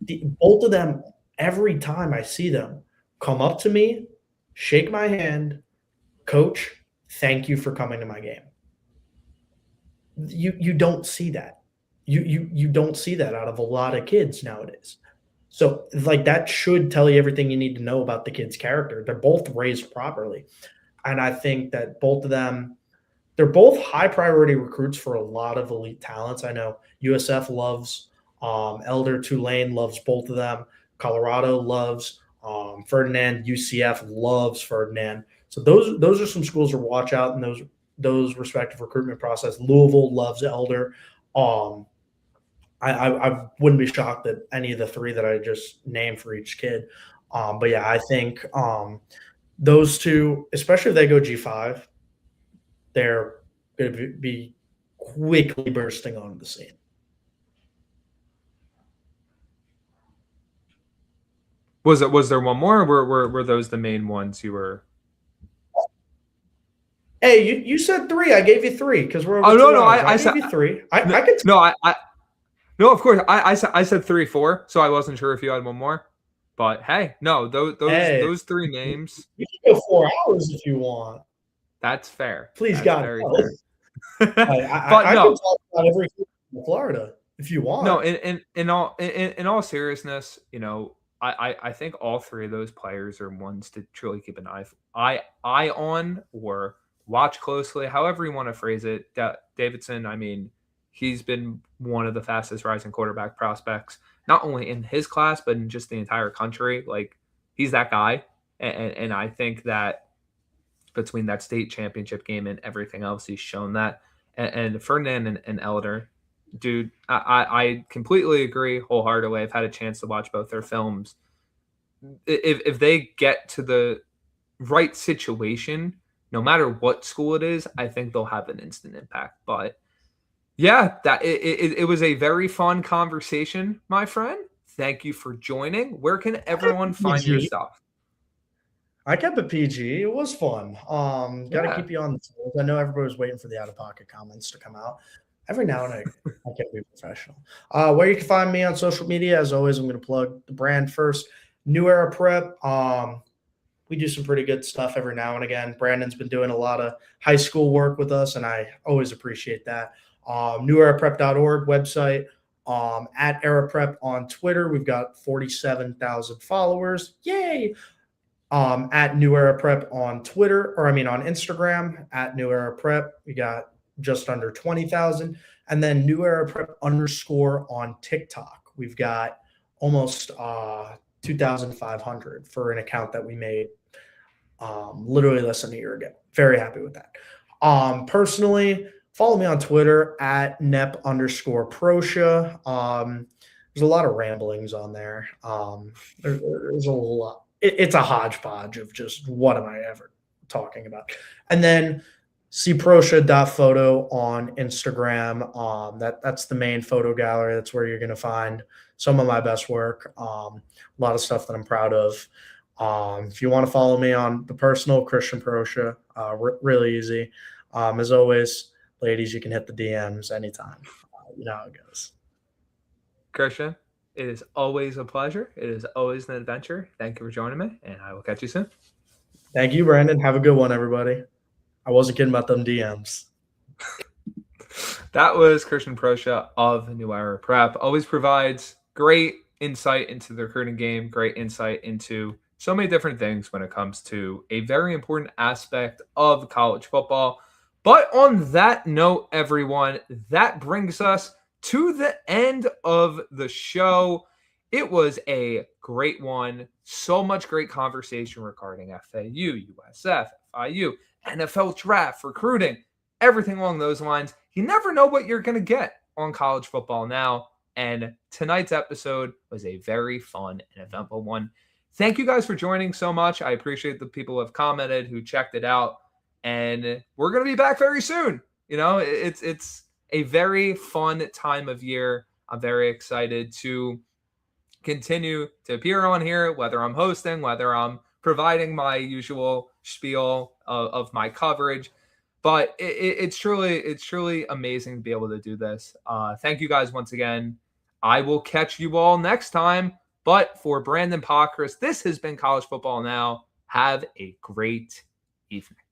of them, every time I see them, come up to me, shake my hand, coach, thank you for coming to my game. You don't see that. You don't see that out of a lot of kids nowadays. So that should tell you everything you need to know about the kid's character. They're both raised properly. And I think that both of them they're both high priority recruits for a lot of elite talents. I know USF loves Elder, Tulane loves both of them. Colorado loves Ferdinand. UCF loves Ferdinand. So those are some schools to watch out in those respective recruitment process. Louisville loves Elder. I wouldn't be shocked that any of the three that I just named for each kid. But yeah, I think those two, especially if they go G5, they're going to be quickly bursting onto the scene.
Was there one more, or were those the main ones you were?
Hey, you said three. I gave you three because we're over
no,
I
said
gave you three. I could
no, of course I said 3, 4, so I wasn't sure if you had one more. But hey, no, those three names.
You can go 4 hours if you want.
That's fair.
Please,
That's
God,
very
no.
fair.
I can talk about every team in Florida if you want.
No, in all seriousness, you know, I think all three of those players are ones to truly keep an eye on or watch closely, however you want to phrase it. Davidson, I mean, he's been one of the fastest rising quarterback prospects, not only in his class, but in just the entire country. Like, he's that guy. And I think that between that state championship game and everything else, he's shown that. And Ferdinand and Elder, dude, I completely agree wholeheartedly. I've had a chance to watch both their films. If they get to the right situation, no matter what school it is, I think they'll have an instant impact. But yeah, that it was a very fun conversation, my friend. Thank you for joining. Where can everyone find your stuff?
I kept it PG. It was fun. Got to keep you on the toes. I know everybody was waiting for the out-of-pocket comments to come out. Every now and then, I can be professional. Where you can find me on social media, as always, I'm going to plug the brand first. New Era Prep. We do some pretty good stuff every now and again. Brandon's been doing a lot of high school work with us, and I always appreciate that. NewEraPrep.org website. At Era Prep on Twitter. We've got 47,000 followers. Yay! At New Era Prep on Twitter, on Instagram, at New Era Prep. We got just under 20,000. And then New Era Prep _ on TikTok. We've got almost 2,500 for an account that we made literally less than a year ago. Very happy with that. Personally, follow me on Twitter at Nep _ Proscia. There's a lot of ramblings on there. There's a lot. It's a hodgepodge of just what am I ever talking about. And then cproscia.photo on Instagram. That's the main photo gallery. That's where you're going to find some of my best work. A lot of stuff that I'm proud of. If you want to follow me on the personal, Christian Proscia, really easy. As always, ladies, you can hit the DMs anytime. You know how it goes.
Christian, it is always a pleasure. It is always an adventure. Thank you for joining me, and I will catch you soon.
Thank you, Brandon. Have a good one, everybody. I wasn't kidding about them DMs.
That was Christian Proscia of New Era Prep. Always provides great insight into the recruiting game, great insight into so many different things when it comes to a very important aspect of college football. But on that note, everyone, that brings us to the end of the show. It was a great one. So much great conversation regarding FAU, USF, FIU, NFL draft, recruiting, everything along those lines. You never know what you're going to get on college football now. And tonight's episode was a very fun and eventful one. Thank you guys for joining so much. I appreciate the people who have commented, who checked it out. And we're going to be back very soon. You know, it's a very fun time of year. I'm very excited to continue to appear on here, whether I'm hosting, whether I'm providing my usual spiel of my coverage. But it's truly amazing to be able to do this. Thank you guys once again. I will catch you all next time. But for Brandyn Pokrass, this has been College Football Now. Have a great evening.